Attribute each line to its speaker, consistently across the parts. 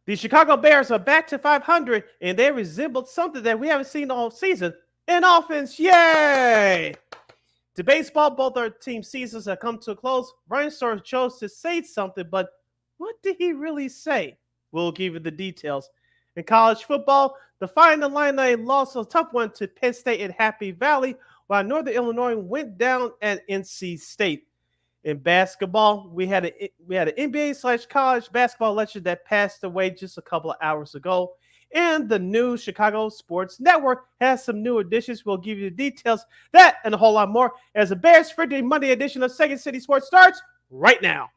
Speaker 1: The Chicago Bears are back to 500, and they resembled something that we haven't seen all season, an offense. Yay! To baseball, both our team seasons have come to a close. Ryan Storr chose to say something, but what did he really say? We'll give you the details. In college football, the Fighting Illini lost a tough one to Penn State at Happy Valley, while Northern Illinois went down at NC State. In basketball, we had an NBA/college basketball legend that passed away just a couple of hours ago. And the new Chicago Sports Network has some new additions. We'll give you the details, that and a whole lot more as the Bears Friday Monday edition of Second City Sports starts right now.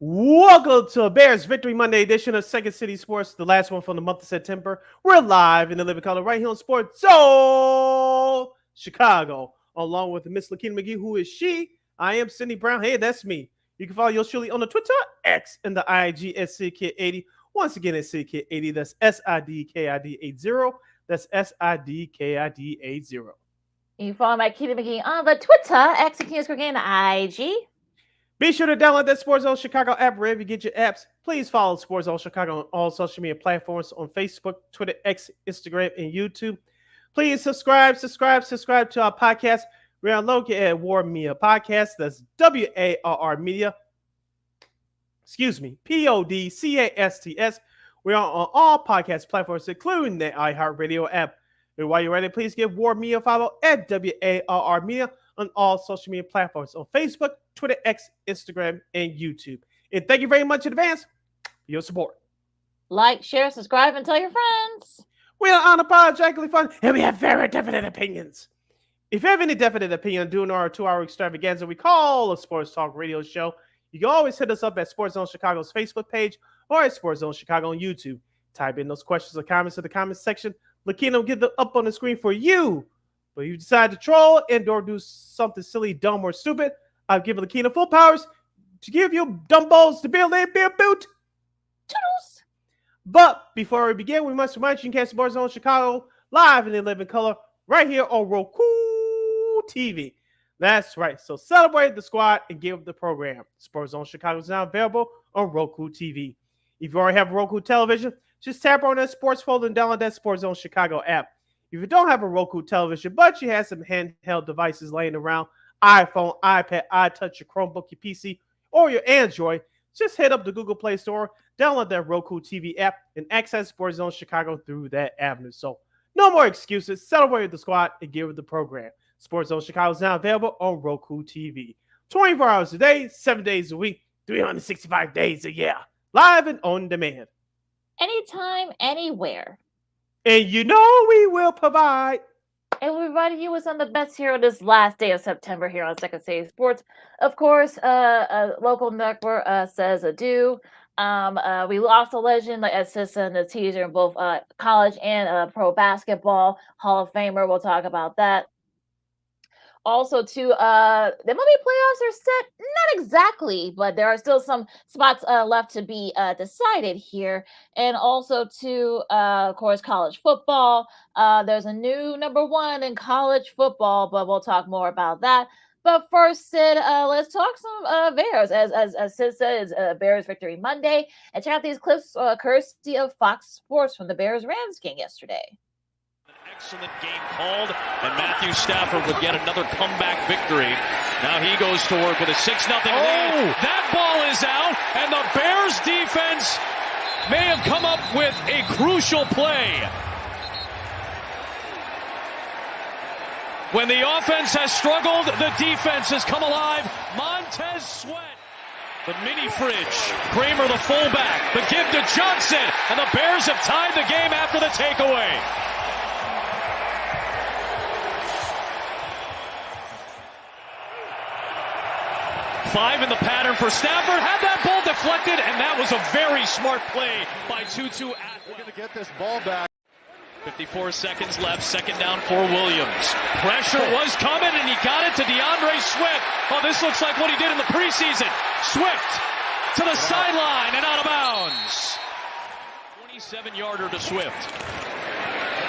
Speaker 1: Welcome to a Bears Victory Monday edition of Second City Sports, the last one from the month of September. We're live in the living color right here on Sports Zone Chicago, along with Miss Lakina McGee. Who is she? I am Cindy Brown. Hey, that's me. You can follow yours truly on the Twitter, X, and the IG at SidKid80. Once again, at SidKid80. That's SIDKID80. That's SIDKID80.
Speaker 2: You can follow my Kitty McGee on the Twitter, X, and IG.
Speaker 1: Be sure to download that Sports Zone Chicago app wherever you get your apps. Please follow Sports Zone Chicago on all social media platforms on Facebook, Twitter, X, Instagram, and YouTube. Please subscribe to our podcast. We are located at War Media Podcast. That's WARR Media. PODCASTS. We are on all podcast platforms, including the iHeartRadio app. And while you're ready, please give War Media a follow at WARR Media on all social media platforms on Facebook, Twitter, X, Instagram, and YouTube. And thank you very much in advance for your support.
Speaker 2: Like, share, subscribe, and tell your friends.
Speaker 1: We are unapologetically fun, and we have very definite opinions. If you have any definite opinion during our 2-hour extravaganza we call a Sports Talk Radio Show, you can always hit us up at Sports Zone Chicago's Facebook page or at Sports Zone Chicago on YouTube. Type in those questions or comments in the comments section. Lakina will get them up on the screen for you. But if you decide to troll and or do something silly, dumb, or stupid, I've given Lakina full powers to give you dumbos to build and be a boot. Toodles. But before we begin, we must remind you can catch Sports Zone Chicago live in the living color right here on Roku TV. That's right. So celebrate the squad and give the program. Sports Zone Chicago is now available on Roku TV. If you already have a Roku television, just tap on that sports folder and download that Sports Zone Chicago app. If you don't have a Roku television, but you have some handheld devices laying around, iPhone, iPad, iTouch, your Chromebook, your PC, or your Android, just head up to Google Play Store, download that Roku TV app, and access Sports Zone Chicago through that avenue. So no more excuses. Celebrate the squad and give it the program. Sports Zone Chicago is now available on Roku TV. 24 hours a day, 7 days a week, 365 days a year. Live and on demand.
Speaker 2: Anytime, anywhere.
Speaker 1: And you know we will provide.
Speaker 2: And we provided you with some of the best here on this last day of September here on Second City Sports. Of course, a local network says adieu. We lost a legend, like as Sis and the teaser in both college and pro basketball. Hall of Famer. We'll talk about that. Also, too, the MLB playoffs are set. Not exactly, but there are still some spots left to be decided here. And also, too, of course, college football. There's a new number one in college football, but we'll talk more about that. But first, Sid, let's talk some Bears. As Sid said, it's Bears Victory Monday. And check out these clips courtesy of Fox Sports from the Bears-Rams game yesterday.
Speaker 3: Excellent game called, and Matthew Stafford would get another comeback victory. Now he goes to work with a 6-0 lead. That ball is out, and the Bears defense may have come up with a crucial play. When the offense has struggled, the defense has come alive. Montez Sweat. The mini fridge. Kramer, the fullback. The give to Johnson, and the Bears have tied the game after the takeaway. 5 in the pattern for Stafford. Had that ball deflected, and that was a very smart play by Tutu.
Speaker 4: We're going to get this ball back.
Speaker 3: 54 seconds left, second down for Williams. Pressure was coming, and he got it to DeAndre Swift. Oh, this looks like what he did in the preseason. Swift to the sideline and out of bounds. 27-yarder to Swift.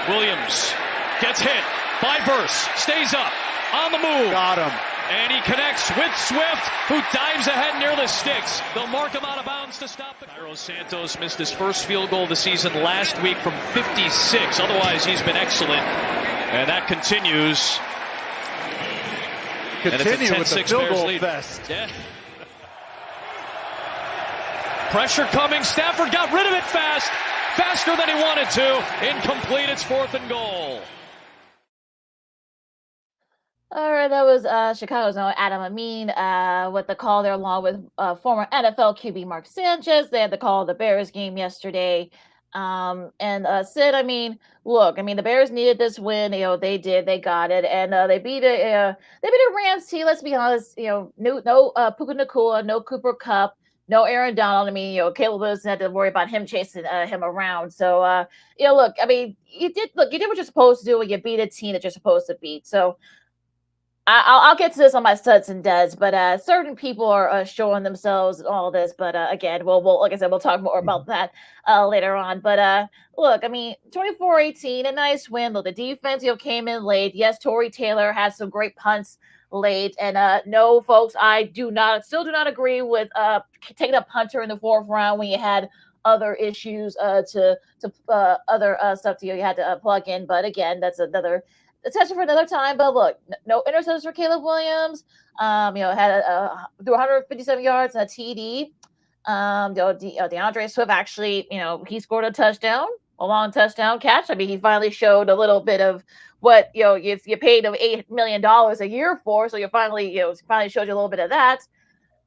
Speaker 3: Williams gets hit by Verse, stays up, on the move.
Speaker 4: Got him.
Speaker 3: And he connects with Swift, who dives ahead near the sticks. They'll mark him out of bounds to stop the... Cairo Santos missed his first field goal of the season last week from 56. Otherwise, he's been excellent. And that continues.
Speaker 4: Continue with the field goal
Speaker 3: lead.
Speaker 4: fest.
Speaker 3: Yeah. Pressure coming. Stafford got rid of it fast. Faster than he wanted to. Incomplete. It's 4th and goal.
Speaker 2: All right, that was Chicago's own Adam Amin with the call there, along with former NFL QB Mark Sanchez. They had the call of the Bears game yesterday. And Sid, I mean, look, I mean, the Bears needed this win. You know, they did, they got it, and they beat a Rams team. Let's be honest, you know, no Puka Nacua, no Cooper Kupp, no Aaron Donald. I mean, you know, Caleb Wilson had to worry about him chasing him around. So, you know, look, I mean, you did what you're supposed to do when you beat a team that you're supposed to beat. So. I'll get to this on my studs and duds, but certain people are showing themselves and all this. But again, we'll like I said, we'll talk more about that later on. But look, I mean, 24-18, a nice win. Look, the defense came in late. Yes, Tory Taylor had some great punts late, and no, folks, I still do not agree with taking a punter in the 4th round when you had other issues to other stuff you had to plug in. But again, that's another attention for another time. But look, no interceptions for Caleb Williams. You know, had threw 157 yards and a TD. You know, DeAndre Swift actually, you know, he scored a touchdown, a long touchdown catch. I mean, he finally showed a little bit of what, you know, if you paid him $8 million a year for, so you finally showed you a little bit of that.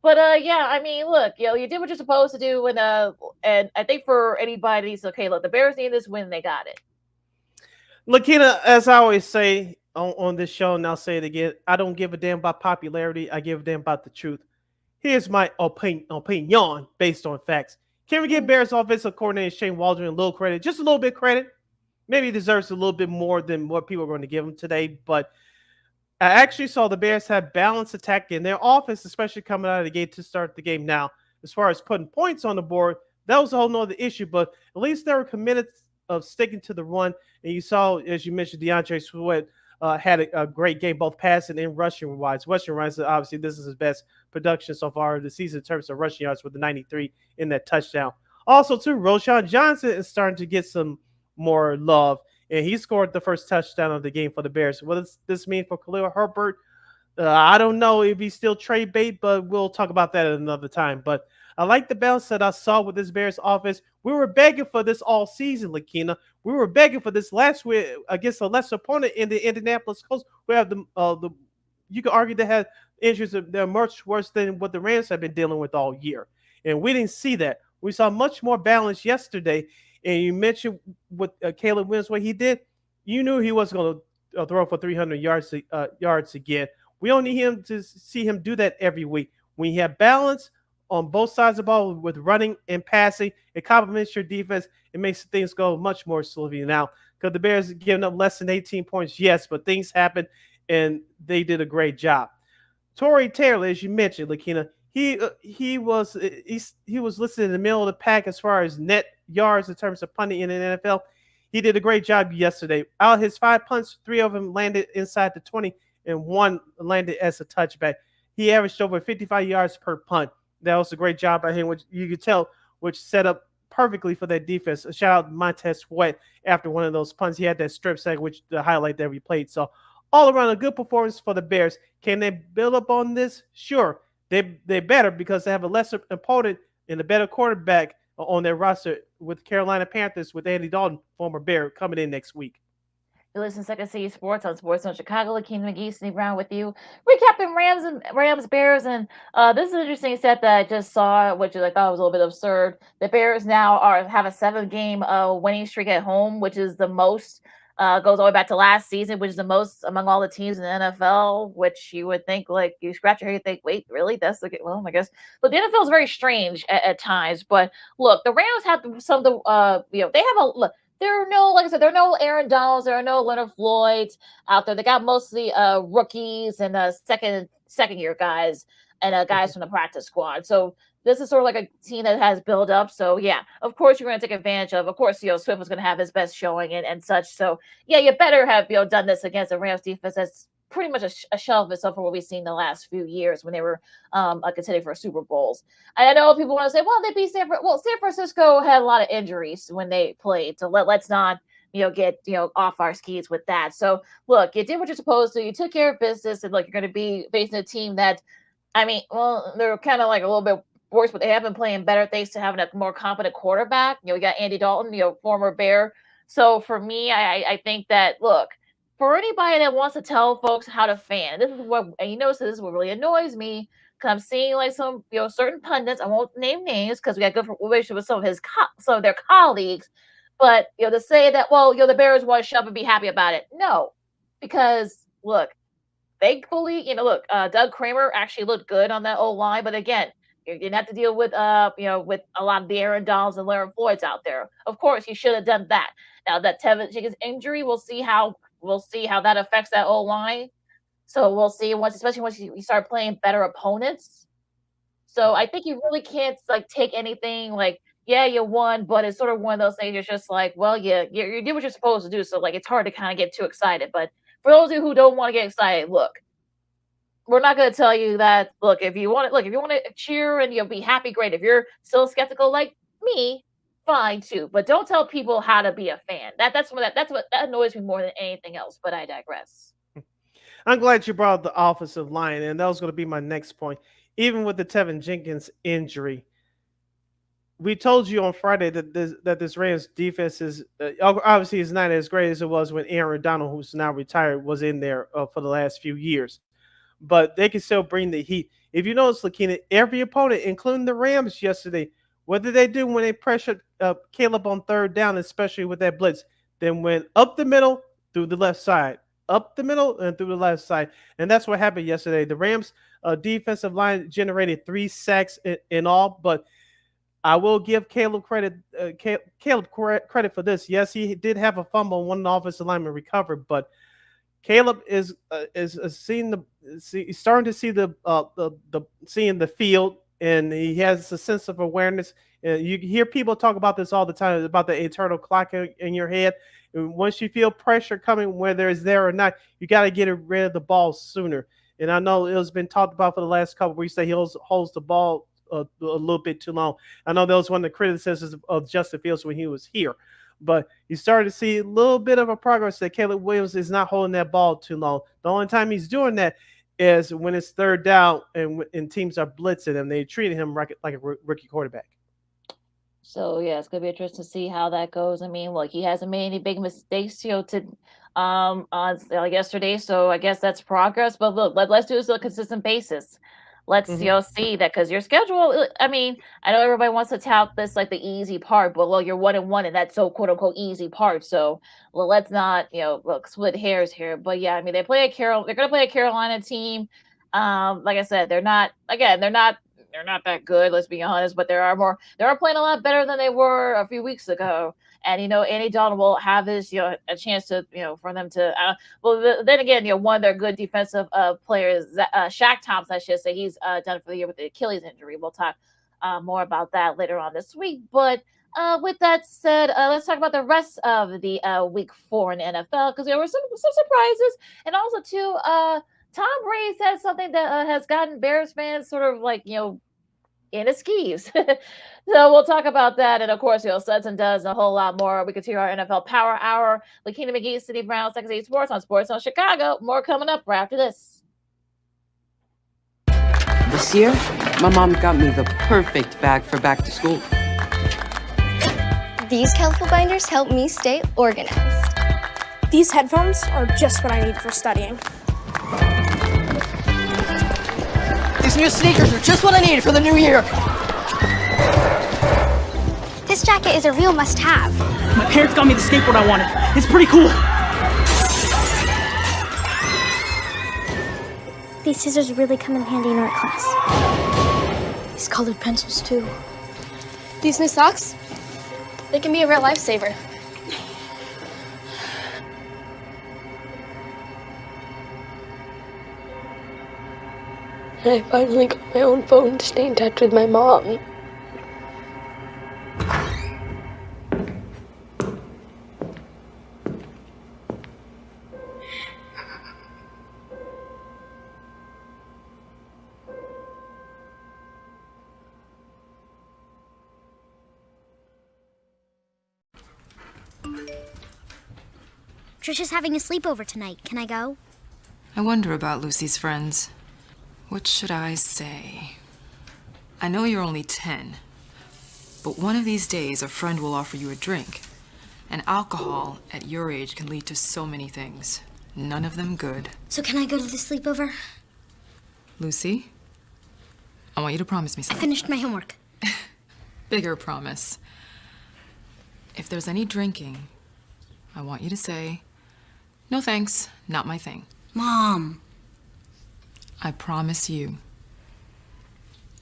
Speaker 2: But yeah, I mean, look, you know, you did what you're supposed to do, and I think for anybody, it's okay. Look, the Bears need this win, they got it.
Speaker 1: Lakina, as I always say on this show, and I'll say it again, I don't give a damn about popularity. I give a damn about the truth. Here's my opinion based on facts. Can we give Bears offensive coordinator Shane Waldron a little credit? Just a little bit credit. Maybe he deserves a little bit more than what people are going to give him today. But I actually saw the Bears have balanced attack in their offense, especially coming out of the gate to start the game. Now, as far as putting points on the board, that was a whole nother issue. But at least they were committed of sticking to the run. And you saw, as you mentioned, DeAndre Swift had a great game, both passing and rushing wise. Rushing wise, obviously, this is his best production so far of the season in terms of rushing yards with the 93 in that touchdown. Also, too, Roschon Johnson is starting to get some more love, and he scored the first touchdown of the game for the Bears. What does this mean for Khalil Herbert? I don't know if he's still trade bait, but we'll talk about that at another time. But I like the balance that I saw with this Bears offense. We were begging for this all season, Lakina. We were begging for this last week against a lesser opponent in the Indianapolis Colts. We have the you could argue they had injuries that are much worse than what the Rams have been dealing with all year, and we didn't see that. We saw much more balance yesterday. And you mentioned with Caleb Williams what he did. You knew he wasn't going to throw for 300 yards again. We don't need him to see him do that every week. When you have balance on both sides of the ball with running and passing, it complements your defense. It makes things go much more smoothly now. Because the Bears are giving up less than 18 points, yes, but things happen, and they did a great job. Tory Taylor, as you mentioned, Lakina, he was listed in the middle of the pack as far as net yards in terms of punting in the NFL. He did a great job yesterday. Out of his 5 punts, 3 of them landed inside the 20, and 1 landed as a touchback. He averaged over 55 yards per punt. That was a great job by him, which you could tell, which set up perfectly for that defense. A shout out to Montez Sweat after one of those punts. He had that strip sack, which the highlight that we played. So all around a good performance for the Bears. Can they build up on this? Sure. They're better because they have a lesser opponent and a better quarterback on their roster with Carolina Panthers with Andy Dalton, former Bear, coming in next week.
Speaker 2: You listen to Second City Sports on Sports Zone Chicago. Lakeem McGee, Steve Brown with you. Recapping Rams, Bears, and this is an interesting set that I just saw, which I thought was a little bit absurd. The Bears now have a 7-game winning streak at home, which is the most goes all the way back to last season, which is the most among all the teams in the NFL, which you would think, like, you scratch your head and think, wait, really? That's the well, I guess. But the NFL is very strange at times. But look, the Rams have some of the, they have a look. There are no, like I said, there are no Aaron Donalds, there are no Leonard Floyds out there. They got mostly rookies and second year guys and guys from the practice squad. So this is sort of like a team that has built up. So yeah, of course you're going to take advantage of. Of course, Swift was going to have his best showing and such. So yeah, you better have done this against the Rams defense that's pretty much a shell of itself for what we've seen the last few years when they were contending for Super Bowls. And I know people want to say, well, they beat San Francisco had a lot of injuries when they played. So let's not get off our skis with that. So look, you did what you're supposed to. You took care of business, and look, you're going to be facing a team that, I mean, well, they're kind of like a little bit worse, but they have been playing better thanks to having a more competent quarterback. We got Andy Dalton, former Bear. So for me, I think that, look, for anybody that wants to tell folks how to fan, this is what this is what really annoys me. Because I'm seeing like some certain pundits. I won't name names because we got good relationship with some of their colleagues. But to say that, well, the Bears want to shove and be happy about it. No, because look, thankfully, Doug Kramer actually looked good on that O-line. But again, you didn't have to deal with with a lot of the Aaron Donalds and Leonard Floyds out there. Of course, you should have done that. Now that Tevin Jenkins injury, we'll see how that affects that O-line. So we'll see especially once you start playing better opponents. So I think you really can't take anything yeah, you won, but it's sort of one of those things. You're just like, well, you did what you're supposed to do. So it's hard to kind of get too excited. But for those of you who don't want to get excited, look, we're not going to tell you that. Look, if you want to cheer and be happy, great. If you're still skeptical like me, fine too. But don't tell people how to be a fan. That's what annoys me more than anything else. But I digress.
Speaker 1: I'm glad you brought up the offensive line, and that was going to be my next point. Even with the Tevin Jenkins injury, we told you on Friday that this Rams defense is obviously is not as great as it was when Aaron Donald, who's now retired, was in there for the last few years. But they can still bring the heat. If you notice, Lakina, every opponent, including the Rams yesterday, what did they do when they pressured Caleb on third down, especially with that blitz? Then went up the middle through the left side, up the middle and through the left side. And that's what happened yesterday. The Rams defensive line generated 3 sacks in all, but I will give Caleb credit for this. Yes, he did have a fumble, one offensive lineman recovered, but Caleb is starting to see seeing the field, and he has a sense of awareness. You hear people talk about this all the time, about the internal clock in your head. And once you feel pressure coming, whether it's there or not, you got to get rid of the ball sooner. And I know it's been talked about for the last couple of weeks that he holds the ball a little bit too long. I know that was one of the criticisms of Justin Fields when he was here. But you started to see a little bit of a progress that Caleb Williams is not holding that ball too long. The only time he's doing that is when it's third down and teams are blitzing him. They treated him like a rookie quarterback.
Speaker 2: So yeah, it's gonna be interesting to see how that goes. I mean, look, he hasn't made any big mistakes, on yesterday. So I guess that's progress. But look, let's do this on a consistent basis. Let's see that, because your schedule. I mean, I know everybody wants to tout this like the easy part, but well, you're 1-1, and that's so quote unquote easy part. So let's not split hairs here. But yeah, I mean, they're going to play a Carolina team. Like I said, they're not that good. Let's be honest, but they are playing a lot better than they were a few weeks ago. And Andy Dalton will have his a chance to for them to then again one of their good defensive players, Shaq Thompson, I should say, he's done for the year with the Achilles injury. We'll talk more about that later on this week. But with that said, let's talk about the rest of the week 4 in the NFL, because there were some surprises, and also too Tom Brady said something that has gotten Bears fans sort of in his skis. So we'll talk about that. And of course, Sutton does a whole lot more. We continue our NFL Power Hour. Lakina McGee, City Brown, Second City Sports on Chicago. More coming up right after this.
Speaker 5: This year, my mom got me the perfect bag for back to school.
Speaker 6: These colorful binders help me stay organized.
Speaker 7: These headphones are just what I need for studying.
Speaker 8: These new sneakers are just what I needed for the new year.
Speaker 6: This jacket is a real must-have.
Speaker 9: My parents got me the skateboard I wanted. It's pretty cool.
Speaker 7: these scissors really come in handy in art class. These colored pencils, too.
Speaker 6: These new socks? They can be a real lifesaver.
Speaker 9: I finally got my own phone to stay in touch with my mom.
Speaker 10: Trisha's having a sleepover tonight. Can I go?
Speaker 11: I wonder about Lucy's friends. What should I say? I know you're only 10, but one of these days a friend will offer you a drink. And alcohol at your age can lead to so many things. None of them good.
Speaker 10: So can I go to the sleepover?
Speaker 11: Lucy, I want you to promise me
Speaker 10: I
Speaker 11: something.
Speaker 10: finished my homework.
Speaker 11: Bigger promise. If there's any drinking, I want you to say, "No thanks, not my thing."
Speaker 10: Mom.
Speaker 11: I promise you,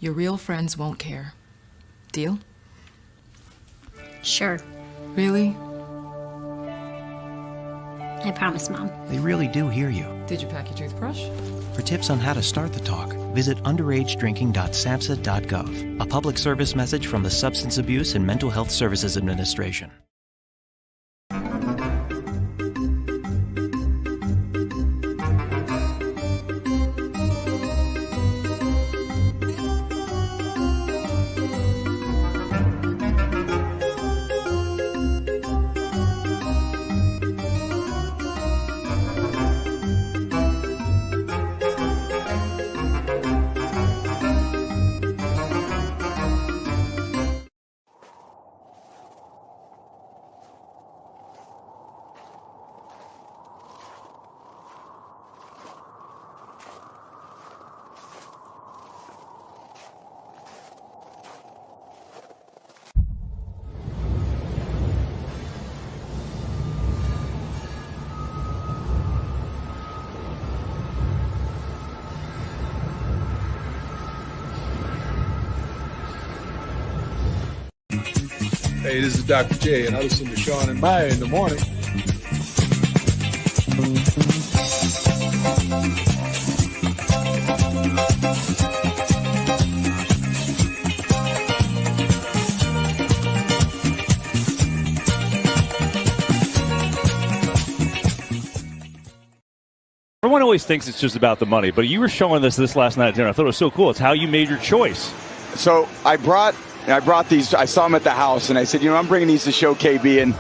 Speaker 11: your real friends won't care. Deal?
Speaker 10: Sure.
Speaker 11: Really?
Speaker 10: I promise, Mom.
Speaker 12: They really do hear you.
Speaker 11: Did you pack your toothbrush?
Speaker 12: For tips on how to start the talk, visit underagedrinking.samhsa.gov, a public service message from the Substance Abuse and Mental Health Services Administration.
Speaker 13: Hey, this is Dr. J, and I listen to Sean and Maya in the morning.
Speaker 14: Everyone always thinks it's just about the money, but you were showing this last night at dinner. I thought it was so cool. It's how you made your choice.
Speaker 15: So I brought these. I saw them at the house, and I said, I'm bringing these to show KB. And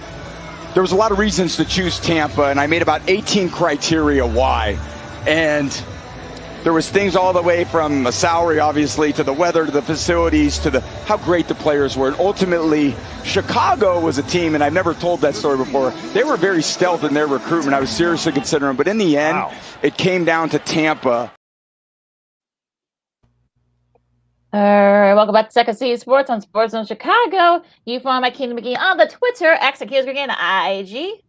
Speaker 15: there was a lot of reasons to choose Tampa, and I made about 18 criteria why. And there was things all the way from a salary, obviously, to the weather, to the facilities, to how great the players were. And ultimately, Chicago was a team, and I've never told that story before. They were very stealth in their recruitment. I was seriously considering, but in the end, It came down to Tampa.
Speaker 2: All right, welcome back to Second City Sports on Sports Zone Chicago. You follow my Kingdom McGee on the Twitter, X and Kid on IG.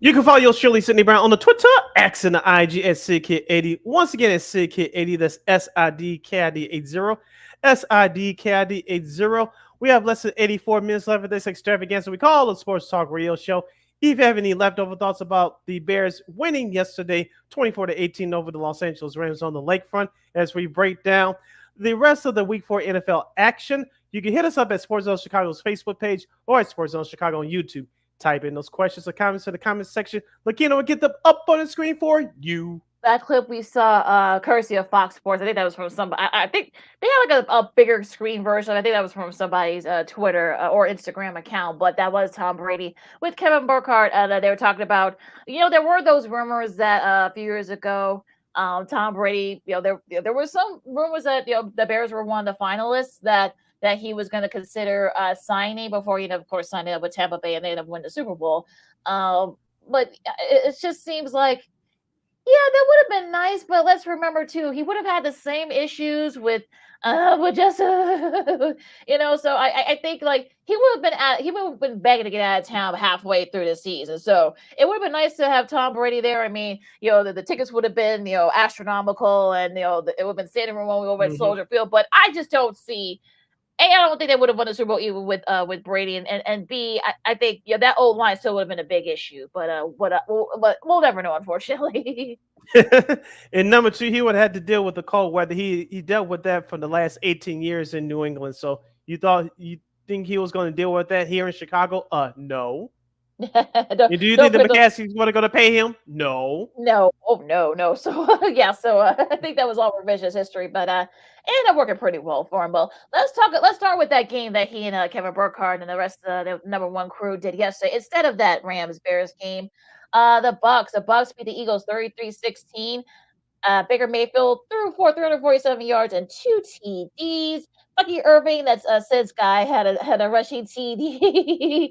Speaker 1: You can follow your Shirley Sydney Brown on the Twitter, X and the IG at SidKid80. Once again, it's SidKid80. That's SIDKID80. SIDKID80. We have less than 84 minutes left of this extravaganza we call the Sports Talk Radio Show. If you have any leftover thoughts about the Bears winning yesterday, 24-18 over the Los Angeles Rams on the lakefront, as we break down the rest of the Week 4 NFL action, you can hit us up at Sports Zone Chicago's Facebook page or at Sports Zone Chicago on YouTube. Type in those questions or comments in the comments section. Lakina will get them up on the screen for you.
Speaker 2: That clip we saw, courtesy of Fox Sports. I think that was from somebody. I think they had like a bigger screen version. I think that was from somebody's Twitter or Instagram account. But that was Tom Brady with Kevin Burkhardt. That they were talking about. There were those rumors that a few years ago, Tom Brady. There were some rumors that the Bears were one of the finalists that he was going to consider signing before he, of course, signed up with Tampa Bay and they ended up winning the Super Bowl. But it just seems like. Yeah, that would have been nice, but let's remember too, he would have had the same issues with just so I think like he would have been begging to get out of town halfway through the season. So it would have been nice to have Tom Brady there. I mean, the tickets would have been, astronomical, and it would have been standing room only over at Soldier Field, but I just don't see. A, I don't think they would have won the Super Bowl even with Brady, and B, I think that old line still would have been a big issue. But we'll never know, unfortunately.
Speaker 1: And number two, he would have had to deal with the cold weather. He dealt with that for the last 18 years in New England. So you think he was going to deal with that here in Chicago? No. Do you think the McCaskies were going to pay him? No.
Speaker 2: No. Oh, no. So yeah. So I think that was all revisionist history, but it ended up working pretty well for him. But let's start with that game that he and Kevin Burkhardt and the rest of the number one crew did yesterday. Instead of that Rams-Bears game, the Bucks beat the Eagles 33-16. Baker Mayfield threw for 347 yards and 2 TDs. Bucky Irving, that's Sid's guy, had a rushing TD.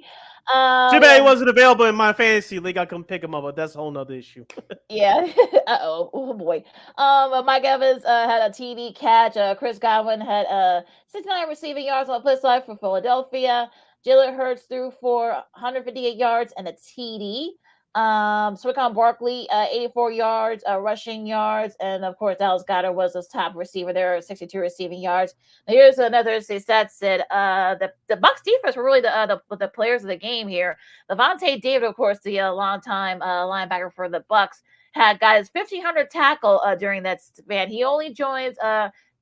Speaker 1: Too bad he wasn't available in my fantasy league. I couldn't pick him up, but that's a whole nother issue.
Speaker 2: Yeah. Oh boy. Mike Evans had a TD catch. Chris Godwin had 69 receiving yards on the flip side for Philadelphia. Jalen Hurts threw for 158 yards and a TD. Saquon Barkley, 84 yards, rushing yards, and of course Dallas Goedert was his top receiver there, 62 receiving yards. Now here's another stat said the Bucs defense were really the players of the game here. Levante David, of course, the longtime linebacker for the Bucs, got his 1,500 tackle during that span. He only joins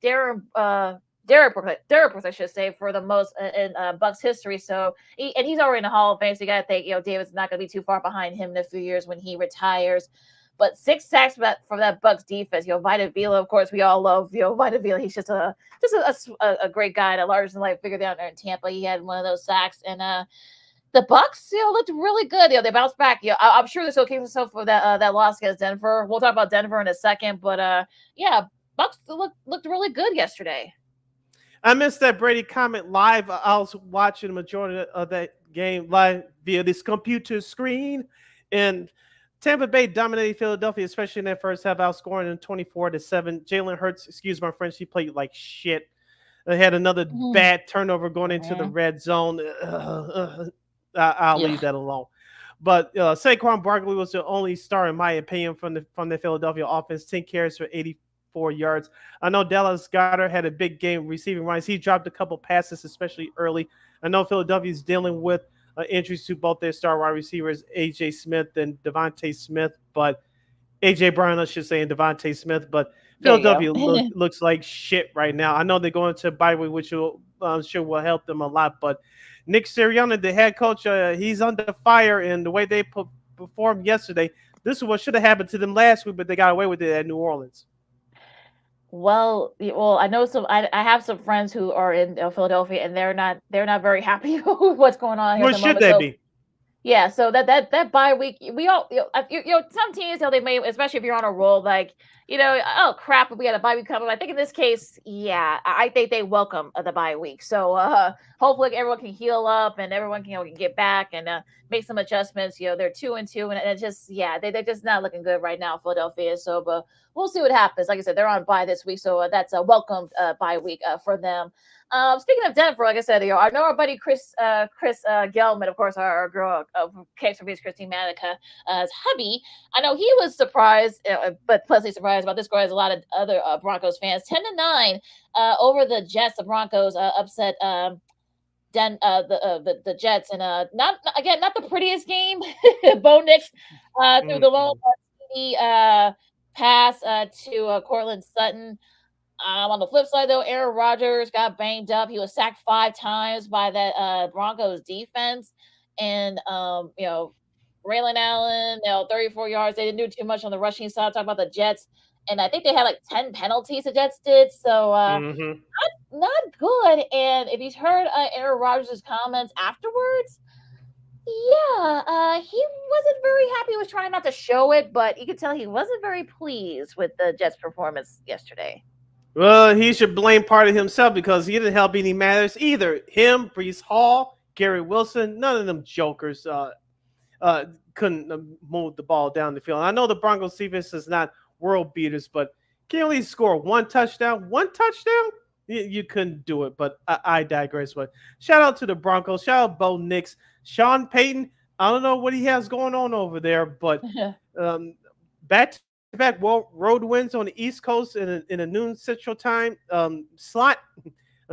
Speaker 2: Derek Brooks, I should say, for the most in Bucs history. So, he's already in the Hall of Fame. So you got to think, David's not going to be too far behind him in a few years when he retires. But 6 sacks from that Bucs defense. Vita Vila, of course, we all love Vita Vila. He's just a great guy and a larger than life figure down there in Tampa. He had one of those sacks, and the Bucs, looked really good. They bounced back. I'm sure this will keep themselves for that loss against Denver. We'll talk about Denver in a second, but Bucs looked really good yesterday.
Speaker 1: I missed that Brady comment live. I was watching the majority of that game live via this computer screen. And Tampa Bay dominated Philadelphia, especially in that first half, outscoring them 24-7. Jalen Hurts, excuse my French, he played like shit. They had another bad turnover going into the red zone. I'll leave that alone. But Saquon Barkley was the only star, in my opinion, from the Philadelphia offense. 10 carries for 84 yards. I know Dallas Goedert had a big game receiving wise. He dropped a couple passes, especially early. I know Philadelphia's dealing with injuries to both their star wide receivers, A.J. Smith and Devontae Smith, but A.J. Brown, I should say, and Devontae Smith. But Philadelphia looks like shit right now. I know they're going to bye week, which I'm sure will help them a lot. But Nick Sirianni, the head coach, he's under fire, and the way they performed yesterday, this is what should have happened to them last week, but they got away with it at New Orleans.
Speaker 2: Well, I know I have some friends who are in Philadelphia, and they're not very happy with what's going on here.
Speaker 1: What should they be?
Speaker 2: Yeah, so that bye week, we all some teams they may, especially if you're on a roll, like oh crap, we got a bye week coming. I think in this case, I think they welcome the bye week. So hopefully everyone can heal up and everyone can get back and make some adjustments. They're 2-2, and it just they're just not looking good right now, Philadelphia. So, but we'll see what happens. Like I said, they're on bye this week, so that's a welcomed bye week for them. Speaking of Denver, like I said, I know our buddy Chris Gelman, of course, our girl case for me is Christine Manica, hubby. I know he was surprised, but pleasantly surprised about this score, as a lot of other Broncos fans. 10-9 over the Jets. The Broncos upset the Jets, and not the prettiest game. Bo Nix threw the long pass to Cortland Sutton. On the flip side, though, Aaron Rodgers got banged up. He was sacked 5 times by that Broncos defense. And, Raylan Allen, 34 yards. They didn't do too much on the rushing side. Talk about the Jets. And I think they had like 10 penalties the Jets did. So not good. And if he's heard Aaron Rodgers' comments afterwards, he wasn't very happy. He was trying not to show it, but you could tell he wasn't very pleased with the Jets' performance yesterday.
Speaker 1: Well, he should blame part of himself because he didn't help any matters either. Him, Breece Hall, Gary Wilson, none of them jokers couldn't move the ball down the field. And I know the Broncos defense is not world beaters, but can you at least score one touchdown? One touchdown? You couldn't do it, but I digress. But shout out to the Broncos. Shout out Bo Nix. Sean Payton, I don't know what he has going on over there, but back-to-back road wins on the East Coast in a noon Central Time slot.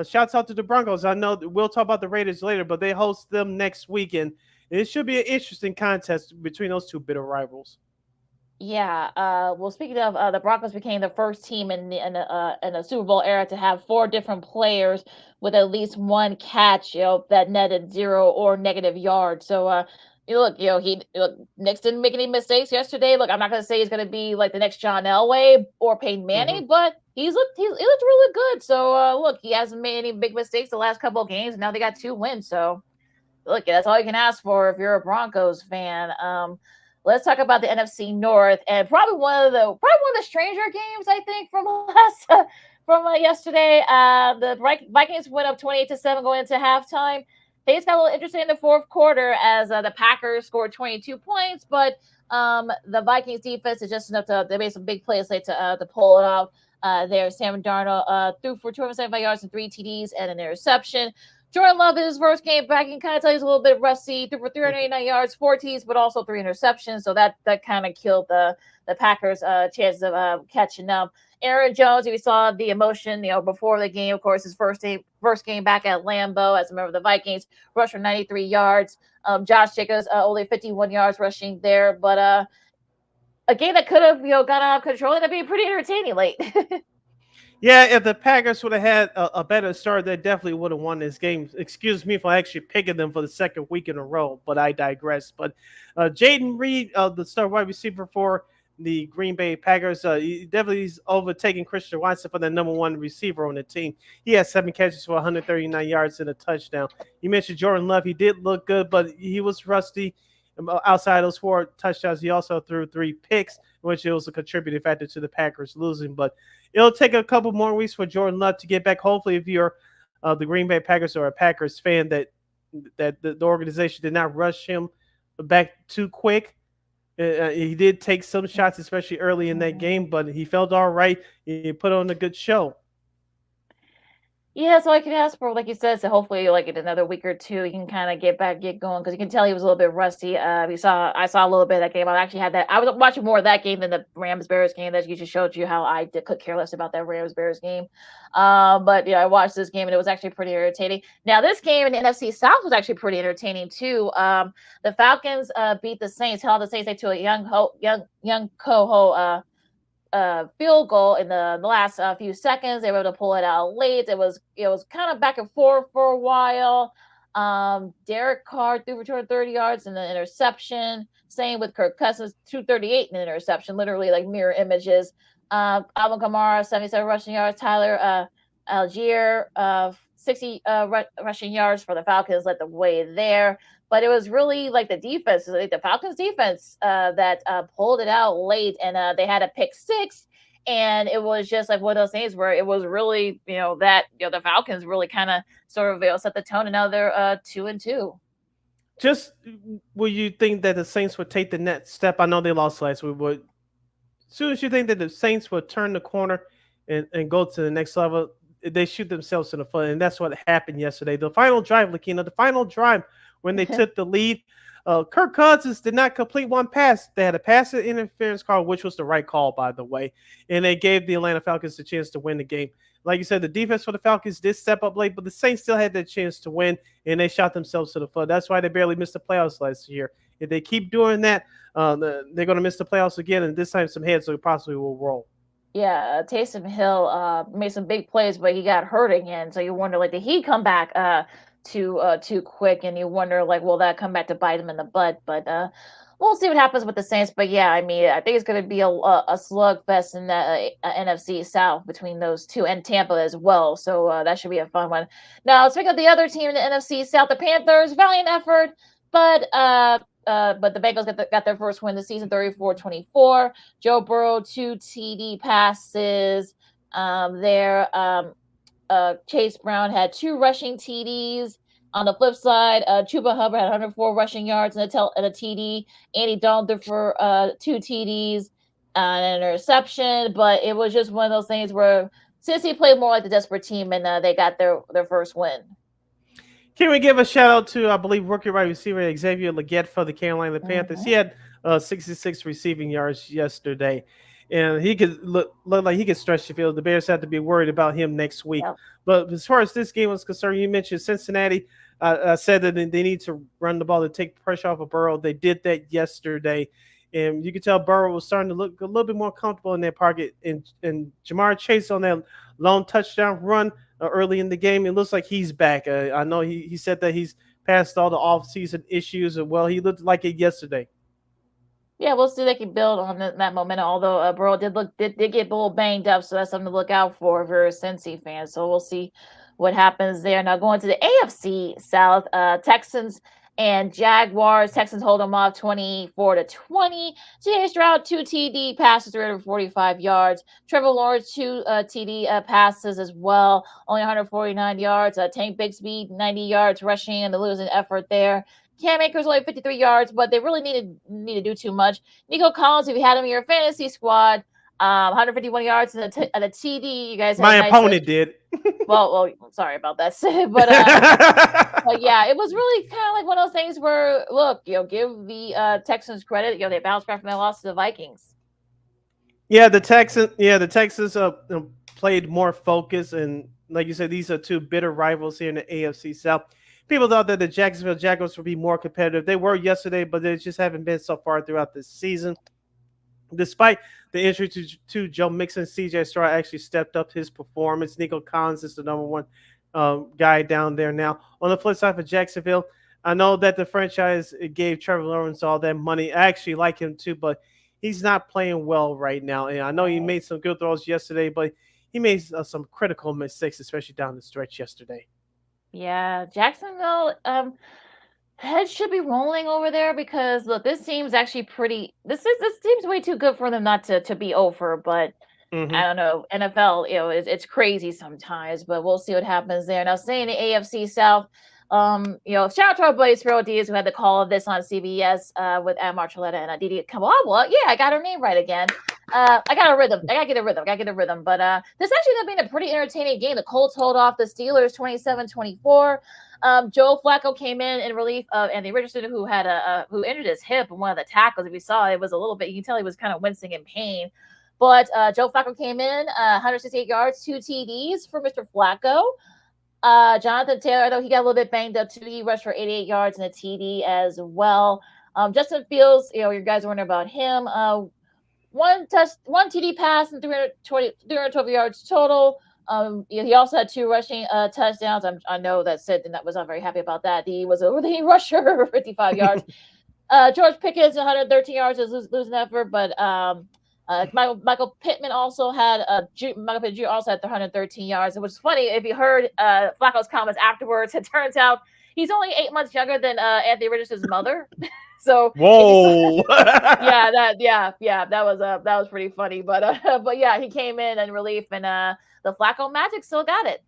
Speaker 1: Shouts out to the Broncos. I know we'll talk about the Raiders later, but they host them next weekend. It should be an interesting contest between those two bitter rivals.
Speaker 2: Yeah. Well, speaking of, the Broncos became the first team in the Super Bowl era to have 4 different players with at least one catch, that netted 0 or negative yards. So, Nix didn't make any mistakes yesterday. Look, I'm not gonna say he's gonna be like the next John Elway or Peyton Manning, but he looked really good. So, look, he hasn't made any big mistakes the last couple of games. Now they got 2 wins. So, look, that's all you can ask for if you're a Broncos fan. Let's talk about the NFC North, and probably one of the stranger games, I think, from yesterday. The Vikings went up 28-7 going into halftime. Things got a little interesting in the fourth quarter as the Packers scored 22 points, but the Vikings defense is just enough they made some big plays late to pull it off. There, Sam Darnold threw for 275 yards and 3 TDs and an interception. Jordan Love in his first game back, and kind of tell he's a little bit rusty. Threw for 389 yards, 4 TDs, but also 3 interceptions. So that kind of killed the Packers' chances of catching up. Aaron Jones, we saw the emotion, before the game. Of course, his first game back at Lambeau as a member of the Vikings, rushed for 93 yards. Josh Jacobs only 51 yards rushing there, but a game that could have got out of control and be pretty entertaining late.
Speaker 1: Yeah, if the Packers would have had a better start, they definitely would have won this game. Excuse me for actually picking them for the second week in a row, but I digress. But Jaden Reed, the star wide receiver for the Green Bay Packers, he definitely is overtaking Christian Watson for the number 1 receiver on the team. He has 7 catches for 139 yards and a touchdown. You mentioned Jordan Love. He did look good, but he was rusty. Outside those 4 touchdowns, he also threw 3 picks, which was a contributing factor to the Packers losing. But it'll take a couple more weeks for Jordan Love to get back. Hopefully, if you're the Green Bay Packers or a Packers fan, that the organization did not rush him back too quick. He did take some shots, especially early in that game, but he felt all right. He put on a good show.
Speaker 2: Yeah, so I can ask for, like you said, so hopefully, like in another week or 2, he can kind of get going because you can tell he was a little bit rusty. I saw a little bit of that game. I actually had that. I was watching more of that game than the Rams Bears game. That you just showed you how I could care less about that Rams Bears game. But I watched this game and it was actually pretty irritating. Now this game in the NFC South was actually pretty entertaining too. The Falcons beat the Saints, held the Saints to a young Coho field goal in the last few seconds. They were able to pull it out late. It was kind of back and forth for a while. Derek Carr threw for 230 yards and an interception. Same with Kirk Cousins, 238 and an interception, literally like mirror images. Alvin Kamara, 77 rushing yards. Tyler Algier, 60 rushing yards for the Falcons, led the way there. But it was really like the defense, like the Falcons defense that pulled it out late, and they had a pick 6. And it was just like one of those things where it was really, the Falcons really kind of sort of set the tone, and now they're 2-2.
Speaker 1: Just will you think that the Saints would take the next step? I know they lost last week, but as soon as you think that the Saints would turn the corner and go to the next level, they shoot themselves in the foot. And that's what happened yesterday. The final drive, Lakina, the final drive when they took the lead, Kirk Cousins did not complete one pass. They had a pass interference call, which was the right call, by the way. And they gave the Atlanta Falcons a chance to win the game. Like you said, the defense for the Falcons did step up late, but the Saints still had that chance to win, and they shot themselves to the foot. That's why they barely missed the playoffs last year. If they keep doing that, they're going to miss the playoffs again, and this time some heads possibly will roll.
Speaker 2: Yeah, Taysom Hill made some big plays, but he got hurt again. So you wonder, like, did he come back too quick? And you wonder, like, will that come back to bite him in the butt? But we'll see what happens with the Saints. But yeah, I mean, I think it's going to be a slugfest in the NFC South between those two, and Tampa as well. So that should be a fun one. Now, speaking of the other team in the NFC South, the Panthers, valiant effort, but the Bengals got their first win this season, 34-24. Joe Burrow, 2 TD passes there. Chase Brown had 2 rushing TDs. On the flip side, Chuba Hubbard had 104 rushing yards and a TD. Andy Dalton for 2 TDs and an interception. But it was just one of those things where Cincy played more like the desperate team, and they got their first win.
Speaker 1: Can we give a shout out to, I believe, rookie wide receiver Xavier Legette for the Carolina Panthers? He had 66 receiving yards yesterday, and he could look like he could stretch the field. The Bears have to be worried about him next week.
Speaker 2: Yep.
Speaker 1: But as far as this game was concerned, you mentioned Cincinnati said that they need to run the ball to take pressure off of Burrow. They did that yesterday, and you could tell Burrow was starting to look a little bit more comfortable in their pocket. And Jamar Chase on that long touchdown run early in the game, it looks like he's back. I know he said that he's past all the off-season issues, and well, he looked like it yesterday.
Speaker 2: Yeah, we'll see if they can build on that momentum. Although Burrow did get a little banged up, so that's something to look out for if you're a Cincy fan. So we'll see what happens there. Now going to the AFC South, Texans and Jaguars. Texans hold them off 24-20. C.J. Stroud 2 TD passes, 345 yards. Trevor Lawrence 2 TD passes as well, only 149 yards. Tank Bigsby 90 yards rushing in the losing effort there. Cam Akers only 53 yards, but they really need to do too much. Nico Collins, if you had him in your fantasy squad, 151 yards and a TD. You guys,
Speaker 1: my opponent did.
Speaker 2: Well, sorry about that, but yeah, it was really kind of like one of those things where, look, give the Texans credit. They bounced back from their loss to the Vikings.
Speaker 1: Yeah, the Texans played more focused, and like you said, these are two bitter rivals here in the AFC South. People thought that the Jacksonville Jaguars would be more competitive. They were yesterday, but they just haven't been so far throughout this season. Despite the injury to Joe Mixon, C.J. Stroud actually stepped up his performance. Nico Collins is the number one guy down there now. On the flip side for Jacksonville, I know that the franchise gave Trevor Lawrence all that money. I actually like him too, but he's not playing well right now. And I know he made some good throws yesterday, but he made some critical mistakes, especially down the stretch yesterday.
Speaker 2: Yeah, Jacksonville head should be rolling over there because look, this team's actually this team's way too good for them not to be over, but I don't know. NFL, it's crazy sometimes, but we'll see what happens there. Now, saying the AFC South, shout out to our buddy Spiro Diaz who had the call of this on CBS with Ann Marcelletta and Aditi Kamala. Yeah, I got her name right again. I got a rhythm. I gotta get a rhythm. But this actually ended up being a pretty entertaining game. The Colts hold off the Steelers 27-24. Joe Flacco came in relief of Anthony Richardson, who had who injured his hip in one of the tackles. If you saw, it was a little bit. You can tell he was kind of wincing in pain. But Joe Flacco came in, 168 yards, 2 TDs for Mr. Flacco. Jonathan Taylor, though, he got a little bit banged up too. He rushed for 88 yards and a TD as well. Justin Fields, you guys are wondering about him. One TD pass and 312 yards total. He also had 2 rushing touchdowns. I know that Sid was not very happy about that. He was a leading rusher, 55 yards. George Pickens, 113 yards, is losing effort, but Michael Pittman also had 113 yards. It was funny if you heard Flacco's comments afterwards. It turns out he's only 8 months younger than Anthony Richardson's mother. So
Speaker 1: whoa,
Speaker 2: that was pretty funny. But yeah, he came in relief, and the Flacco Magic still got it.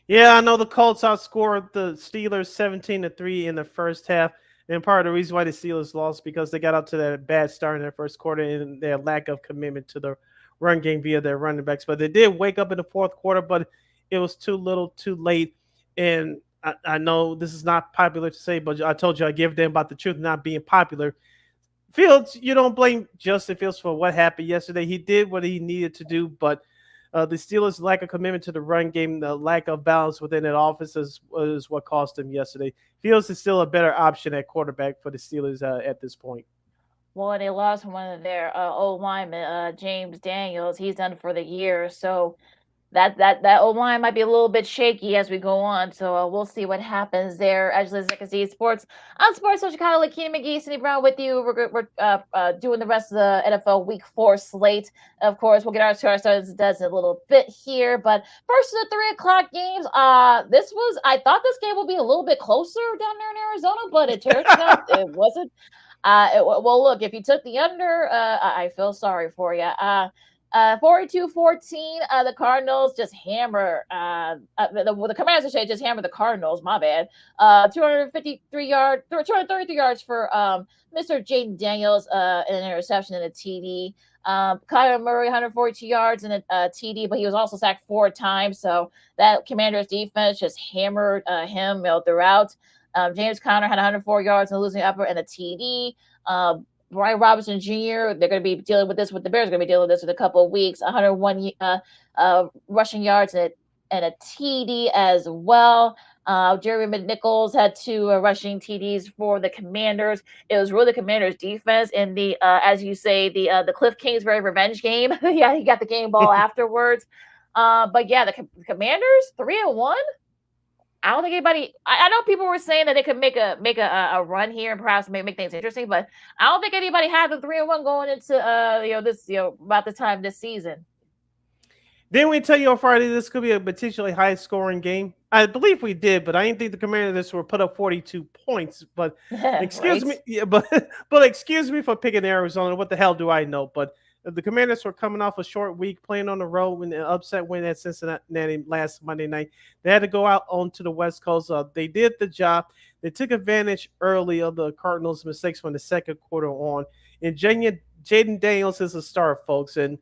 Speaker 1: Yeah, I know the Colts outscored the Steelers 17-3 in the first half. And part of the reason why the Steelers lost because they got out to that bad start in their first quarter and their lack of commitment to the run game via their running backs. But they did wake up in the fourth quarter, but it was too little, too late. And I know this is not popular to say, but I told you I give them about the truth not being popular. Fields, you don't blame Justin Fields for what happened yesterday. He did what he needed to do, but the Steelers' lack of commitment to the run game, the lack of balance within that offense is what cost them yesterday. Fields is still a better option at quarterback for the Steelers at this point.
Speaker 2: Well, they lost one of their old linemen, James Daniels. He's done for the year, so that old line might be a little bit shaky as we go on. So we'll see what happens there. Actually, as I can see, sports on Sports Social Chicago, Lakina McGee, Cindy Brown with you. We're doing the rest of the NFL Week 4 slate. Of course, we'll get our starts does a little bit here. But first of the 3:00 games, I thought this game would be a little bit closer down there in Arizona, but it turns out it wasn't. Well, look, if you took the under, I feel sorry for you. 42-14, the Cardinals just hammer the Commanders just hammer the Cardinals. My bad. 233 yards for Mr. Jaden Daniels, an interception and a TD. Kyler Murray 142 yards and a TD, but he was also sacked 4 times. So that Commanders defense just hammered him throughout. James Conner had 104 yards in the losing effort and a TD. Brian Robinson Jr., they're going to be dealing with this with the Bears. Going to be dealing with this in a couple of weeks. 101 rushing yards and a TD as well. Jerry McNichols had 2 rushing TDs for the Commanders. It was really the Commanders' defense in the, as you say, the Cliff Kingsbury revenge game. Yeah, he got the game ball afterwards. But yeah, the Commanders 3-1. I don't think anybody. I know people were saying that they could make a run here and perhaps make things interesting, but I don't think anybody had the 3-1 going into this about the time this season.
Speaker 1: Didn't we tell you on Friday this could be a potentially high scoring game? I believe we did, but I didn't think the Commanders would put up 42 points. But excuse me, yeah, but excuse me for picking Arizona. What the hell do I know? But the Commanders were coming off a short week, playing on the road when an upset win at Cincinnati last Monday night. They had to go out onto the West Coast. They did the job. They took advantage early of the Cardinals' mistakes from the second quarter on. And Jaden Daniels is a star, folks. And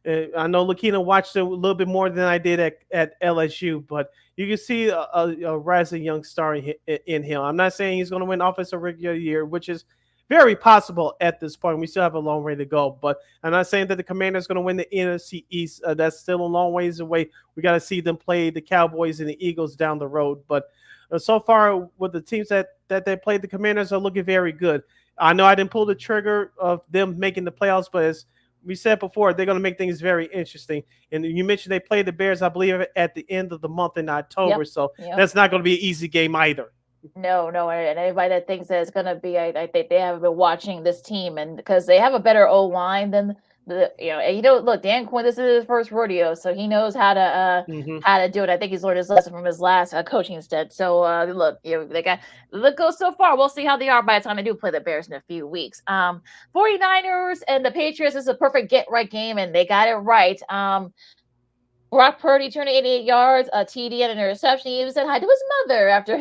Speaker 1: I know Lakina watched it a little bit more than I did at LSU, but you can see a rising young star in him. I'm not saying he's going to win Offensive Rookie of the Year, which is very possible at this point. We still have a long way to go, but I'm not saying that the Commanders are going to win the NFC East. That's still a long ways away. We got to see them play the Cowboys and the Eagles down the road. But so far, with the teams that they played, the Commanders are looking very good. I know I didn't pull the trigger of them making the playoffs, but as we said before, they're going to make things very interesting. And you mentioned they played the Bears, I believe, at the end of the month in October. So that's not going to be an easy game either.
Speaker 2: No, and anybody that thinks that it's going to be, I think they haven't been watching this team, and because they have a better O-line than look, Dan Quinn, this is his first rodeo, so he knows how to do it. I think he's learned his lesson from his last coaching stint. So look, they go so far. We'll see how they are by the time they do play the Bears in a few weeks. 49ers and the Patriots is a perfect get right game, and they got it right. Brock Purdy turned 88 yards, a TD and an interception. He even said hi to his mother after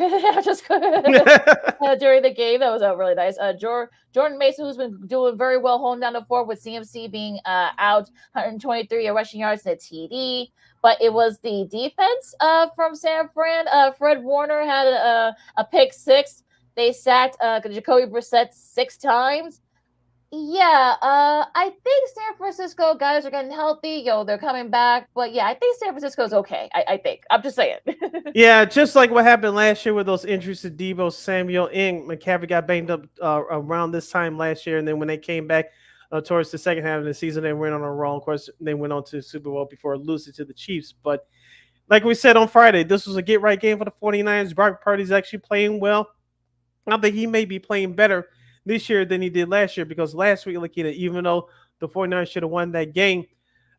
Speaker 2: during the game. That was really nice. Jordan Mason, who's been doing very well holding down the fort with CMC being out, 123 rushing yards and a TD. But it was the defense from San Fran. Fred Warner had a pick 6. They sacked Jacoby Brissett 6 times. Yeah, I think San Francisco guys are getting healthy. They're coming back. But yeah, I think San Francisco's okay. I think. I'm just saying.
Speaker 1: Yeah, just like what happened last year with those injuries to Deebo Samuel and McCaffrey got banged up around this time last year. And then when they came back towards the second half of the season, they went on a roll. Of course, they went on to the Super Bowl before losing to the Chiefs. But like we said on Friday, this was a get-right game for the 49ers. Brock Purdy's actually playing well. I think he may be playing better this year than he did last year, because last week, even though the 49ers should have won that game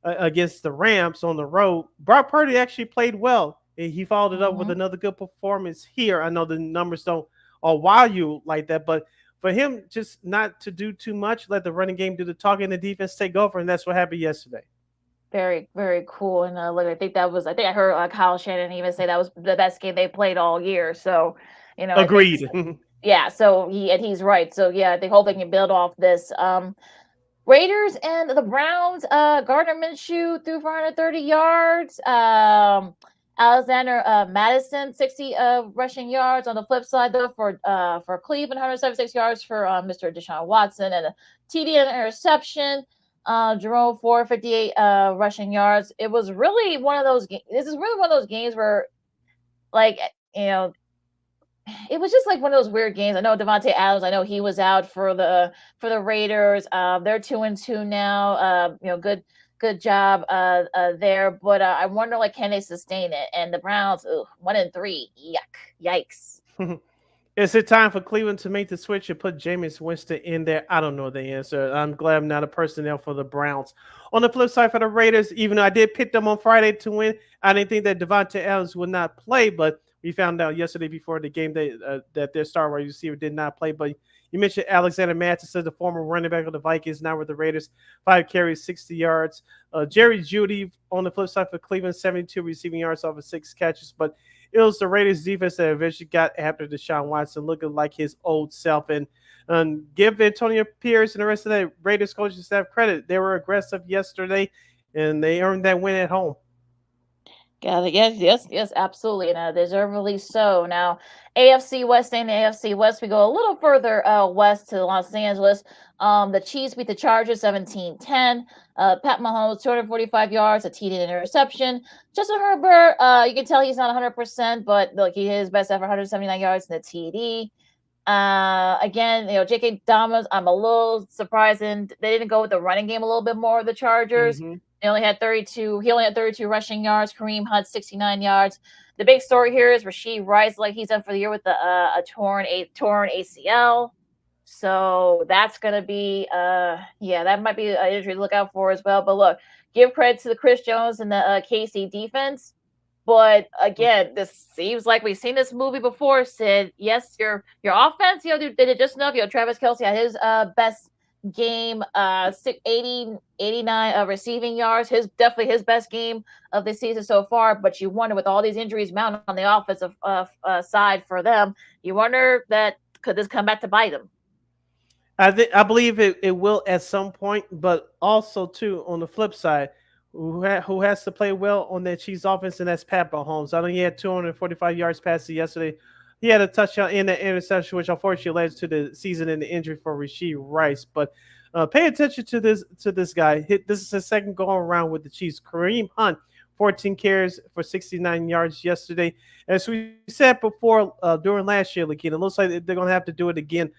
Speaker 1: against the Rams on the road, Brock Purdy actually played well. And he followed it up with another good performance here. I know the numbers don't wow you like that, but for him just not to do too much, let the running game do the talking, the defense take over, and that's what happened yesterday.
Speaker 2: Very, very cool. And look, I think I heard Kyle Shannon even say that was the best game they played all year. So,
Speaker 1: agreed.
Speaker 2: Yeah, so he's right. So yeah, I hope they can build off this. Raiders and the Browns. Gardner Minshew threw for 130 yards. Alexander Madison 60 rushing yards. On the flip side, though, for Cleveland, 176 yards for Mr. Deshaun Watson and a TD and an interception. Jerome Ford 58 rushing yards. It was really one of those. This is really one of those games where, it was just like one of those weird games. I know Devontae Adams. I know he was out for the Raiders. They're 2-2 now. Good job there. But I wonder, can they sustain it? And the Browns, 1-3. Yikes.
Speaker 1: Is it time for Cleveland to make the switch and put Jameis Winston in there? I don't know the answer. I'm glad I'm not a personnel for the Browns. On the flip side for the Raiders, even though I did pick them on Friday to win, I didn't think that Devontae Adams would not play, but We found out yesterday before the game that their star wide receiver did not play. But you mentioned Alexander Mattison, the former running back of the Vikings, now with the Raiders, 5 carries, 60 yards. Jerry Jeudy on the flip side for Cleveland, 72 receiving yards off of 6 catches. But it was the Raiders defense that eventually got after Deshaun Watson, looking like his old self. And give Antonio Pierce and the rest of that Raiders coaching staff credit. They were aggressive yesterday, and they earned that win at home.
Speaker 2: Yeah, yes, absolutely, and deservedly so. Now, AFC West and AFC West, we go a little further west to Los Angeles. The Chiefs beat the Chargers 17-10. Pat Mahomes, 245 yards, a TD interception. Justin Herbert, you can tell he's not 100%, but look, he his best ever, 179 yards in the TD. Again, J.K. Dobbins, I'm a little surprised they didn't go with the running game a little bit more of the Chargers.
Speaker 1: Mm-hmm.
Speaker 2: He only had 32 rushing yards. Kareem Hunt, 69 yards. The big story here is Rashee Rice, like he's done for the year with a torn ACL. So that's going to be, that might be an injury to look out for as well. But look, give credit to the Chris Jones and the KC defense. But again, this seems like we've seen this movie before. Sid, yes, your offense, they did it just enough. Travis Kelce had his best game, 89 receiving yards. Definitely his best game of the season so far. But you wonder, with all these injuries mounted on the offensive side for them, you wonder that could this come back to bite them?
Speaker 1: I believe it will at some point, but also too on the flip side, who has to play well on that Chiefs offense, and that's Pat Mahomes. I know he had 245 yards passing yesterday. He had a touchdown in the interception, which unfortunately led to the season-ending injury for Rashee Rice. But pay attention to this guy. This is his second go around with the Chiefs. Kareem Hunt, 14 carries for 69 yards yesterday. As we said before during last year, Lakina, it looks like they're going to have to do it again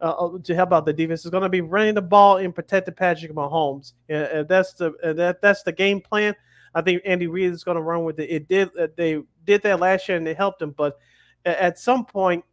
Speaker 1: to help out the defense. Is going to be running the ball and protecting Patrick Mahomes. That's the game plan. I think Andy Reid is going to run with it. They did that last year and it helped them, but at some point,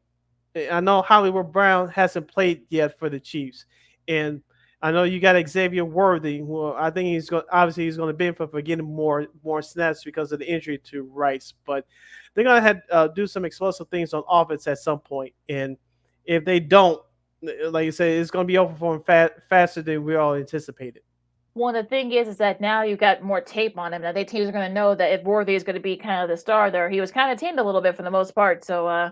Speaker 1: I know Hollywood Brown hasn't played yet for the Chiefs, and I know you got Xavier Worthy. Well, I think he's going to benefit for getting more snaps because of the injury to Rice. But they're going to do some explosive things on offense at some point, and if they don't, like you said, it's going to be over for them faster than we all anticipated.
Speaker 2: Well, the thing is that now you've got more tape on him. Now, teams are going to know that if Worthy is going to be kind of the star there, he was kind of tamed a little bit for the most part. So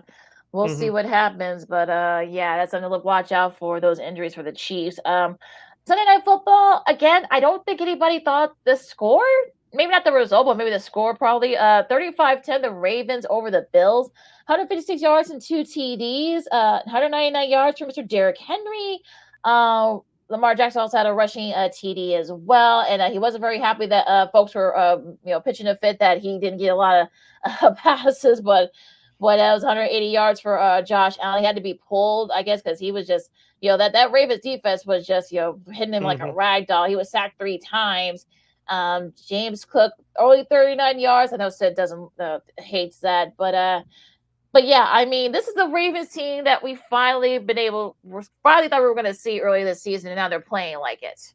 Speaker 2: we'll see what happens. But that's something to watch out for, those injuries for the Chiefs. Sunday Night Football, again, I don't think anybody thought the score, maybe not the result, but maybe the score probably. 35-10, the Ravens over the Bills. 156 yards and 2 TDs. 199 yards from Mr. Derrick Henry. Lamar Jackson also had a rushing TD as well, and he wasn't very happy that folks were, pitching a fit that he didn't get a lot of passes, but that was 180 yards for Josh Allen. He had to be pulled, I guess, because he was just, that Ravens defense was just, hitting him like a rag doll. He was sacked 3 times. James Cook, only 39 yards. I know Sid hates that, but yeah, I mean, this is the Ravens team that we finally thought we were going to see earlier this season, and now they're playing like it.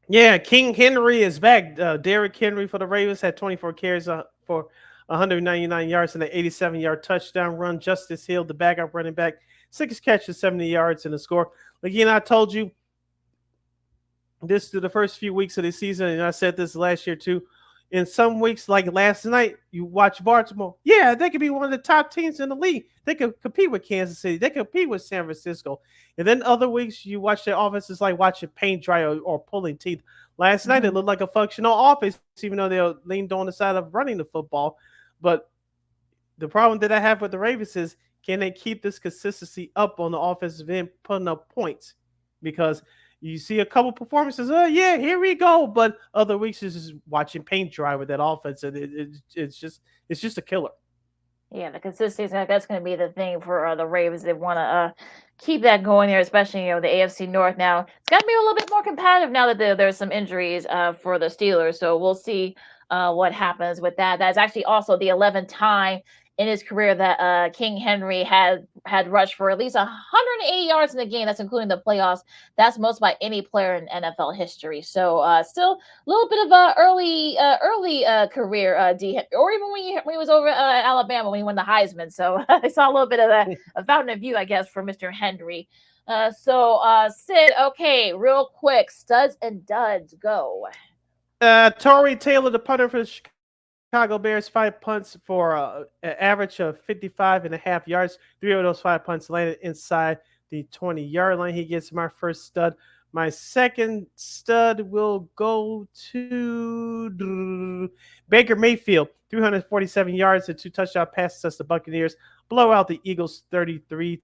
Speaker 1: Yeah, King Henry is back. Derrick Henry for the Ravens had 24 carries for 199 yards and an 87-yard touchdown run. Justice Hill, the backup running back, 6 catches, 70 yards in the score. Again, I told you this through the first few weeks of the season, and I said this last year too. In some weeks, like last night, you watch Baltimore. Yeah, they could be one of the top teams in the league. They could compete with Kansas City. They could compete with San Francisco. And then other weeks, you watch their offenses like watching paint dry or pulling teeth. Last night, it looked like a functional offense, even though they leaned on the side of running the football. But the problem that I have with the Ravens is, can they keep this consistency up on the offensive end, putting up points? Because you see a couple performances, here we go. But other weeks is just watching paint dry with that offense, and it's just a killer.
Speaker 2: Yeah, the consistency, that's going to be the thing for the Ravens. They want to keep that going there, especially, the AFC North now. It's got to be a little bit more competitive now that there's some injuries for the Steelers. So we'll see what happens with that. That's actually also the 11th time in his career that King Henry had rushed for at least 180 yards in the game. That's including the playoffs. That's most by any player in NFL history. So still a little bit of a early career, or even when he was over at Alabama when he won the Heisman. So I saw a little bit of a fountain of youth, I guess, for Mr. Henry. Sid, okay, real quick, studs and duds, go.
Speaker 1: Tory Taylor, the punter for the Chicago Bears, 5 punts for an average of 55.5 yards. 3 of those 5 punts landed inside the 20-yard line. He gets my first stud. My second stud will go to Baker Mayfield, 347 yards and 2 touchdown passes as the Buccaneers blow out the Eagles 33-16.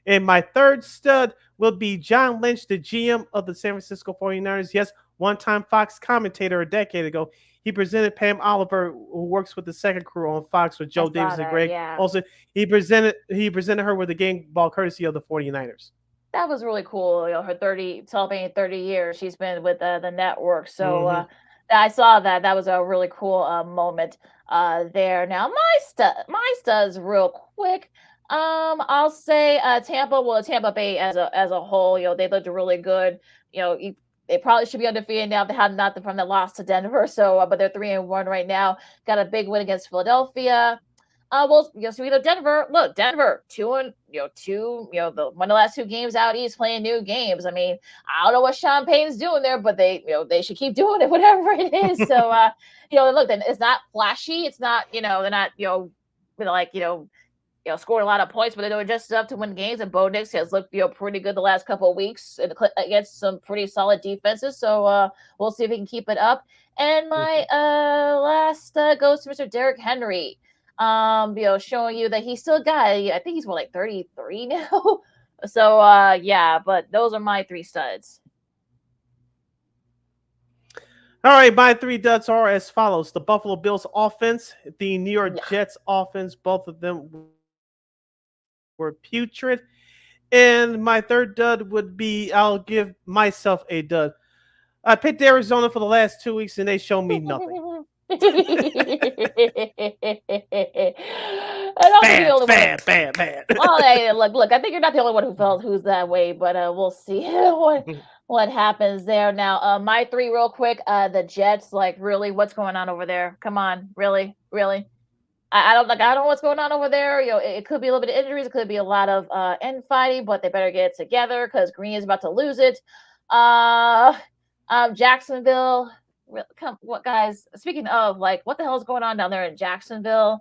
Speaker 1: And my third stud will be John Lynch, the GM of the San Francisco 49ers. Yes, one-time Fox commentator a decade ago. He presented Pam Oliver, who works with the second crew on Fox with Joe Davis and Greg.
Speaker 2: Yeah.
Speaker 1: Also, he presented her with a game ball courtesy of the 49ers.
Speaker 2: That was really cool. Her 30 years she's been with the network. So I saw that. That was a really cool moment there. Now my studs real quick. I'll say Tampa Bay as a whole, they looked really good. They probably should be undefeated now. They had nothing from the loss to Denver. So, but they're 3-1 right now. Got a big win against Philadelphia. Denver. Look, Denver 2-2. One of the last 2 games out east playing new games. I mean, I don't know what Sean Payton's doing there, but they should keep doing it, whatever it is. So, look, it's not flashy. It's not, they're not, scored a lot of points, but they're doing just enough to win games. And Bo Nix has looked, pretty good the last couple of weeks against some pretty solid defenses. So we'll see if he can keep it up. And my last goes to Mr. Derrick Henry. Showing you that he's still got, I think he's 33 now. So but those are my 3 studs.
Speaker 1: All right, my 3 duds are as follows: the Buffalo Bills offense, the New York Jets offense, both of them were putrid. And my third dud would be, I'll give myself a dud. I picked Arizona for the last 2 weeks, and they show me nothing.
Speaker 2: Bad. Well, hey, look. I think you're not the only one who's that way, but we'll see what happens there. Now, my 3 real quick. The Jets, really, what's going on over there? Come on, really. I don't know what's going on over there. It could be a little bit of injuries. It could be a lot of infighting, but they better get it together because Green is about to lose it. Jacksonville. What guys? Speaking of, what the hell is going on down there in Jacksonville?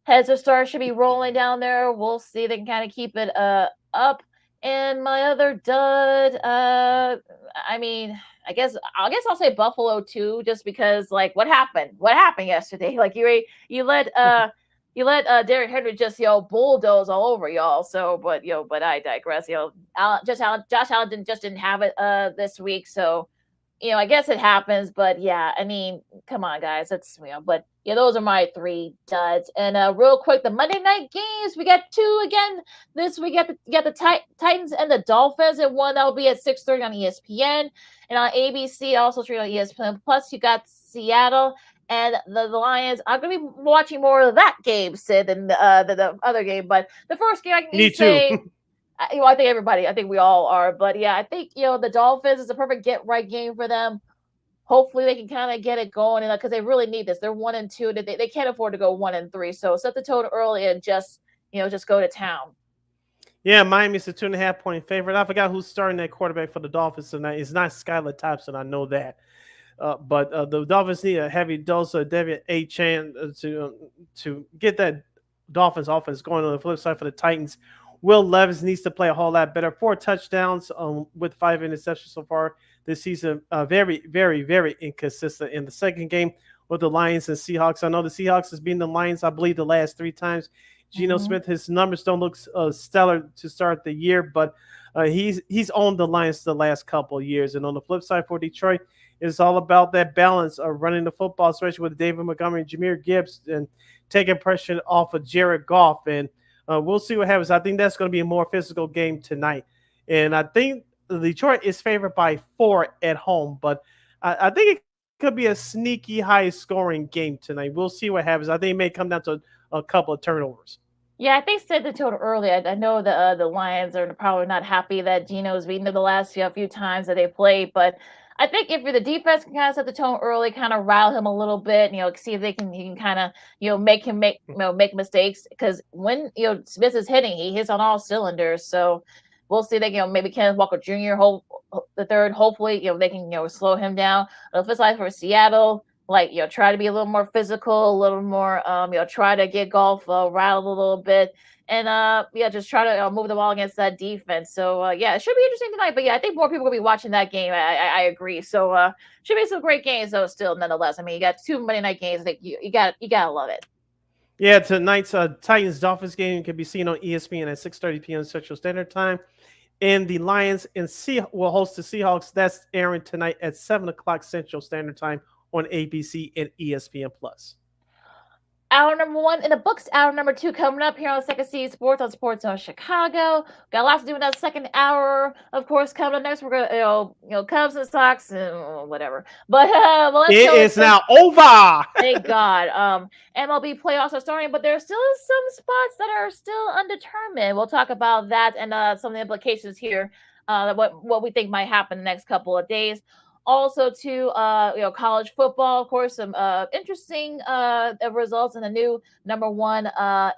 Speaker 2: Heads of Stars should be rolling down there. We'll see. They can kind of keep it up. And my other dud, I guess I'll say Buffalo too, just because what happened? What happened yesterday? You let Derrick Henry just bulldoze all over y'all. So, but I digress. Josh Allen didn't have it this week, so. I guess it happens, but yeah, come on, guys. That's but yeah, those are my 3 duds. And real quick, the Monday night games, we got 2 again this week. You got the Titans and the Dolphins, and one that will be at 6:30 on ESPN, and on ABC also straight on ESPN. Plus, you got Seattle and the Lions. I'm gonna be watching more of that game, Sid, than the other game. But the first game, I can say. I think we all are, but yeah, I think the Dolphins is a perfect get right game for them. Hopefully, they can kind of get it going, because they really need this. They're 1-2. They can't afford to go 1-3. So set the tone early and just go to town.
Speaker 1: Yeah, Miami's a 2.5-point favorite. I forgot who's starting that quarterback for the Dolphins tonight. It's not Skylar Thompson. I know that. But the Dolphins need a heavy dose of David Achane to get that Dolphins offense going. On the flip side for the Titans, Will Levis needs to play a whole lot better. 4 touchdowns with 5 interceptions so far this season. Very, very, very inconsistent in the second game with the Lions and Seahawks. I know the Seahawks has been the Lions, I believe, the last 3 times. Geno Smith, his numbers don't look stellar to start the year, but he's owned the Lions the last couple of years. And on the flip side for Detroit, it's all about that balance of running the football, especially with David Montgomery and Jahmyr Gibbs, and taking pressure off of Jared Goff. And we'll see what happens. I think that's going to be a more physical game tonight. And I think Detroit is favored by 4 at home, but I think it could be a sneaky high-scoring game tonight. We'll see what happens. I think it may come down to a couple of turnovers.
Speaker 2: Yeah, I think said the total early. I know the Lions are probably not happy that Geno's beaten them the last few times that they played, but I think if the defense can kind of set the tone early, kind of rile him a little bit, see if he can kind of make him make mistakes, because when Smith is hitting, he hits on all cylinders. So we'll see that maybe Kenneth Walker Jr. the third, hopefully they can slow him down. If it's like for Seattle, try to be a little more physical, a little more try to get golf riled a little bit, and just try to move the ball against that defense. So it should be interesting tonight. But I think more people will be watching that game. I agree. So should be some great games though. Still, nonetheless, I mean, you got 2 Monday night games. I think you gotta love it.
Speaker 1: Yeah, tonight's Titans-Dolphins game can be seen on ESPN at 6:30 p.m. Central Standard Time. And the Lions will host the Seahawks. That's airing tonight at 7 o'clock Central Standard Time on ABC and ESPN+.
Speaker 2: Hour number 1 in the books. Hour number 2 coming up here on Second City Sports on Sports Zone Chicago. Got lots to do in that second hour. Of course, coming up next, we're gonna Cubs and Sox and whatever. But let's
Speaker 1: it
Speaker 2: go.
Speaker 1: Is now over.
Speaker 2: Thank God. MLB playoffs are starting, but there still is some spots that are still undetermined. We'll talk about that and some of the implications here. What we think might happen the next couple of days. Also, to college football, of course, some interesting results in the new number 1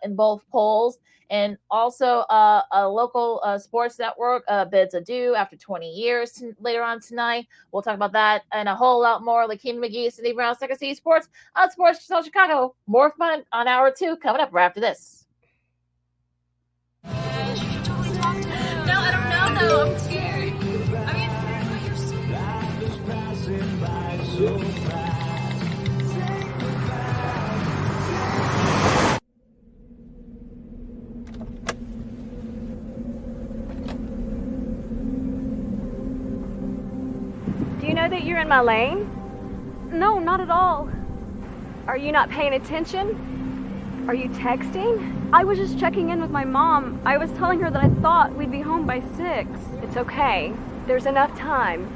Speaker 2: in both polls, and also a local sports network bids adieu after 20 years later on tonight. We'll talk about that and a whole lot more. Lakeem McGee, Cindy Brown, Second City Sports on Sports Zone Chicago. More fun on hour 2 coming up right after this.
Speaker 16: No, I don't know though. I'm scared.
Speaker 17: Do you know that you're in my lane? No, not at all. Are you not paying attention? Are you texting? I was just checking in with my mom. I was telling her that I thought we'd be home by 6. It's okay. There's enough time.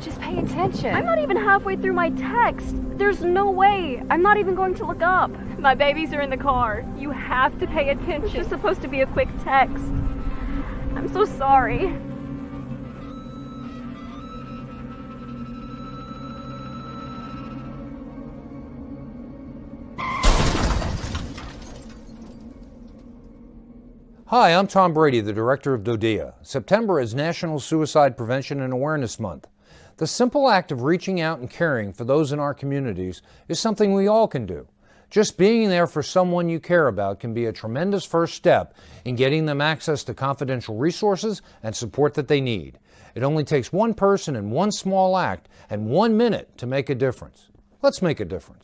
Speaker 17: Just pay attention. I'm not even halfway through my text. There's no way. I'm not even going to look up. My babies are in the car. You have to pay attention. It's just supposed to be a quick text. I'm so sorry.
Speaker 18: Hi, I'm Tom Brady, the director of DODEA. September is National Suicide Prevention and Awareness Month. The simple act of reaching out and caring for those in our communities is something we all can do. Just being there for someone you care about can be a tremendous first step in getting them access to confidential resources and support that they need. It only takes one person and one small act and 1 minute to make a difference. Let's make a difference.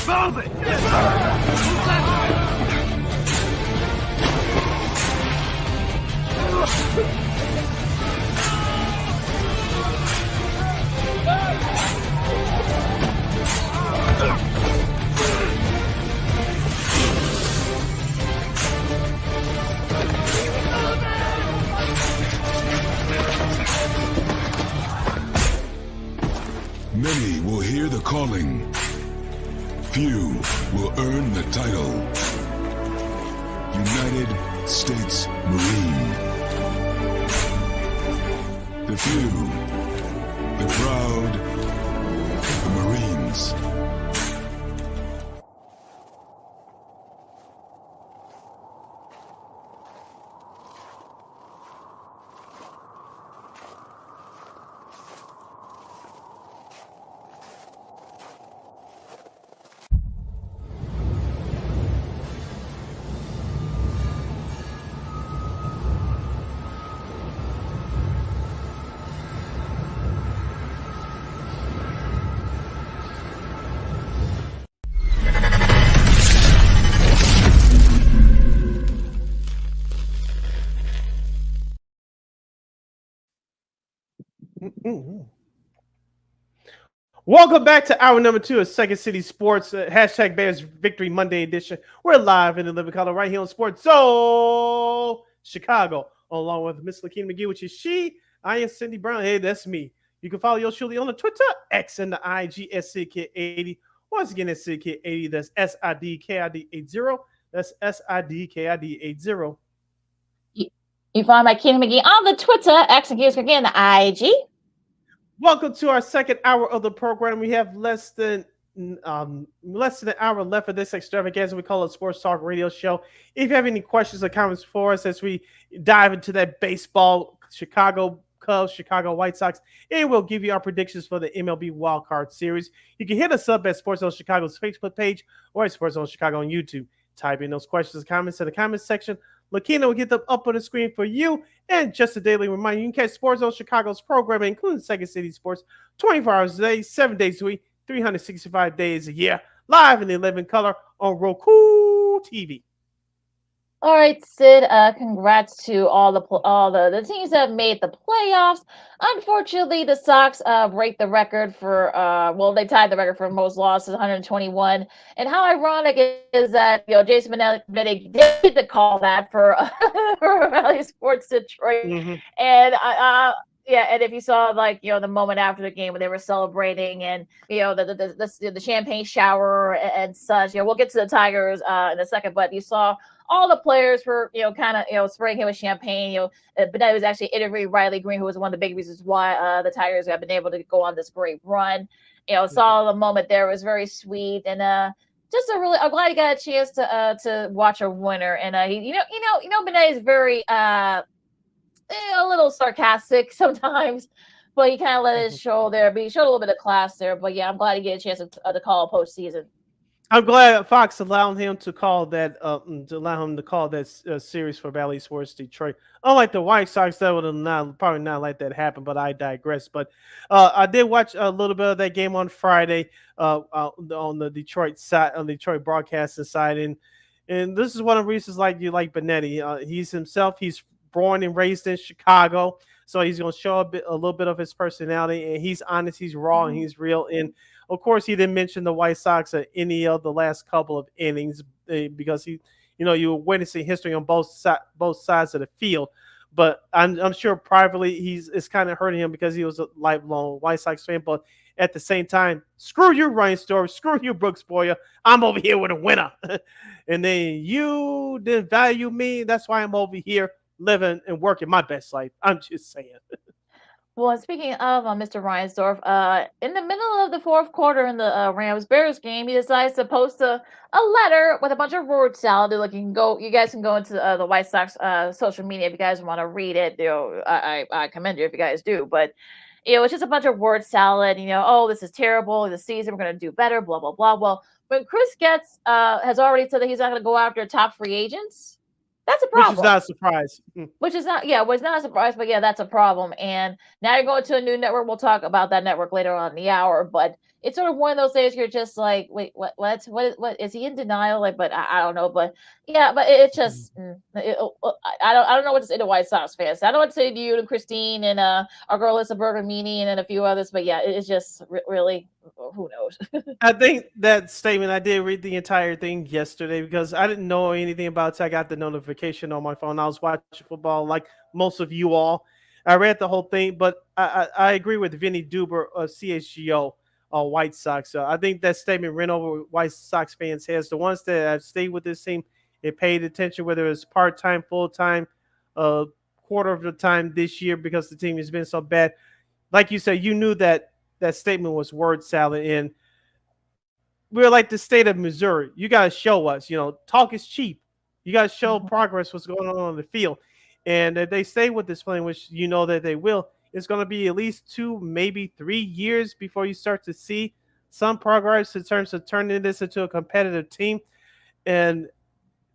Speaker 16: Move it!
Speaker 19: Many will hear the calling. Few will earn the title. United States Marine. The few, the proud, the Marines.
Speaker 1: Welcome back to hour number 2 of Second City Sports, hashtag Bears Victory Monday edition. We're live in the living color right here on Sports Zone Chicago, along with Miss Lakina McGee, which is she. I am Cindy Brown. Hey, that's me. You can follow yours truly on the Twitter, X, and the IG, SCKid80. Once again, it's SCKid80. That's SIDKID80. That's SIDKID80.
Speaker 2: You find my Lakina McGee on the Twitter, X, and again, the IG.
Speaker 1: Welcome to our second hour of the program. We have less than an hour left of this extravaganza. We call it Sports Talk Radio Show. If you have any questions or comments for us as we dive into that baseball, Chicago Cubs, Chicago White Sox, and we'll give you our predictions for the MLB Wild Card Series. You can hit us up at Sports Zone Chicago's Facebook page or at Sports Zone Chicago on YouTube. Type in those questions and comments in the comments section. Lakina will get them up on the screen for you. And just a daily reminder, you can catch Sports Zone Chicago's programming, including Second City Sports, 24 hours a day, 7 days a week, 365 days a year, live in the 11 color on Roku TV.
Speaker 2: All right, Sid. Congrats to all the teams that have made the playoffs. Unfortunately, the Sox break the record for they tied the record for most losses, 121. And how ironic is that Jason Benetti did the call that for Valley Sports Detroit,
Speaker 1: Mm-hmm.
Speaker 2: and and if you saw the moment after the game when they were celebrating and the champagne shower and such, we'll get to the Tigers in a second, but you saw all the players were, kind of, spraying him with champagne. But that was actually interviewing Riley Green, who was one of the big reasons why the Tigers have been able to go on this great run. Saw the moment there was very sweet, and I'm glad he got a chance to watch a winner. And Benet is very a little sarcastic sometimes, but he kind of let it show there. But he showed a little bit of class there. But yeah, I'm glad he get a chance to call a postseason.
Speaker 1: I'm glad Fox allowed him to call that series for Valley Sports Detroit. Unlike the White Sox, that would have probably not let that happen. But I digress. But I did watch a little bit of that game on Friday on the Detroit side, on the Detroit broadcasting side, and this is one of the reasons you like Benetti. He's born and raised in Chicago, so he's going to show a little bit of his personality, and he's honest, he's raw, and he's real. And of course, he didn't mention the White Sox at any of the last couple of innings because you were witnessing history on both sides of the field. But I'm sure privately it's kind of hurting him because he was a lifelong White Sox fan. But at the same time, screw you, Ryan Storr, screw you, Brooks Boyer. I'm over here with a winner, and then you didn't value me. That's why I'm over here living and working my best life. I'm just saying.
Speaker 2: Well, speaking of Mr. Reinsdorf, in the middle of the fourth quarter in the Rams-Bears game, he decides to post a letter with a bunch of word salad. You guys can go into the White Sox social media if you guys want to read it. I commend you if you guys do. But it's just a bunch of word salad. Oh, this is terrible. This season we're going to do better. Blah blah blah. Well, when Chris Getz has already said that he's not going to go after top free agents, that's a problem.
Speaker 1: Which is not a surprise.
Speaker 2: Was not a surprise, but yeah, that's a problem. And now you're going to a new network. We'll talk about that network later on in the hour. But it's sort of one of those days you're just like, wait, what is he in denial? But I don't know. But yeah, but it's just I don't know what to say to White Sox fans. I don't know what to say to you and Christine and our girl Lisa Bergamini and a few others. But yeah, it's just really, who knows?
Speaker 1: I think that statement, I did read the entire thing yesterday because I didn't know anything about it. I got the notification on my phone. I was watching football like most of you all. I read the whole thing, but I agree with Vinny Duber of CHGO White Sox. I think that statement ran over White Sox fans' heads. The ones that have stayed with this team and paid attention, whether it's part-time, full-time, quarter of the time this year because the team has been so bad. Like you said, you knew that statement was word salad, and we're like the state of Missouri. You got to show us, talk is cheap. You got to show progress, what's going on the field. And if they stay with this plan, which you know that they will, it's going to be at least 2, maybe 3 years before you start to see some progress in terms of turning this into a competitive team. And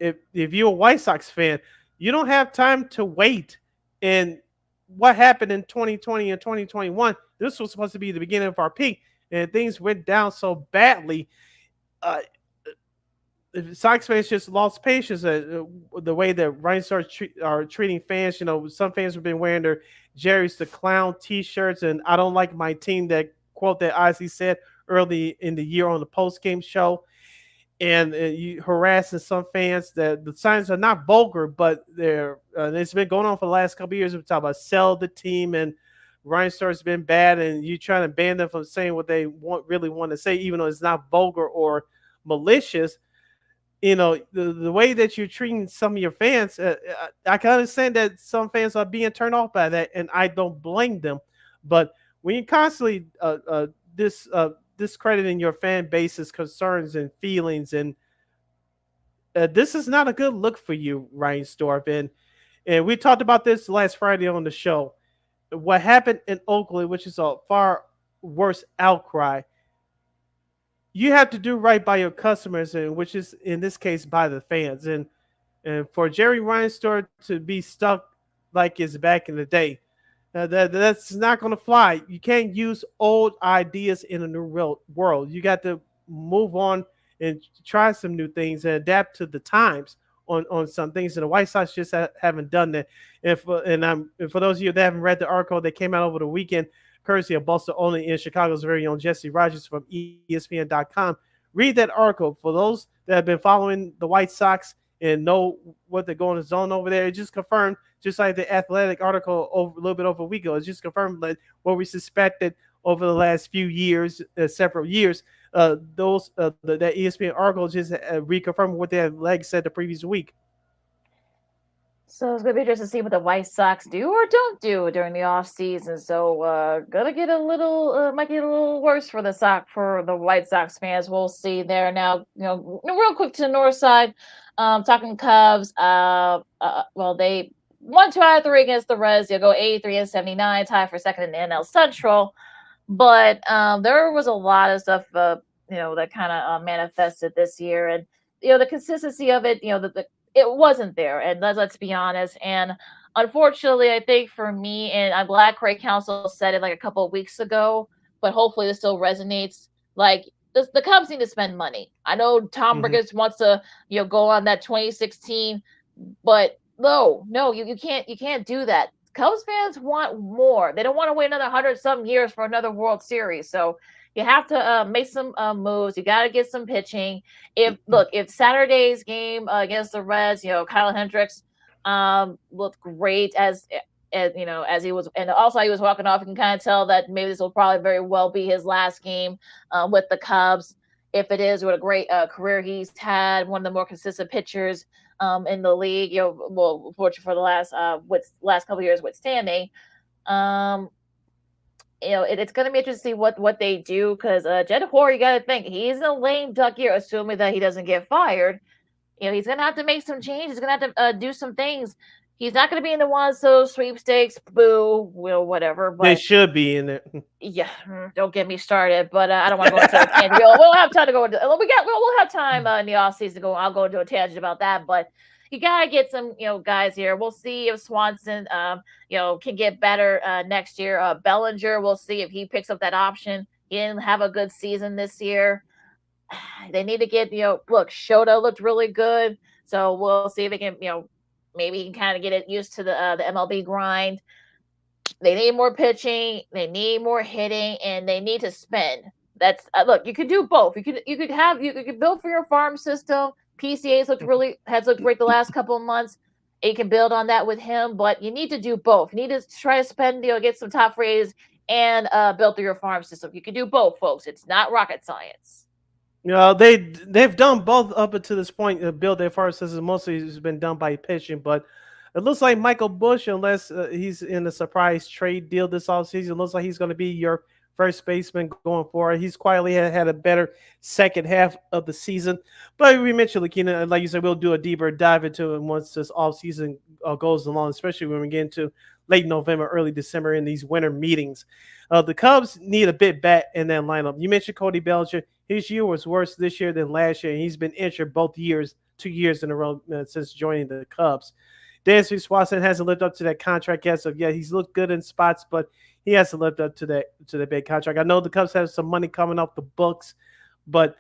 Speaker 1: if you're a White Sox fan, you don't have time to wait. And what happened in 2020 and 2021, this was supposed to be the beginning of our peak, and things went down so badly. Sox fans just lost patience the way that Ryan are treating fans. Some fans have been wearing their Jerry's the Clown T-shirts, and I don't like my team that quote that Ozzy said early in the year on the post-game show. And you harassing some fans. That the signs are not vulgar, but they're it's been going on for the last couple of years. We talk about sell the team, and Ryan Starr's been bad, and you trying to ban them from saying what they really want to say, even though it's not vulgar or malicious. The way that you're treating some of your fans, I can understand that some fans are being turned off by that, and I don't blame them. But when you constantly discrediting your fan base's concerns and feelings, and this is not a good look for you, Ryan Storff. And we talked about this last Friday on the show. What happened in Oakland, which is a far worse outcry. You have to do right by your customers, and which is in this case by the fans. And for Jerry Reinsdorf to be stuck like it's back in the day, that's not going to fly. You can't use old ideas in a new world. You got to move on and try some new things and adapt to the times on some things. And the White Sox just haven't done that. And for those of you that haven't read the article that came out over the weekend, courtesy of Buster Olney in Chicago's very own Jesse Rogers from ESPN.com, read that article. For those that have been following the White Sox and know what they're going to zone over there, it just confirmed, just like the Athletic article a little bit over a week ago, it just confirmed that what we suspected over the last few years, several years. That ESPN article just reconfirmed what the Athletic said the previous week.
Speaker 2: So it's going to be interesting to see what the White Sox do or don't do during the off season. So gonna get might get a little worse for the White Sox fans. We'll see there. Now, real quick to the north side, talking Cubs. Well, they won 2 out of 3 against the Reds. They'll go 83-79, tie for second in the NL Central. But there was a lot of stuff, that kind of manifested this year, and the consistency of it, it wasn't there, and let's be honest. And unfortunately, I think for me, and I'm glad Craig Counsell said it like a couple of weeks ago, but hopefully this still resonates. Like the Cubs need to spend money. I know Tom Ricketts wants to, go on that 2016, but no, you can't do that. Cubs fans want more. They don't want to wait another 100-something years for another World Series. So you have to make some moves. You got to get some pitching. If Saturday's game against the Reds, Kyle Hendricks looked great as he was, and also he was walking off. You can kind of tell that maybe this will probably very well be his last game with the Cubs. If it is, what a great career he's had. One of the more consistent pitchers in the league. Fortunately for the last couple of years withstanding. It's going to be interesting to see what they do, because Jed Hoyer, you got to think, he's in a lame duck year, assuming that he doesn't get fired. He's going to have to make some changes. He's going to have to do some things. He's not going to be in the ones, those sweepstakes, boo, whatever. But
Speaker 1: they should be in it.
Speaker 2: Yeah, don't get me started. But I don't want to go into a tangent. We'll have time to go into. We'll have time in the off season to go. I'll go into a tangent about that. But you gotta get some, guys here. We'll see if Swanson, can get better next year. Bellinger, we'll see if he picks up that option. He didn't have a good season this year. They need to get, look, Shota looked really good. So we'll see if they can, maybe he can kind of get it used to the MLB grind. They need more pitching. They need more hitting, and they need to spend. That's look. You could do both. You could build for your farm system. PCA's has looked great the last couple of months. And you can build on that with him, but you need to do both. You need to try to spend, get some top rates and build through your farm system. You can do both, folks. It's not rocket science.
Speaker 1: They've done both up until this point. Build their farm system mostly has been done by pitching, but it looks like Michael Busch, unless he's in a surprise trade deal this offseason, looks like he's going to be your first baseman going forward. He's quietly had a better second half of the season. But we mentioned Lakina, like you said, we'll do a deeper dive into it once this offseason goes along, especially when we get into late November, early December in these winter meetings. The Cubs need a bit bat in that lineup. You mentioned Cody Bellinger. His year was worse this year than last year. He's been injured both years, 2 years in a row since joining the Cubs. Dansby Swanson hasn't lived up to that contract yet. So, yeah, he's looked good in spots, but he hasn't lived up to that big contract. I know the Cubs have some money coming off the books, but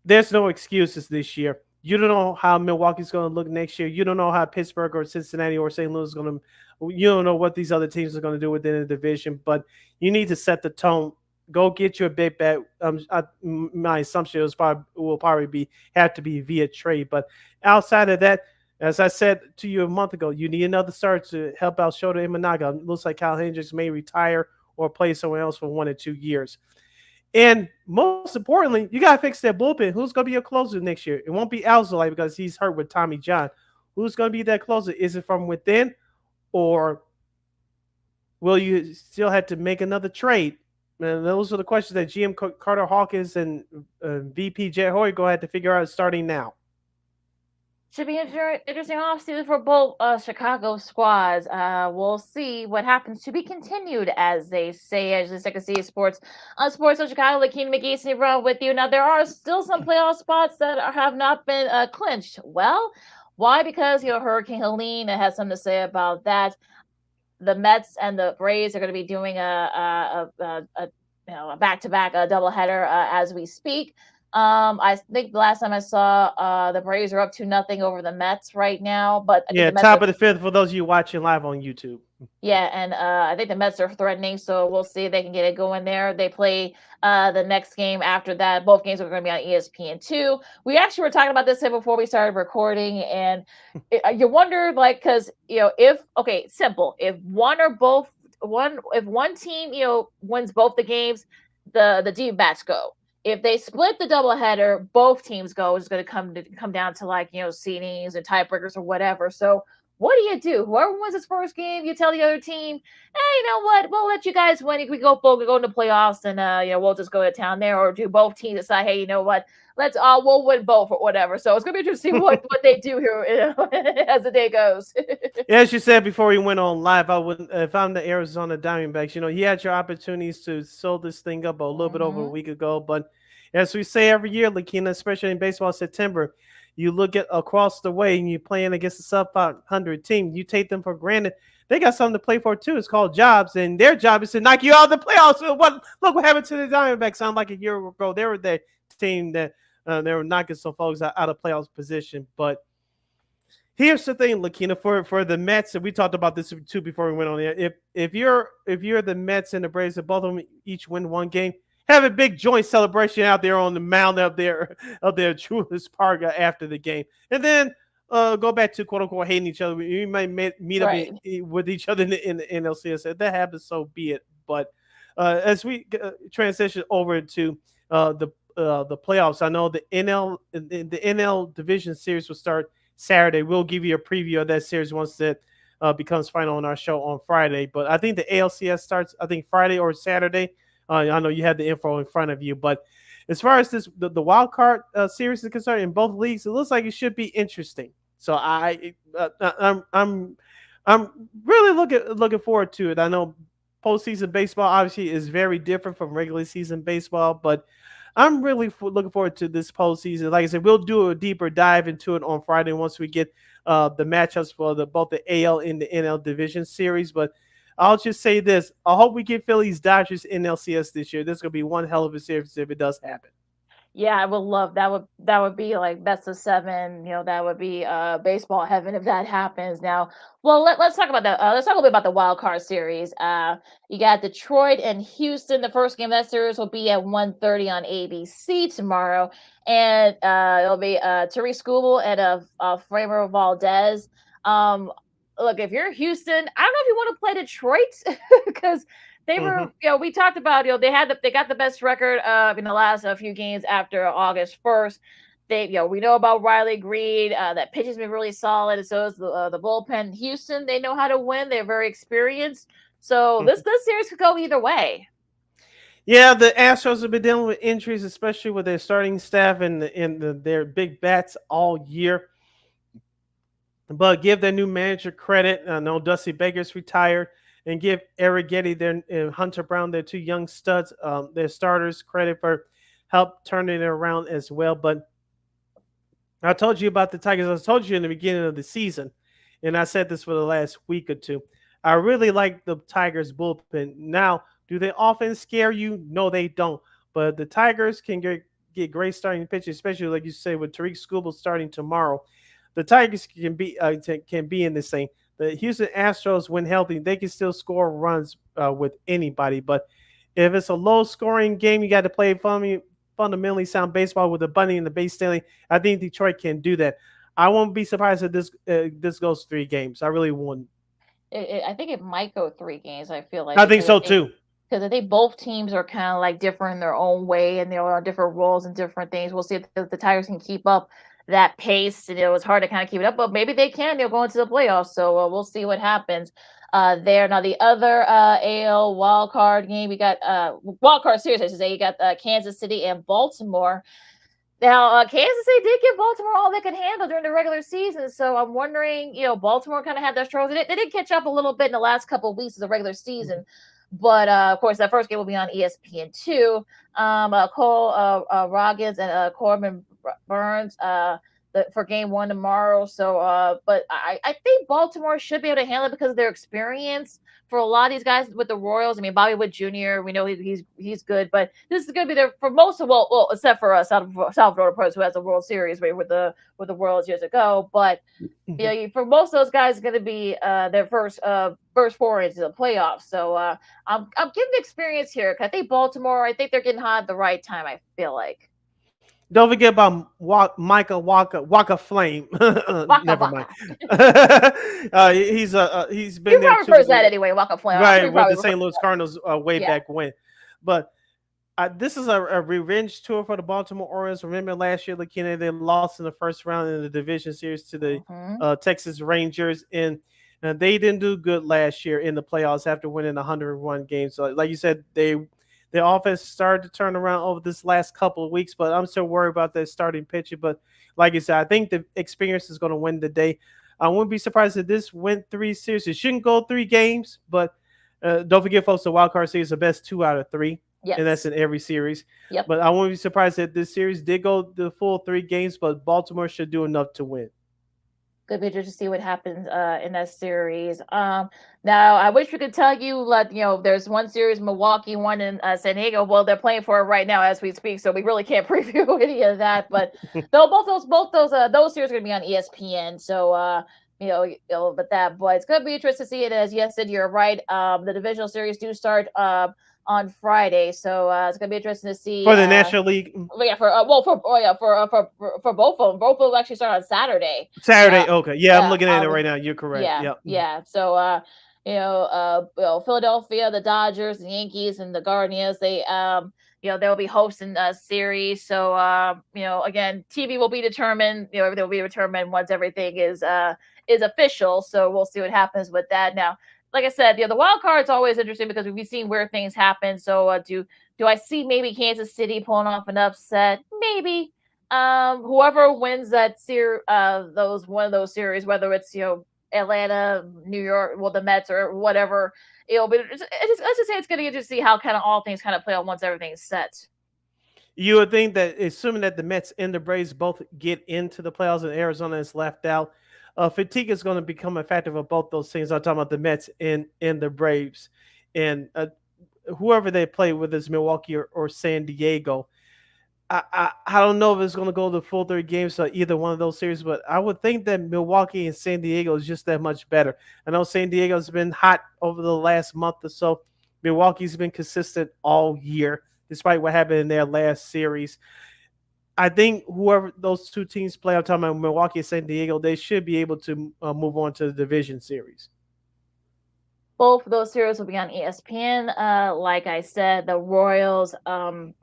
Speaker 1: there's no excuses this year. You don't know how Milwaukee's going to look next year. You don't know how Pittsburgh or Cincinnati or St. Louis is going to – you don't know what these other teams are going to do within the division, but you need to set the tone go get you a big bet. My assumption will probably have to be via trade. But outside of that, as I said to you a month ago, you need another starter to help out Shota Imanaga. It looks like Kyle Hendricks may retire or play somewhere else for 1 or 2 years. And most importantly, you got to fix that bullpen. Who's going to be your closer next year? It won't be Alzolay because he's hurt with Tommy John. Who's going to be that closer? Is it from within, or will you still have to make another trade? And those are the questions that GM Carter Hawkins and VP Jet Hoyer go have to figure out starting now.
Speaker 2: Should be interesting offseason for both Chicago squads. We'll see what happens. To be continued, as they say, as the Second City Sports on Sports of Chicago. Lakeem McGeesy Brown with you. Now, there are still some playoff spots that have not been clinched. Well, why? Because Hurricane Helene has something to say about that. The Mets and the Braves are going to be doing a back-to-back doubleheader as we speak. I think the last time I saw the Braves are up 2-0 over the Mets right now. But I think the
Speaker 1: top of the fifth for those of you watching live on YouTube.
Speaker 2: Yeah, and I think the Mets are threatening, so we'll see if they can get it going there. They play the next game after that. Both games are going to be on ESPN2. We actually were talking about this before we started recording, and you wonder, because simple. If one team wins both the games, the D-bats go. If they split the doubleheader, both teams go. It's going to come down to seedings and tiebreakers or whatever. So what do? Whoever wins his first game, you tell the other team, hey, you know what? We'll let you guys win. If we go into playoffs, and we'll just go to town there. Or do both teams decide, hey, you know what? We'll win both or whatever. So it's gonna be interesting what they do here as the day goes.
Speaker 1: As you said before we went on live, if I'm the Arizona Diamondbacks, you had your opportunities to sew this thing up a little bit over a week ago. But as we say every year, Lakina, especially in baseball in September, you look at across the way and you're playing against a sub 500 team. You take them for granted. They got something to play for too. It's called jobs, and their job is to knock you out of the playoffs. So look what happened to the Diamondbacks. Sound like a year ago they were the team that they were knocking some folks out of playoffs position. But here's the thing, Lakina, for the Mets, and we talked about this too before we went on there. If you're the Mets and the Braves, if both of them each win one game, have a big joint celebration out there on the mound of their Truist Park after the game, and then go back to quote unquote hating each other. You might meet up with each other in the NLCS. If that happens, so be it. But as we transition over to the playoffs, I know the NL Division Series will start Saturday. We'll give you a preview of that series once that becomes final on our show on Friday. But I think the ALCS starts, I think, Friday or Saturday. I know you have the info in front of you, but as far as the wild card series is concerned in both leagues, it looks like it should be interesting. So I'm really looking forward to it. I know postseason baseball obviously is very different from regular season baseball, but I'm really looking forward to this postseason. Like I said, we'll do a deeper dive into it on Friday once we get the matchups for both the AL and the NL Division Series, but I'll just say this. I hope we get Phillies Dodgers in LCS this year. This is going to be one hell of a series if it does happen.
Speaker 2: Yeah, I would love that. Would be like best of 7. That would be baseball heaven if that happens. Now, well, let's talk about that. Let's talk a little bit about the wild card series. You got Detroit and Houston. The first game of that series will be at 1:30 on ABC tomorrow, and it'll be Tariq Skubal and Framber Valdez. Look, if you're Houston, I don't know if you want to play Detroit because they were, we talked about, they got the best record in the last few games after August 1st. We know about Riley Green. That pitch has been really solid, and so is the bullpen. Houston, they know how to win. They're very experienced. So this series could go either way.
Speaker 1: Yeah, the Astros have been dealing with injuries, especially with their starting staff and their big bats all year. But give their new manager credit. I know Dusty Baker's retired, and give Eric Getty and Hunter Brown, their two young studs, their starters, credit for help turning it around as well. But I told you about the Tigers. I told you in the beginning of the season, and I said this for the last week or two. I really like the Tigers bullpen. Now, do they often scare you? No, they don't. But the Tigers can get great starting pitchers, especially like you say with Tariq Skubal starting tomorrow. The Tigers can be in this thing. The Houston Astros, when healthy, they can still score runs with anybody. But If it's a low-scoring game, you got to play fundamentally sound baseball with the bunting and the base stealing. I think Detroit can do that. I won't be surprised if this goes 3 games. I really wouldn't.
Speaker 2: I think it might go 3 games. I feel like
Speaker 1: I think so too.
Speaker 2: Because I think both teams are kind of like different in their own way, and they're on different roles and different things. We'll see if the Tigers can keep up that pace. And it's hard to kind of keep it up, but maybe they can. They'll go into the playoffs, so we'll see what happens there. Now the other AL wild card game, we got wild card series, I should say. You got Kansas City and Baltimore. Now, Kansas City did give Baltimore all they could handle during the regular season, so I'm wondering, Baltimore kind of had their struggles. They did catch up a little bit in the last couple of weeks of the regular season, but of course, that first game will be on ESPN2. Cole Roggins and Corbin Burns for game 1 tomorrow. So, but I think Baltimore should be able to handle it because of their experience. For a lot of these guys with the Royals, I mean, Bobby Witt Jr., we know he's good, but this is going to be there for most of well, except for Salvador Perez, who has a World Series with the Royals years ago. But for most of those guys, it's going to be their first foray into the playoffs. So I'm giving the experience here. I think Baltimore, I think they're getting hot at the right time. I feel like.
Speaker 1: Don't forget about Michael Waka Flame. Never mind. He's been there too.
Speaker 2: That anyway, Waka Flame.
Speaker 1: Right, with the St. Louis Cardinals way back when. But this is a revenge tour for the Baltimore Orioles. Remember last year, they lost in the first round in the division series to the Texas Rangers, and they didn't do good last year in the playoffs after winning 101 games. So, like you said, their offense started to turn around over this last couple of weeks, but I'm still worried about their starting pitcher. But like you said, I think the experience is going to win the day. I wouldn't be surprised if this went 3 series. It shouldn't go 3 games, but don't forget, folks, the wild card series is the best 2 out of 3, and that's in every series.
Speaker 2: Yep.
Speaker 1: But I wouldn't be surprised if this series did go the full 3 games, but Baltimore should do enough to win.
Speaker 2: Good be interested to see what happens in that series. Now, I wish we could tell you, there's one series, Milwaukee, one in San Diego. Well, they're playing for it right now as we speak, so we really can't preview any of that. But both those series are going to be on ESPN. So, but it's going to be interesting to see it. As you said, you're right. The divisional series do start on Friday, so it's gonna be interesting to see
Speaker 1: for the National League.
Speaker 2: For both of them. Both of them actually start on Saturday.
Speaker 1: Okay, yeah, I'm looking at it right now. You're correct.
Speaker 2: Yeah. So Philadelphia, the Dodgers, the Yankees, and the Guardians, they'll be hosting a series. So again, TV will be determined. Everything will be determined once everything is official. So we'll see what happens with that now. Like I said, the wild card is always interesting because we've seen where things happen. So do I see maybe Kansas City pulling off an upset? Maybe. Whoever wins that series, one of those series, whether it's Atlanta, New York, the Mets or whatever, but let's just say it's going to be interesting to see how kind of all things kind of play out once everything's set.
Speaker 1: You would think that, assuming that the Mets and the Braves both get into the playoffs and Arizona is left out, fatigue is going to become a factor of both those things. I'm talking about the Mets and the Braves, and whoever they play, whether it's Milwaukee or San Diego. I don't know if it's going to go the full 3 games or either one of those series, but I would think that Milwaukee and San Diego is just that much better. I know San Diego's been hot over the last month or so. Milwaukee's been consistent all year, despite what happened in their last series. I think whoever those 2 teams play, I'm talking about Milwaukee and San Diego, they should be able to move on to the division series.
Speaker 2: Both of those series will be on ESPN. Like I said, the Royals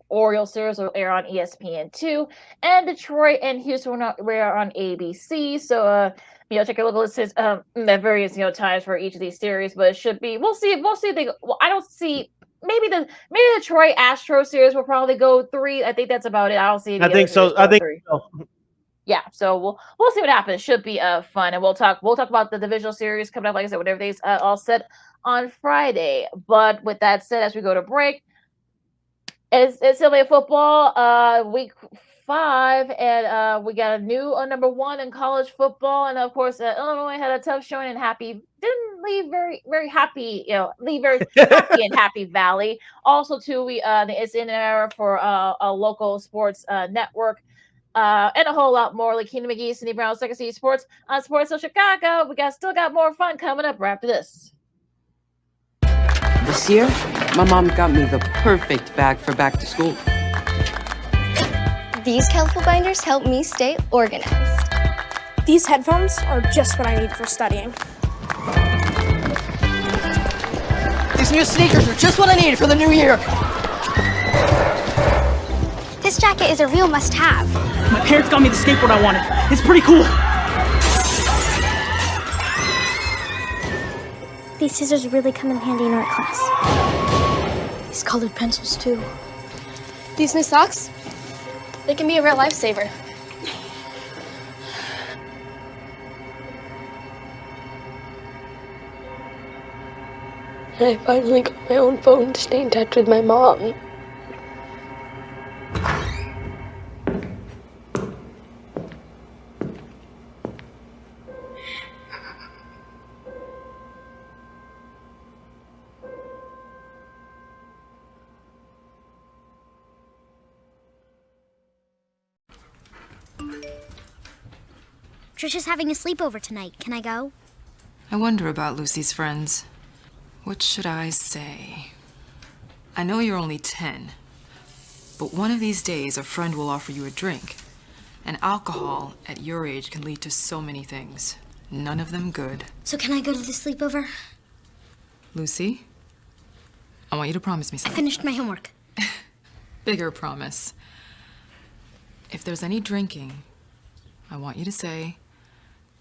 Speaker 2: Orioles series will air on ESPN2, and Detroit and Houston will air on ABC. So check your local lists at various times for each of these series, but it should be. We'll see. I don't see. Maybe the Detroit Astros series will probably go 3. I think that's about it. I don't see any.
Speaker 1: I think so.
Speaker 2: Yeah, so we'll see what happens. Should be fun, and we'll talk about the divisional series coming up. Like I said, when everything's all set on Friday. But with that said, as we go to break, it's CLA football week 5, and we got a new number 1 in college football, and of course Illinois had a tough showing, and didn't leave very very happy, leave very happy in Happy Valley. Also, too, it's in an era for a local sports network. And a whole lot more. Like Keenan McGee, Cindy Brown, Second City Sports on Sports of Chicago. We still got more fun coming up right after this.
Speaker 12: The
Speaker 5: This year, my mom got me the perfect bag for back to school.
Speaker 6: These colorful binders help me stay organized.
Speaker 7: These headphones are just what I need for studying.
Speaker 8: These new sneakers are just what I need for the new year.
Speaker 10: This jacket is a real must-have.
Speaker 8: My parents got me the skateboard I wanted. It's pretty cool.
Speaker 7: These scissors really come in handy in art class. These colored pencils, too.
Speaker 6: These new socks, they can be a real lifesaver.
Speaker 9: And I finally got my own phone to stay in touch with my mom.
Speaker 10: Trisha's having a sleepover tonight. Can I go?
Speaker 11: I wonder about Lucy's friends. What should I say? I know you're only 10, but one of these days a friend will offer you a drink. And alcohol at your age can lead to so many things. None of them good.
Speaker 10: So can I go to the sleepover?
Speaker 11: Lucy, I want you to promise me
Speaker 10: I
Speaker 11: something.
Speaker 10: finished my homework.
Speaker 11: Bigger promise. If there's any drinking, I want you to say,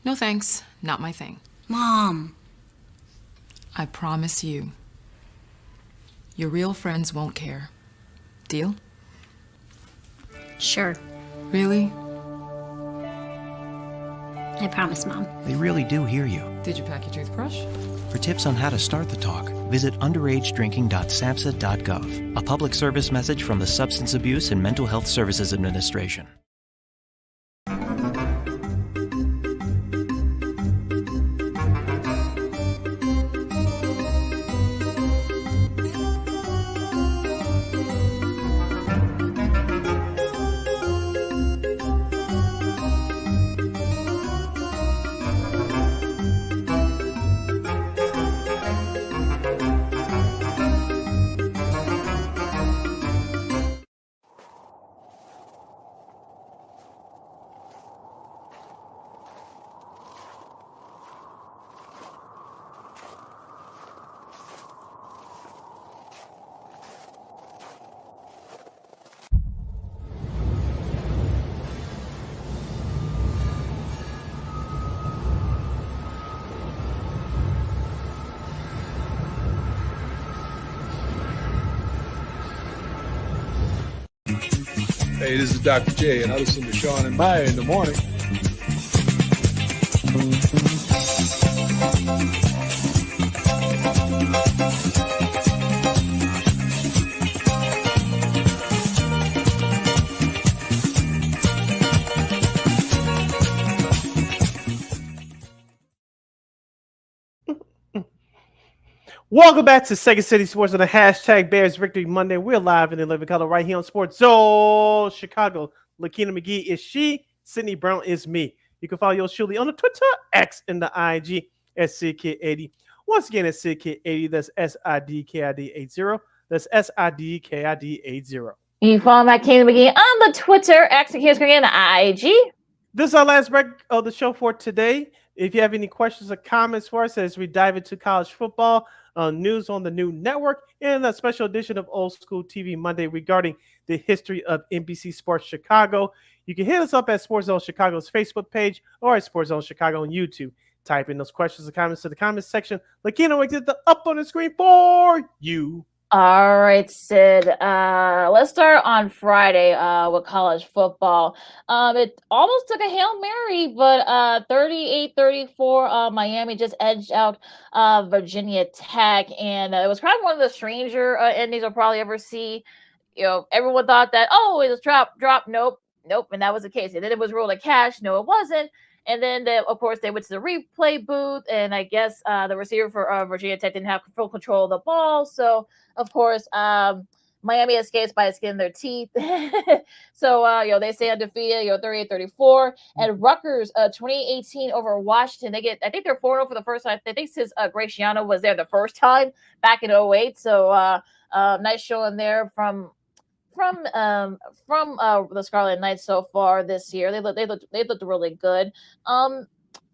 Speaker 11: "No thanks, not my thing."
Speaker 10: Mom.
Speaker 11: I promise you. Your real friends won't care. Deal?
Speaker 10: Sure.
Speaker 11: Really?
Speaker 10: I promise, Mom.
Speaker 12: They really do hear you.
Speaker 11: Did you pack your toothbrush?
Speaker 12: For tips on how to start the talk, visit underagedrinking.samhsa.gov. A public service message from the Substance Abuse and Mental Health Services Administration.
Speaker 13: Hey, this is Dr. J, and I listen to Sean and Maya in the morning.
Speaker 1: Welcome back to Second City Sports on the hashtag Bears Victory Monday. We're live in the living color right here on Sports Zone Chicago. Lakina McGee is she. Sydney Brown is me. You can follow yours truly on the Twitter, X, and the IG at SidKid80. Once again, at SidKid80. That's SIDKID80. That's SIDKID80.
Speaker 2: You can follow my Lakina McGee on the Twitter, X, and the IG.
Speaker 1: This is our last break of the show for today. If you have any questions or comments for us as we dive into college football, news on the new network, and a special edition of Old School TV Monday regarding the history of NBC Sports Chicago, you can hit us up at Sports Zone Chicago's Facebook page or at Sports Zone Chicago on YouTube. Type in those questions or comments to the comments section. Lakina will get the up on the screen for you.
Speaker 2: All right, Sid. Let's start on Friday with college football. It almost took a Hail Mary, but 38-34, Miami just edged out Virginia Tech, and it was probably one of the stranger endings I'll probably ever see. You know, everyone thought that, oh, it was drop. Nope, and that was the case. And then it was ruled a cash. No, it wasn't. And then, of course, they went to the replay booth, and I guess the receiver for Virginia Tech didn't have full control of the ball. So, of course, Miami escapes by the skin of their teeth. So, they stay undefeated, 38-34. And Rutgers, 2018 over Washington. I think they're 4-0 for the first time. I think since Graciano was there the first time back in 2008. So, nice showing there from the Scarlet Knights so far this year. They looked really good.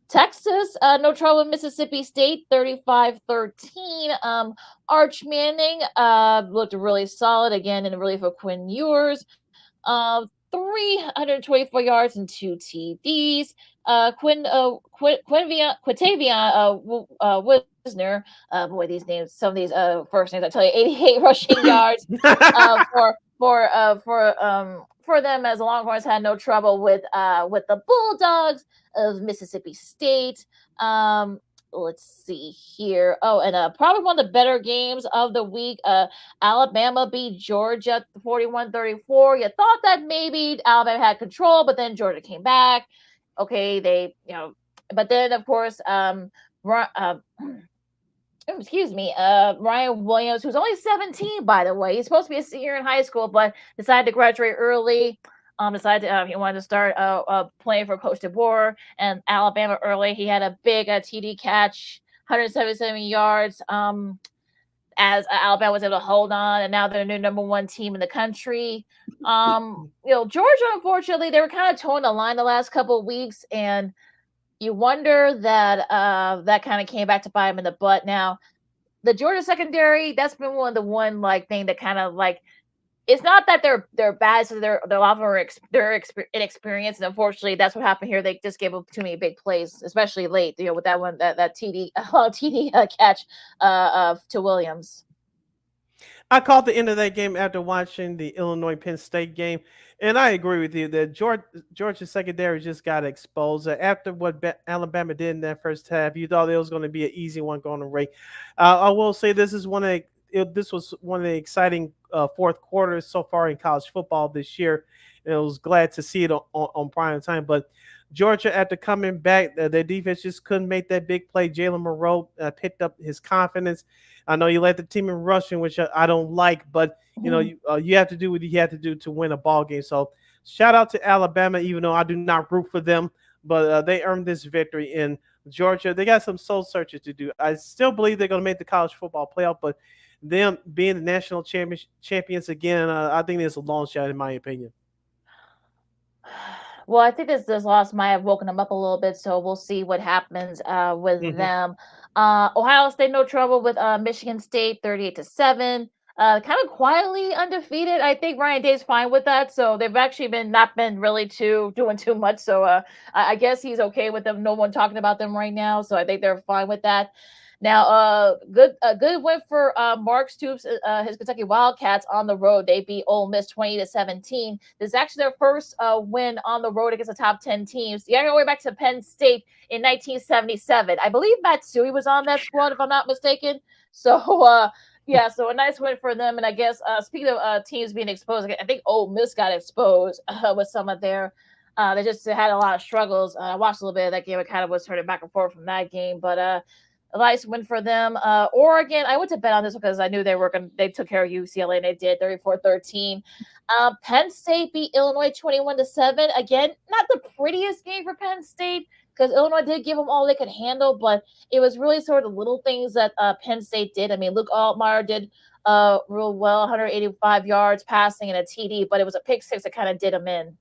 Speaker 2: Texas, no trouble with Mississippi State, 35-13. Arch Manning looked really solid again in relief of Quinn Ewers. 324 yards and 2 TDs. Quintavion Wisner. Boy, these names, some of these first names, I tell you, 88 rushing yards for them, as the Longhorns had no trouble with the Bulldogs of Mississippi State. Let's see here. Oh, and probably one of the better games of the week. Alabama beat Georgia 41-34. You thought that maybe Alabama had control, but then Georgia came back. Okay, but then of course, excuse me, Ryan Williams, who's only 17, by the way. He's supposed to be a senior in high school, but decided to graduate early. He wanted to start playing for Coach DeBoer and Alabama early. He had a big TD catch, 177 yards. As Alabama was able to hold on, and now they're the new number one team in the country. Georgia, unfortunately, they were kind of towing the line the last couple of weeks, and you wonder that that kind of came back to bite them in the butt. Now, the Georgia secondary, that's been one thing that kind of it's not that they're bad, so they're a lot of them are inexperienced, and unfortunately, that's what happened here. They just gave up too many big plays, especially late. With that one, that TD catch to Williams.
Speaker 1: I caught the end of that game after watching the Illinois Penn State game, and I agree with you that Georgia secondary just got exposed after what Alabama did in that first half. You thought it was going to be an easy one going to Ray. I will say this was one of the exciting fourth quarters so far in college football this year. And I was glad to see it on prime time. But Georgia, after coming back, their defense just couldn't make that big play. Jalen Monroe picked up his confidence. I know you led the team in rushing, which I don't like, but you have to do what you have to do to win a ball game. So shout out to Alabama, even though I do not root for them, but they earned this victory in Georgia. They got some soul searching to do. I still believe they're going to make the college football playoff, but them being the national champions again, I think it's a long shot in my opinion.
Speaker 2: Well, I think this loss might have woken them up a little bit, so we'll see what happens with them. Ohio State, no trouble with Michigan State, 38-7. Kind of quietly undefeated. I think Ryan Day's fine with that, so they've actually not been really doing too much. So I guess he's okay with them. No one talking about them right now, so I think they're fine with that. Now, a good win for Mark Stoops, his Kentucky Wildcats on the road. They beat Ole Miss 20-17. This is actually their first win on the road against the top 10 teams. You gotta go way back to Penn State in 1977. I believe Matt Suey was on that squad, if I'm not mistaken. So, so a nice win for them. And I guess speaking of teams being exposed, I think Ole Miss got exposed with some of their. They just had a lot of struggles. I watched a little bit of that game. It kind of was turning back and forth from that game, but a nice win for them. Oregon, I went to bet on this because I knew they took care of UCLA, and they did 34-13. Penn State beat Illinois 21-7. Again, not the prettiest game for Penn State because Illinois did give them all they could handle, but it was really sort of little things that Penn State did. I mean, Luke Altmaier did real well, 185 yards passing and a TD, but it was a pick six that kind of did them in.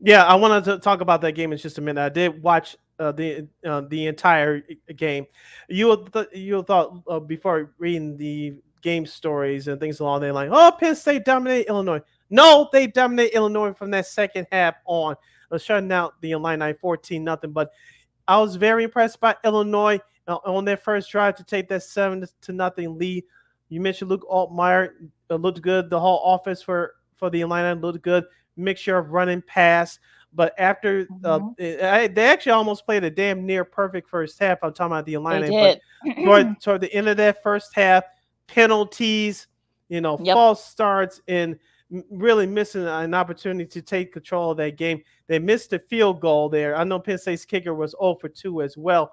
Speaker 1: Yeah, I wanted to talk about that game in just a minute. I did watch the entire game. You thought before reading the game stories and things along that line, Penn State dominated Illinois. No, they dominated Illinois from that second half on, shutting out the Illini 14-0. But I was very impressed by Illinois on their first drive to take that 7-0 lead. You mentioned Luke Altmaier looked good. The whole offense for the Illini looked good. Mixture of running, pass. But after they actually almost played a damn near perfect first half. I'm talking about the Illini. But toward the end of that first half, penalties, false starts, and really missing an opportunity to take control of that game. They missed a field goal there. I know Penn State's kicker was 0 for 2 as well.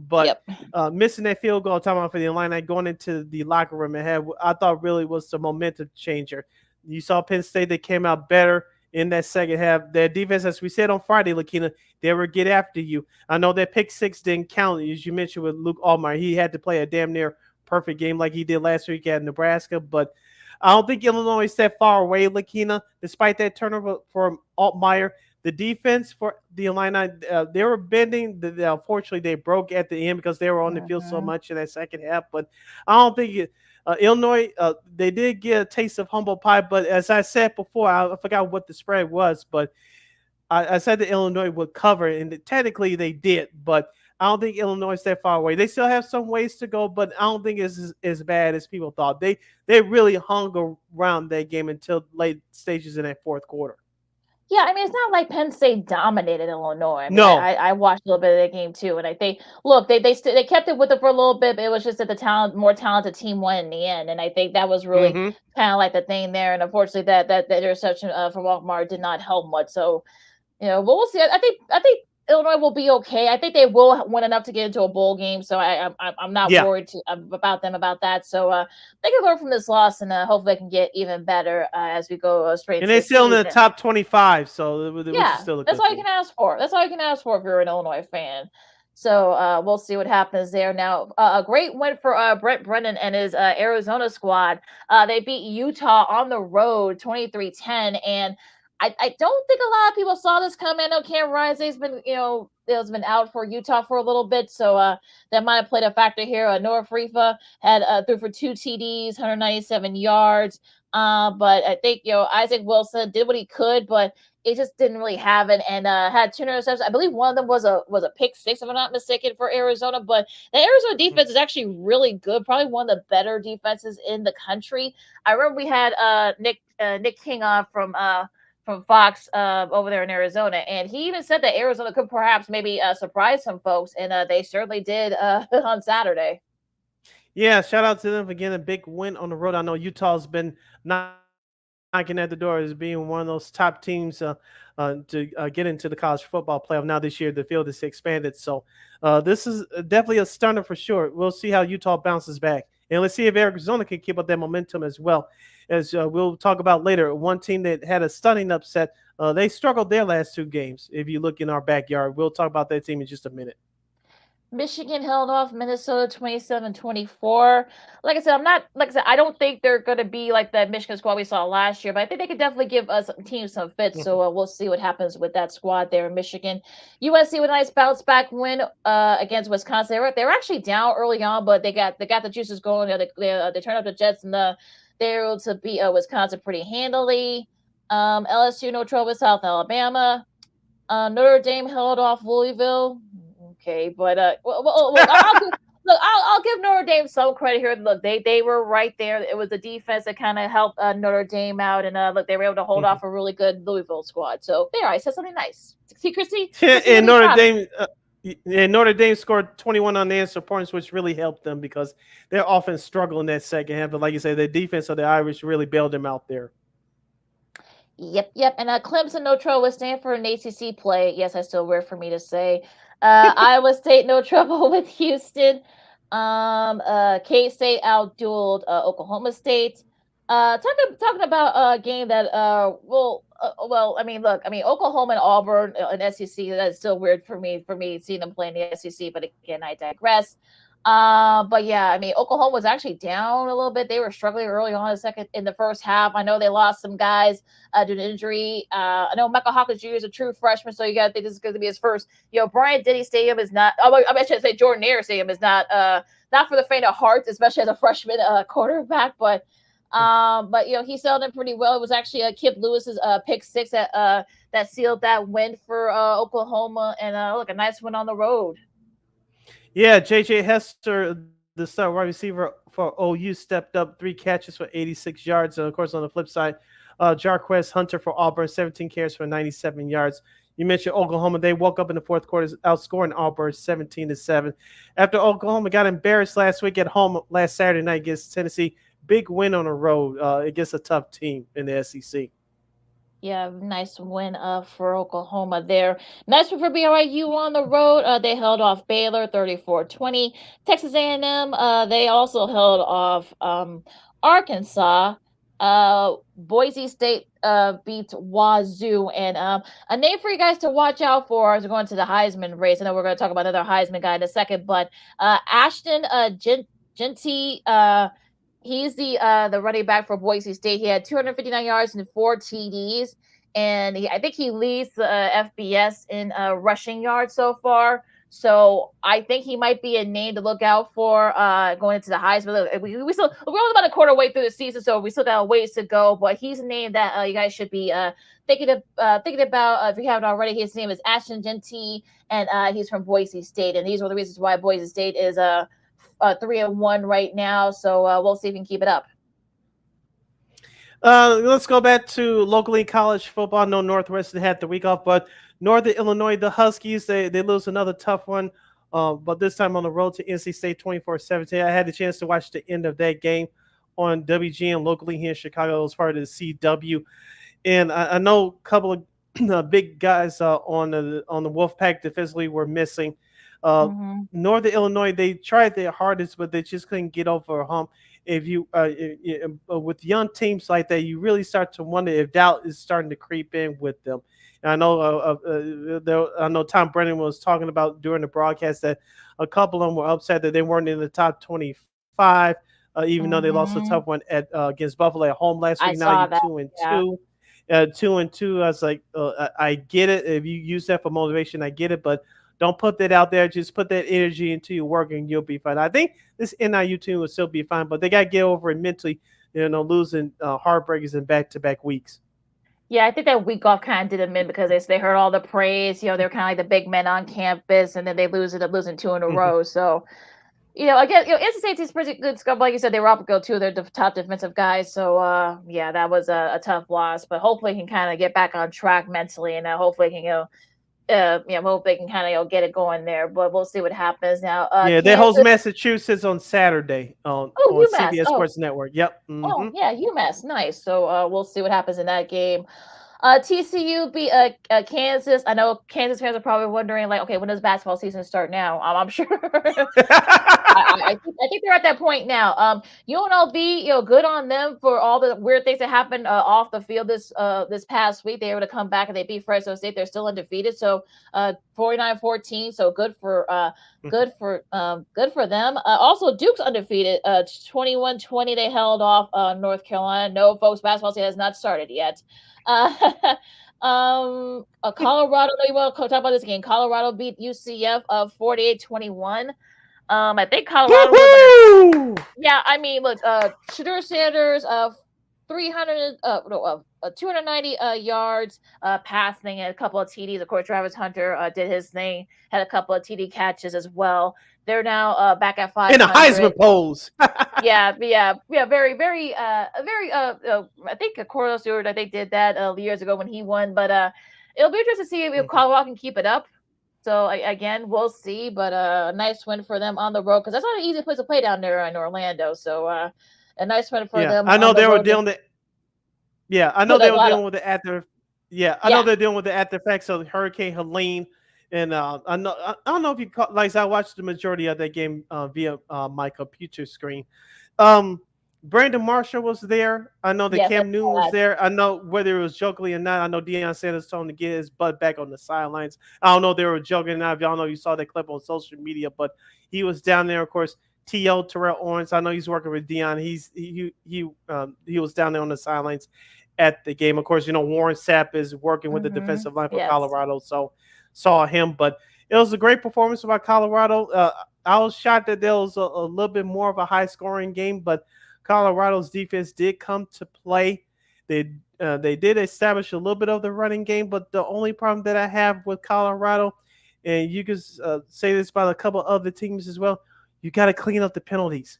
Speaker 1: But missing that field goal time for the Illini going into the locker room and had, I thought really was the momentum changer. You saw Penn State, they came out better in that second half. Their defense, as we said on Friday, Lakina, they were get after you. I know that pick six didn't count, as you mentioned with Luke Altmaier. He had to play a damn near perfect game like he did last week at Nebraska, but I don't think Illinois is that far away, Lakina, despite that turnover from Altmaier. The defense for the Illini, they were bending. Unfortunately, they broke at the end because they were on the field so much in that second half. But I don't think Illinois, they did get a taste of humble pie. But as I said before, I forgot what the spread was, but I said that Illinois would cover, and technically they did. But I don't think Illinois is that far away. They still have some ways to go, but I don't think it's as bad as people thought. They really hung around that game until late stages in that fourth quarter.
Speaker 2: Yeah, I mean, it's not like Penn State dominated Illinois. I mean,
Speaker 1: No.
Speaker 2: I watched a little bit of that game too, and I think, look, they kept it with it for a little bit, but it was just that the more talented team won in the end, and I think that was really kind of like the thing there. And unfortunately, that interception from Altmaier did not help much. So, but we'll see. I think Illinois will be okay. I think they will win enough to get into a bowl game, so I'm not worried about them about that. So they can learn from this loss, and hopefully they can get even better as we go straight.
Speaker 1: And they're still in the top 25, so which is still a
Speaker 2: that's
Speaker 1: good
Speaker 2: all
Speaker 1: thing.
Speaker 2: you can ask for. That's all you can ask for if you're an Illinois fan. So we'll see what happens there. Now, a great win for Brent Brennan and his Arizona squad. They beat Utah on the road 23-10, and I don't think a lot of people saw this coming. I know Cam Rise's been, has been out for Utah for a little bit, so that might have played a factor here. Noah Frifa had threw for 2 TDs, 197 yards. But I think Isaac Wilson did what he could, but it just didn't really have it, and had 2 interceptions. I believe one of them was a pick six, if I'm not mistaken, for Arizona. But the Arizona defense is actually really good, probably one of the better defenses in the country. I remember we had Nick King on from Fox over there in Arizona, and he even said that Arizona could perhaps maybe surprise some folks, and they certainly did on Saturday.
Speaker 1: Yeah, shout out to them for getting a big win on the road. I know Utah's been knocking at the door as being one of those top teams to get into the college football playoff. Now this year the field is expanded, so this is definitely a stunner for sure. We'll see how Utah bounces back, and let's see if Arizona can keep up that momentum as well. As we'll talk about later, one team that had a stunning upset, they struggled their last 2 games. If you look in our backyard, we'll talk about that team in just a minute.
Speaker 2: Michigan held off Minnesota 27-24. Like I said, I don't think they're going to be like that Michigan squad we saw last year, but I think they could definitely give us teams some fits. So we'll see what happens with that squad there in Michigan. USC with a nice bounce back win against Wisconsin. They were actually down early on, but they got the juices going. They turned up the Jets, and they were able to beat Wisconsin pretty handily. LSU no trouble with South Alabama. Notre Dame held off Louisville. Okay, but I'll give Notre Dame some credit here. Look, they were right there. It was the defense that kind of helped Notre Dame out, and look, they were able to hold off a really good Louisville squad. So there, I said something nice. See, Christy?
Speaker 1: And Notre Dame scored 21 unanswered points, which really helped them because their offense struggled in that second half. But like you said, the defense of the Irish really bailed them out there.
Speaker 2: Yep. And Clemson no trouble with Stanford and ACC play. Yes, that's still weird for me to say. Iowa State no trouble with Houston. K-State outdueled Oklahoma State. Talking about a game that Oklahoma and Auburn and SEC, that's still weird for me seeing them play in the SEC, but again, I digress. But yeah, I mean, Oklahoma was actually down a little bit. They were struggling early on in the first half. I know they lost some guys due to injury. I know Michael Hawkins Jr. is a true freshman, so you got to think this is going to be his first. Bryant Denny Stadium is not. I should say Jordan Hare Stadium is not for the faint of heart, especially as a freshman quarterback. But he sailed in pretty well. It was actually Kip Lewis's pick six that sealed that win for Oklahoma, and a nice win on the road.
Speaker 1: Yeah, J.J. Hester, the star wide receiver for OU, stepped up 3 catches for 86 yards. And, of course, on the flip side, Jarquez Hunter for Auburn, 17 carries for 97 yards. You mentioned Oklahoma. They woke up in the fourth quarter outscoring Auburn 17-7. After Oklahoma got embarrassed last week at home last Saturday night against Tennessee, big win on the road against a tough team in the SEC.
Speaker 2: Yeah, nice win for Oklahoma there. Nice win for BYU on the road. They held off Baylor 34-20. Texas A&M, they also held off Arkansas. Boise State beat Wazoo. And a name for you guys to watch out for as we're going to the Heisman race. I know we're going to talk about another Heisman guy in a second, but Ashton Genty, he's the running back for Boise State. He had 259 yards and 4 TDs, and I think he leads the FBS in rushing yards so far. So I think he might be a name to look out for going into the Heisman. We're only about a quarter way through the season, so we still got a ways to go. But he's a name that you guys should be thinking about if you haven't already. His name is Ashton Genty, and he's from Boise State, and these are the reasons why Boise State is 3-1 right now, so we'll see if we can keep it up.
Speaker 1: Let's go back to locally college football. No, Northwestern had the week off, but Northern Illinois, the Huskies, they lose another tough one, but this time on the road to NC State 24-17. I had the chance to watch the end of that game on WGN locally here in Chicago. It was part of the CW, and I know a couple of big guys on the Wolfpack defensively were missing. Northern Illinois, they tried their hardest, but they just couldn't get over a hump. If you with young teams like that, you really start to wonder if doubt is starting to creep in with them. And I know Tom Brennan was talking about during the broadcast that a couple of them were upset that they weren't in the top 25, even though they lost a tough one against Buffalo at home last week. Now you're 2-2. 2-2. I was like, I get it. If you use that for motivation, I get it, but don't put that out there. Just put that energy into your work and you'll be fine. I think this NIU team will still be fine, but they got to get over it mentally, losing heartbreakers in back-to-back weeks.
Speaker 2: Yeah, I think that week off kind of did them in because they heard all the praise. They're kind of like the big men on campus, and then they end up losing 2 in a row. So, again, NC State is pretty good. Like you said, they were up to 2 of their top defensive guys. So, yeah, that was a tough loss. But hopefully, he can kind of get back on track mentally, and hopefully, he can hope they can kind of get it going there, but we'll see what happens now.
Speaker 1: They host Massachusetts on Saturday on CBS Sports Network. Yep.
Speaker 2: Oh yeah, UMass, nice. So we'll see what happens in that game. TCU beat Kansas. I know Kansas fans are probably wondering, like, okay, when does basketball season start now? I'm sure. I think they're at that point now. UNLV, good on them for all the weird things that happened off the field this past week. They were able to come back and they beat Fresno State. They're still undefeated, so 49-14. So good for them. Also, Duke's undefeated. 21-20. They held off North Carolina. No, folks, basketball season has not started yet. Colorado, you want to talk about this game. Colorado beat UCF 48-21. I think Colorado was I mean, look, Shedeur Sanders 290 yards passing and a couple of TDs. Of course, Travis Hunter did his thing, had a couple of TD catches as well. They're now back at 500.
Speaker 1: In a Heisman pose.
Speaker 2: yeah, very, very, I think Cordell Stewart, did that years ago when he won. But it'll be interesting to see if Colorado can keep it up. So again, we'll see. But a nice win for them on the road because that's not an easy place to play down there in Orlando. So a nice win for them.
Speaker 1: I know they were dealing with. Yeah, I know they were dealing with the after. Yeah, I know they're dealing with the after effects of Hurricane Helene. And I don't know if you caught, like I watched the majority of that game via my computer screen. Brandon Marshall was there. I know that Cam Newton was there. I know whether it was jokingly or not. I know Deion Sanders told him to get his butt back on the sidelines. I don't know if they were joking or not. If y'all know, you saw that clip on social media, but he was down there. Of course, T.O. Terrell Owens. I know he's working with Deion. He was down there on the sidelines at the game. Of course, Warren Sapp is working with the defensive line for Colorado, so saw him. But it was a great performance by Colorado. I was shocked that there was a little bit more of a high-scoring game, but Colorado's defense did come to play. They did establish a little bit of the running game, but the only problem that I have with Colorado, and you can say this about a couple other teams as well, you got to clean up the penalties.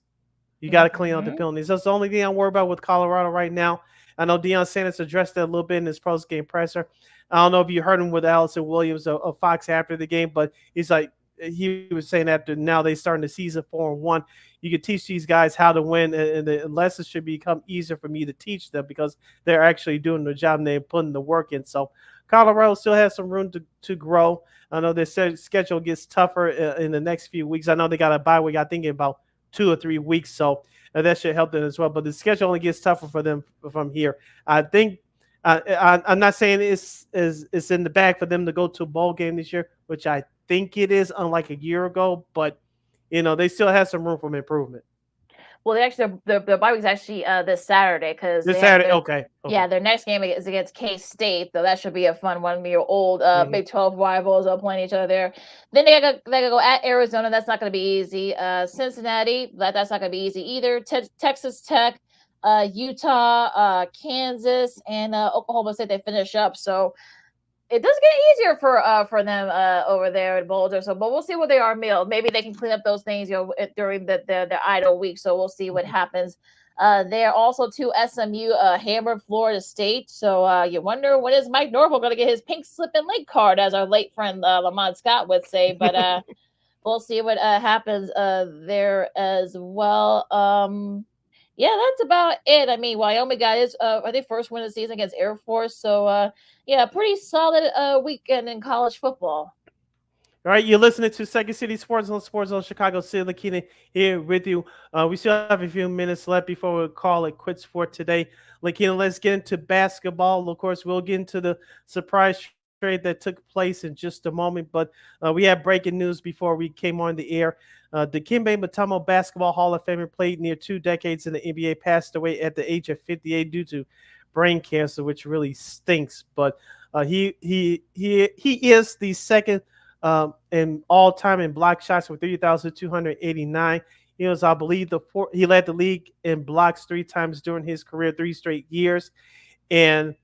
Speaker 1: You got to clean up the penalties. That's the only thing I'm worried about with Colorado right now. I know Deion Sanders addressed that a little bit in his post-game presser. I don't know if you heard him with Allison Williams of Fox after the game, but he's like, he was saying after now they starting the season 4-1, you can teach these guys how to win, and the lessons should become easier for me to teach them because they're actually doing the job and they're putting the work in. So Colorado still has some room to grow. I know their schedule gets tougher in the next few weeks. I know they got a bye week, I think in about 2 or 3 weeks, so that should help them as well. But the schedule only gets tougher for them from here. I think I'm not saying it's in the bag for them to go to a bowl game this year, which I think it is, unlike a year ago. But they still have some room for improvement.
Speaker 2: Well, they actually their bye week's actually this Saturday because
Speaker 1: this Saturday. Okay.
Speaker 2: Yeah, their next game is against K-State, though that should be a fun one. Your old Big 12 rivals are playing each other there. Then they gotta go at Arizona. That's not going to be easy. Cincinnati, that's not going to be easy either. Texas Tech, Utah, Kansas, and Oklahoma State. They finish up, so it does get easier for them over there at Boulder. So, but we'll see what they are. Maybe they can clean up those things, during the idle week. So we'll see what happens. They're also to SMU, hammered Florida State. So you wonder, when is Mike Norvell going to get his pink slip and late card, as our late friend Lamont Scott would say. But we'll see what happens there as well. Yeah, that's about it. I mean, Wyoming got his, I think, first win of the season against Air Force. So, yeah, pretty solid weekend in college football.
Speaker 1: All right, you're listening to Second City Sports on Chicago City. Lakina here with you. We still have a few minutes left before we call it quits for today. Lakina, let's get into basketball. Of course, we'll get into the surprise trade that took place in just a moment, but we have breaking news before we came on the air. Dikembe Mutombo, Basketball Hall of Famer, played near 2 decades in the NBA, passed away at the age of 58 due to brain cancer, which really stinks. But he is the second in all time in block shots with 3,289. He was, I believe, he led the league in blocks 3 times during his career, 3 straight years, and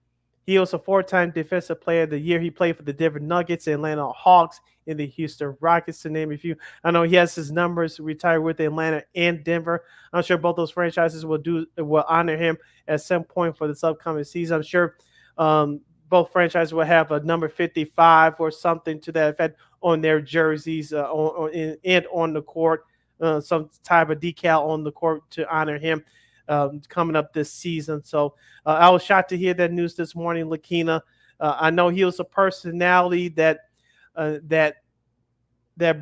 Speaker 1: he was a 4-time Defensive Player of the Year. He played for the Denver Nuggets, Atlanta Hawks, and the Houston Rockets, to name a few. I know he has his numbers retired with Atlanta and Denver. I'm sure both those franchises will honor him at some point for this upcoming season. I'm sure both franchises will have a number 55 or something to that effect on their jerseys and on the court, some type of decal on the court to honor him coming up this season. So I was shocked to hear that news this morning, Lakina. I know he was a personality that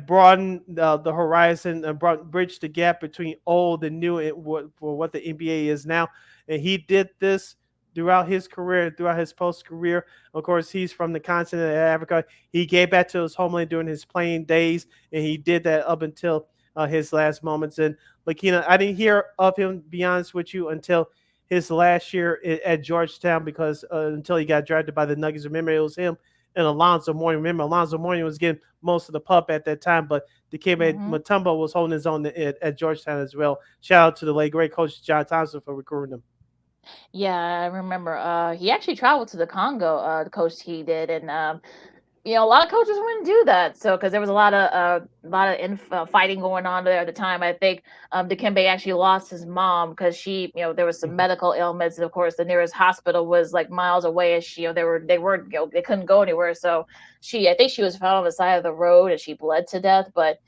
Speaker 1: broadened the horizon and bridged the gap between old and new for what the NBA is now. And he did this throughout his career, throughout his post-career. Of course, he's from the continent of Africa. He gave back to his homeland during his playing days, and he did that up until his last moments. And Lakina, I didn't hear of him, to be honest with you, until his last year at Georgetown, because until he got drafted by the Nuggets. Remember, it was him and Alonzo Mourning. Remember, Alonzo Mourning was getting most of the pub at that time, but Dikembe Mutombo was holding his own at Georgetown as well. Shout out to the late great coach John Thompson for recruiting him.
Speaker 2: Yeah, I remember. He actually traveled to the Congo. The coach he did, and a lot of coaches wouldn't do that. So because there was a lot of fighting going on there at the time. I think Dikembe actually lost his mom because she, there was some medical ailments, and of course the nearest hospital was like miles away. And they couldn't go anywhere. So I think she was found on the side of the road and she bled to death. But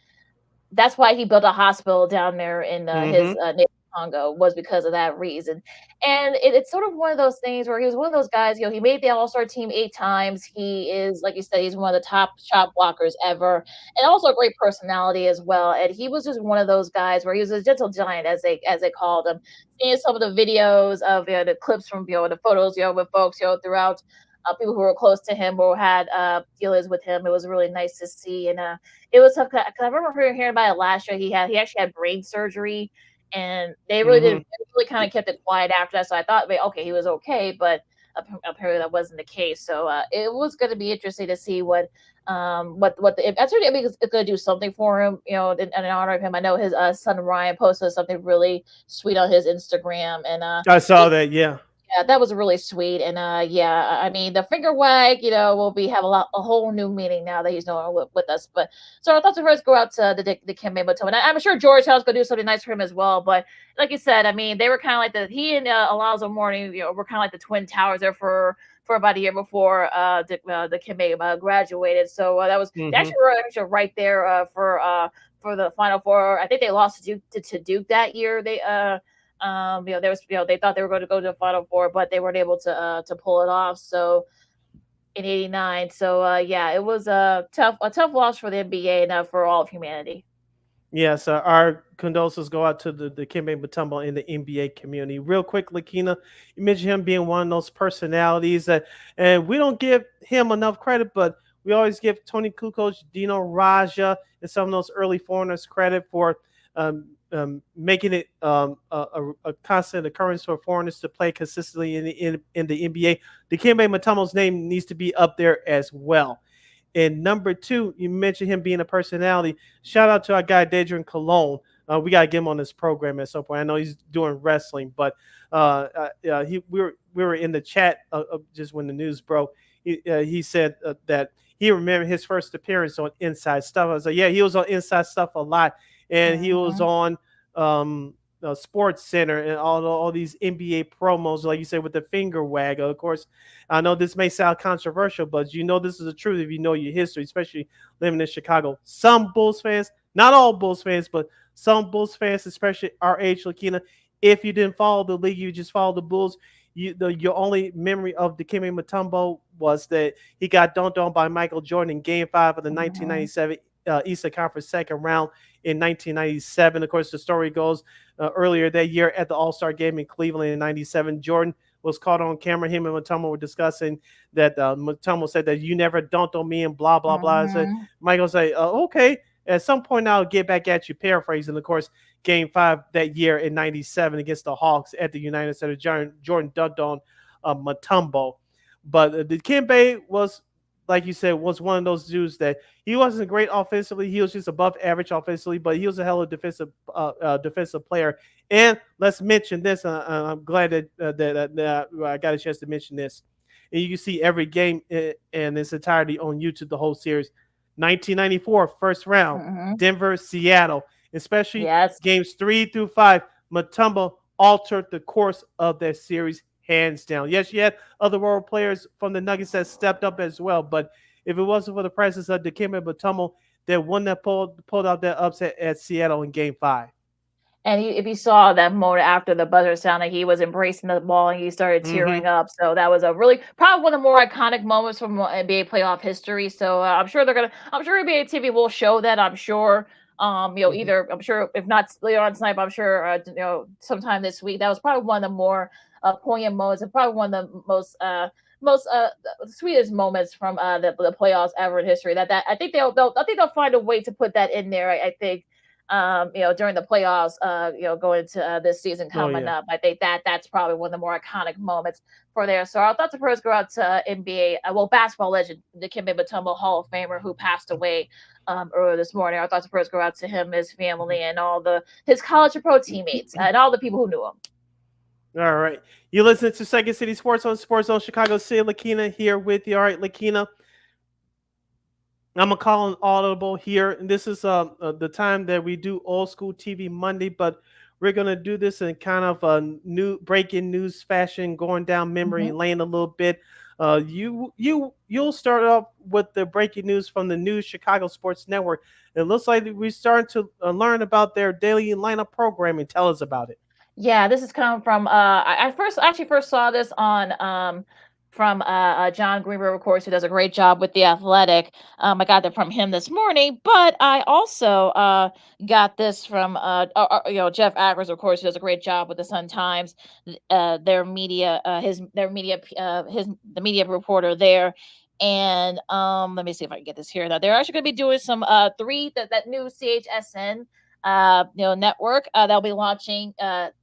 Speaker 2: that's why he built a hospital down there in his native Congo, was because of that reason. And it's sort of one of those things where he was one of those guys, he made the All-Star team 8 times. He is, like you said, he's one of the top shot blockers ever, and also a great personality as well. And he was just one of those guys where he was a gentle giant, as they called him. Seeing some of the videos of the clips from the photos with folks throughout, people who were close to him or had dealings with him, it was really nice to see. And it was tough because I remember hearing about it last year. He actually had brain surgery. And they really didn't really kind of kept it quiet after that. So I thought, okay, he was okay, but apparently that wasn't the case. So it was going to be interesting to see what I think it's going to do something for him, in honor of him. I know his son Ryan posted something really sweet on his Instagram, and
Speaker 1: I saw that. Yeah.
Speaker 2: Yeah, that was really sweet. And I mean, the finger wag, will have a whole new meaning now that he's no longer with us. But so our thoughts and prayers go out to the Dikembe Mutombo. And I'm sure Georgetown's going to do something nice for him as well. But like you said, I mean, they were kind of like he and Alonzo Mourning, were kind of like the twin towers there for for about a year before the Kimbe graduated. So that was they actually were actually right there for the Final Four. I think they lost to Duke that year. They there was they thought they were going to go to the Final Four, but they weren't able to pull it off. So in '89, so yeah, it was a tough loss for the NBA and for all of humanity.
Speaker 1: Yes, our condolences go out to the Dikembe Mutombo in the NBA community. Real quick, Lakina, you mentioned him being one of those personalities that, and we don't give him enough credit, but we always give Tony Kukoc, Dino Raja, and some of those early foreigners credit for making it a constant occurrence for foreigners to play consistently in the NBA. Dikembe Mutombo's name needs to be up there as well. And number two, you mentioned him being a personality. Shout out to our guy, Dadrian Colon. We got to get him on this program at some point. I know he's doing wrestling, but we were in the chat just when the news broke. He said that he remembered his first appearance on Inside Stuff. I was like, yeah, he was on Inside Stuff a lot. And he was on Sports Center and all these NBA promos, like you said, with the finger wag. Of course, I know this may sound controversial, but you know this is the truth if you know your history, especially living in Chicago. Some Bulls fans, not all Bulls fans, but some Bulls fans, especially our age, Lakina, if you didn't follow the league, you just followed the Bulls. Your only memory of Dikembe Mutombo was that he got dunked on by Michael Jordan in Game 5 of the 1997 Eastern Conference second round in 1997. Of course, the story goes earlier that year at the All-Star game in Cleveland in 97, Jordan was caught on camera. Him and Mutombo were discussing that Mutombo said that you never dunked on me and blah, blah, blah. So Michael said, okay, at some point I'll get back at you, paraphrasing. Of course, Game 5 that year in 97 against the Hawks at the United Center, Jordan dunked on Mutombo. But Dikembe was, like you said, was one of those dudes that he wasn't great offensively. He was just above average offensively, but he was a hell of a defensive player. And let's mention this. I'm glad that I got a chance to mention this. And you can see every game in its entirety on YouTube, the whole series. 1994, first round, Denver, Seattle, especially games 3 through 5. Mutombo altered the course of that series hands down. Yes, you had other role players from the Nuggets that stepped up as well, but if it wasn't for the presence of Dikembe Mutombo, they wouldn't have pulled out that upset at Seattle in Game 5.
Speaker 2: And if you saw that moment after the buzzer sounded, he was embracing the ball and he started tearing up. So that was a really probably one of the more iconic moments from NBA playoff history. So I'm sure NBA TV will show that. I'm sure. Either I'm sure if not later on tonight, but I'm sure sometime this week. That was probably one of the more poignant moments and probably one of the most sweetest moments from the playoffs ever in history. That I think they'll find a way to put that in there. I think. During the playoffs, going into this season coming up. I think that's probably one of the more iconic moments for there. So our thoughts and prayers go out to NBA, basketball legend Dikembe Mutombo, Hall of Famer, who passed away earlier this morning. Our thoughts and prayers go out to him, his family, and all his college and pro teammates, and all the people who knew him.
Speaker 1: All right. You listen to Second City Sports on Sports Zone Chicago City. Lakina here with you. All right, Lakina. I'm going to call an audible here. And this is the time that we do Old School TV Monday, but we're going to do this in kind of a new breaking news fashion, going down memory lane a little bit. You'll start off with the breaking news from the new Chicago Sports Network. It looks like we're starting to learn about their daily lineup programming. Tell us about it.
Speaker 2: Yeah, this is coming from I first saw this on from John Greenberg, of course, who does a great job with The Athletic. I got that from him this morning, but I also got this from Jeff Akers, of course, who does a great job with the Sun Times, their media, the media reporter there. And let me see if I can get this here. Now they're actually going to be doing some that new CHSN network that'll be launching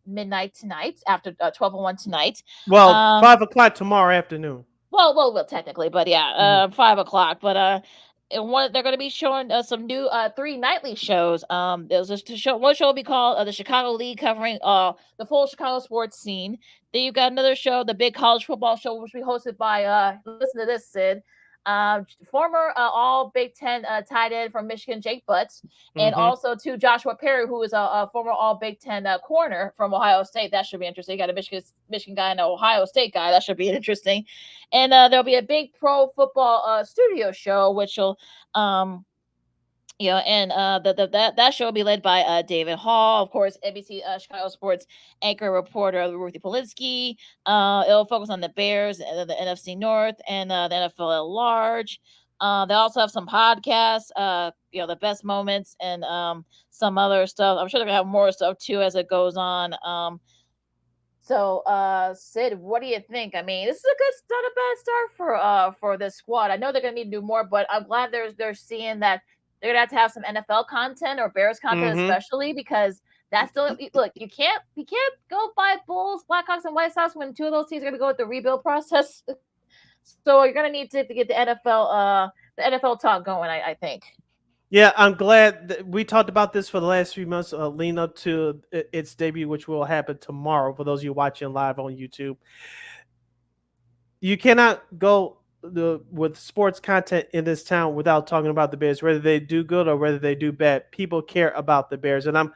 Speaker 2: midnight tonight after 12:01 tonight.
Speaker 1: Well, 5 o'clock tomorrow afternoon.
Speaker 2: Well, technically, but yeah, 5 o'clock. But they're going to be showing some new 3 nightly shows. There's one show will be called the Chicago League, covering the full Chicago sports scene. Then you got another show, the Big College Football Show, which will be hosted by listen to this, Sid. Former All Big Ten tight end from Michigan, Jake Butts, and
Speaker 1: Mhm.
Speaker 2: also to Joshua Perry, who is a former All Big Ten corner from Ohio State. That should be interesting. You got a Michigan guy and an Ohio State guy. That should be interesting. And there'll be a big pro football studio show, which will and that show will be led by David Hall, of course, NBC Chicago Sports anchor reporter Ruthie Polinsky. It'll focus on the Bears, the NFC North, and the NFL at large. They also have some podcasts, the best moments and some other stuff. I'm sure they're gonna have more stuff too as it goes on. So, Sid, what do you think? I mean, this is not a bad start for this squad. I know they're gonna need to do more, but I'm glad they're seeing that they're gonna have to have some NFL content or Bears content, especially because that's still look. You can't go buy Bulls, Blackhawks, and White Sox when two of those teams are gonna go with the rebuild process. So you're gonna need to get the NFL talk going. I think.
Speaker 1: Yeah, I'm glad that we talked about this for the last few months, leading up to its debut, which will happen tomorrow. For those of you watching live on YouTube, you cannot go with sports content in this town without talking about the Bears, whether they do good or whether they do bad. People care about the Bears, and I'm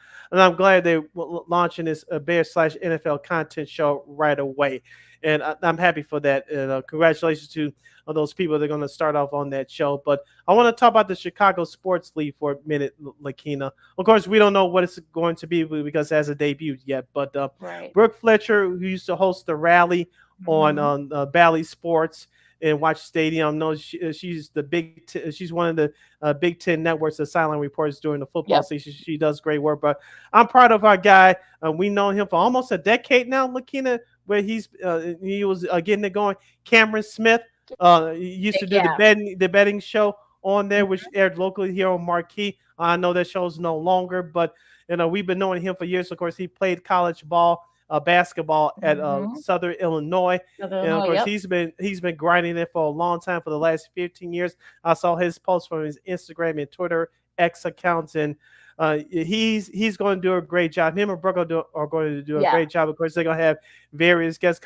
Speaker 1: glad they're launching this Bears / NFL content show right away, and I'm happy for that. And congratulations to those people that are going to start off on that show. But I want to talk about the Chicago Sports League for a minute, Lakina. Of course, we don't know what it's going to be because it hasn't debuted yet. But Brooke Fletcher, who used to host the rally on Bally Sports and Watch Stadium, knows she's the she's one of the Big Ten networks of silent reporters during the football season. She does great work. But I'm proud of our guy. We know him for almost a decade now, Lakina, where he was getting it going. Cameron Smith. Used to do the betting show on there, which aired locally here on Marquee. I know that show's no longer, but we've been knowing him for years. Of course, he played college basketball at Southern Illinois, and of course he's been grinding it for a long time, for the last 15 years. I saw his posts from his Instagram and Twitter X accounts, and he's going to do a great job. Him and Brooke are going to do a great job. Of course, they're going to have various guests.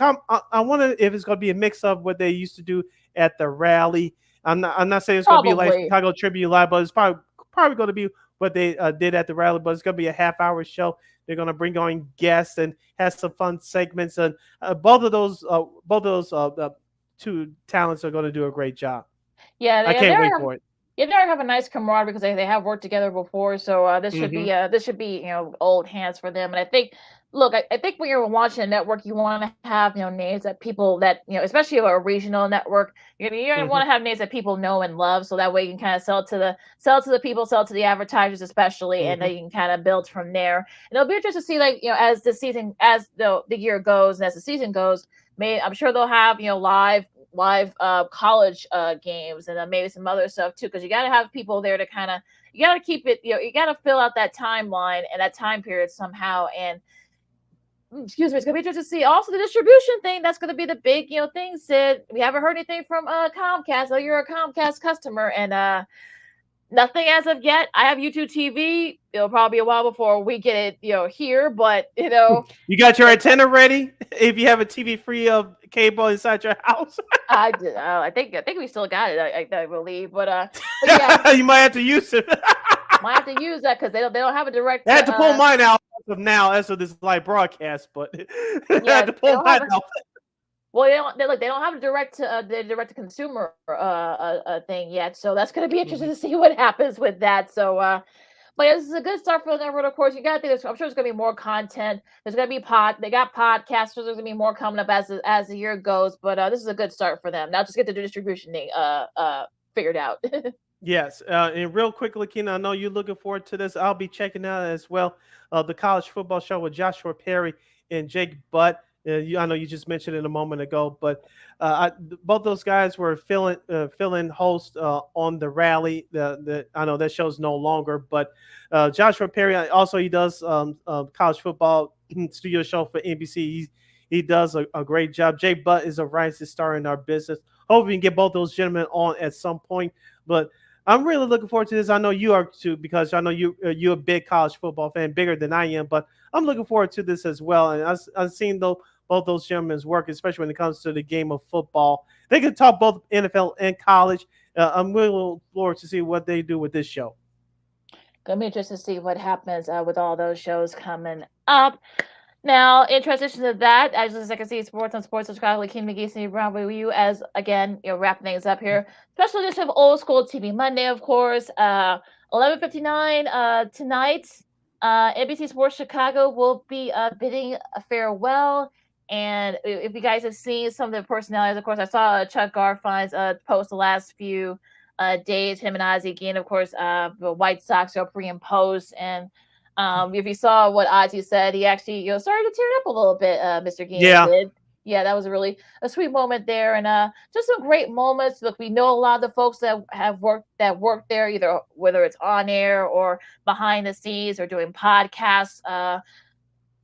Speaker 1: I wonder if it's going to be a mix of what they used to do at the rally. I'm not saying it's going to be like Chicago Tribune Live, but it's probably going to be what they did at the rally. But it's going to be a half-hour show. They're going to bring on guests and have some fun segments, and both of those two talents are going to do a great job.
Speaker 2: Yeah,
Speaker 1: I can't wait for it.
Speaker 2: Yeah, they have a nice camaraderie because they have worked together before. So this should be old hands for them. And I think, look, I think when you're watching a network, you want to have names that people that especially a regional network, you want to have names that people know and love. So that way you can kind of sell to the people, sell to the advertisers, especially, and then you can kind of build from there. And it'll be interesting to see, as the year goes and as the season goes, I'm sure they'll have live college games and then maybe some other stuff too, because you got to have people there to kind of you got to keep it you got to fill out that timeline and that time period somehow. And excuse me, it's gonna be interesting to see also the distribution thing. That's gonna be the big thing. Sid, we haven't heard anything from Comcast. Oh, you're a Comcast customer, and nothing as of yet. I have YouTube TV. It'll probably be a while before we get it, here. But
Speaker 1: you got your antenna ready if you have a TV free of cable inside your house.
Speaker 2: I did. I think we still got it. I believe, but yeah,
Speaker 1: you might have to use it.
Speaker 2: Might have to use that because they don't have a direct.
Speaker 1: I had to pull mine out as of this live broadcast, but I had to pull mine out.
Speaker 2: Well, they don't have a direct to consumer thing yet, so that's going to be interesting to see what happens with that. So, but yeah, this is a good start for the network. Of course, you got to think. I'm sure there's going to be more content. There's going to be They got podcasts. So there's going to be more coming up as the year goes. But this is a good start for them. Now, just get the distribution thing figured out.
Speaker 1: Yes, and real quickly, Keena, I know you're looking forward to this. I'll be checking out as well the college football show with Joshua Perry and Jake Butt. I know you just mentioned it a moment ago, but both those guys were fill-in host on the rally. I know that show's no longer, but Joshua Perry also he does college football studio show for NBC. He does a great job. Jay Butt is a rising star in our business. Hope we can get both those gentlemen on at some point, but I'm really looking forward to this. I know you are too, because I know you're a big college football fan, bigger than I am. But I'm looking forward to this as well. And I've seen both both those gentlemen's work, especially when it comes to the game of football. They can talk both NFL and college. I'm really looking forward to see what they do with this show.
Speaker 2: Gonna be interested to see what happens with all those shows coming up. Now, in transition to that, as I can see sports on Sports of Chicago, King McGee, Steve Brown with you as again, wrap things up here. Special edition of Old School TV Monday, of course. 11:59 tonight. NBC Sports Chicago will be bidding a farewell. And if you guys have seen some of the personalities, of course, I saw Chuck Garfine's post the last few days, him and Ozzie again, of course, the White Sox are pre and post. And if you saw what Ozzie said, he actually started to tear up a little bit, Mr. Guillen did. Yeah, that was a sweet moment there, and just some great moments. Look, we know a lot of the folks that have worked there, either whether it's on air or behind the scenes or doing podcasts.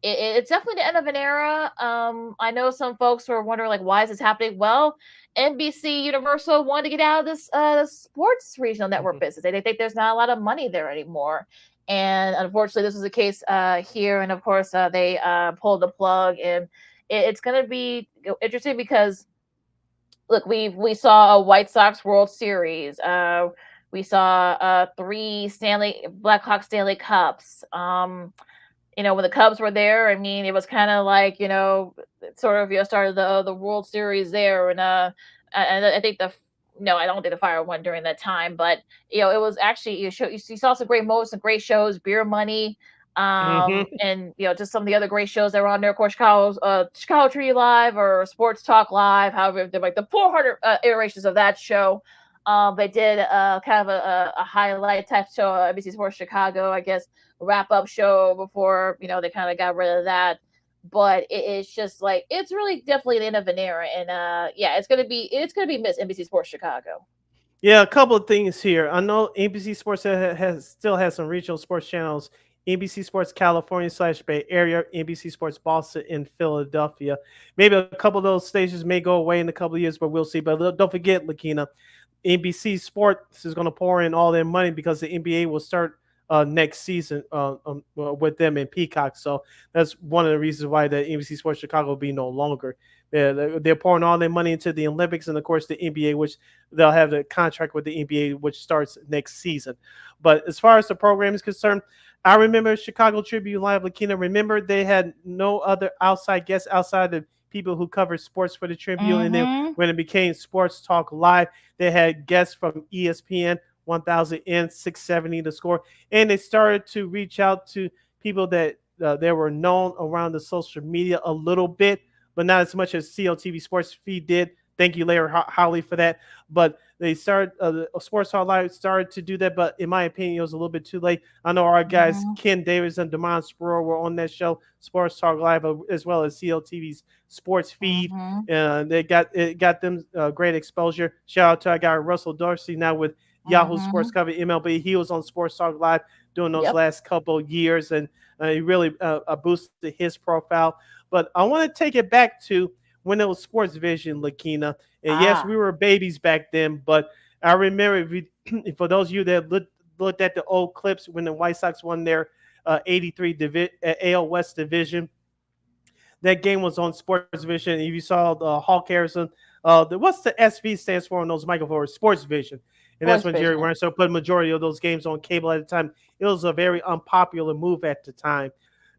Speaker 2: It's definitely the end of an era. I know some folks were wondering, like, why is this happening? Well, NBC Universal wanted to get out of this sports regional network business. They think there's not a lot of money there anymore. And unfortunately, this was the case here. And of course, they pulled the plug. And it's going to be interesting because, look, we saw a White Sox World Series. We saw 3 Blackhawks Stanley Cups. When the Cubs were there, I mean, it was kind of like, sort of, started the World Series there. And I think I don't think the Fire won during that time, but it was actually you saw some great moments, some great shows, Beer Money, and just some of the other great shows that were on there. Of course, Chicago Tree Live or Sports Talk Live, however, they're like the 400 iterations of that show. They did kind of a highlight type show, NBC Sports Chicago, I guess, wrap up show before they kind of got rid of that. But it's just like it's really definitely the end of an era, and it's gonna be missed, NBC Sports Chicago.
Speaker 1: Yeah, a couple of things here. I know NBC Sports still has some regional sports channels. NBC Sports California / Bay Area, NBC Sports Boston, and Philadelphia. Maybe a couple of those stations may go away in a couple of years, but we'll see. But don't forget, Lakina, NBC Sports is going to pour in all their money because the NBA will start next season with them in Peacock. So that's one of the reasons why the NBC Sports Chicago will be no longer. They're pouring all their money into the Olympics and, of course, the NBA, which they'll have the contract with the NBA, which starts next season. But as far as the program is concerned, I remember Chicago Tribune Live, Lakina. Remember, they had no other outside guests outside the people who covered sports for the Tribune. And then when it became Sports Talk Live, they had guests from ESPN, 1000N, 670 The Score. And they started to reach out to people that they were known around the social media a little bit, but not as much as CLTV Sports Feed did. Thank you, Larry Howley, for that. But they started, Sports Talk Live started to do that, but in my opinion, it was a little bit too late. I know our guys, Ken Davis and Damon Spruill, were on that show, Sports Talk Live, as well as CLTV's Sports Feed. They got them great exposure. Shout out to our guy, Russell Dorsey, now with Yahoo Sports Cover MLB. He was on Sports Talk Live during those last couple of years, and he really boosted his profile. But I want to take it back to when it was Sports Vision, Lakina. And yes, we were babies back then, but I remember, for those of you that looked at the old clips when the White Sox won their 83 AL West division, that game was on Sports Vision. If you saw the Hawk Harrison, what's the SV stands for on those microphones? Sports Vision. And that's when Jerry Reinsdorf put a majority of those games on cable at the time. It was a very unpopular move at the time.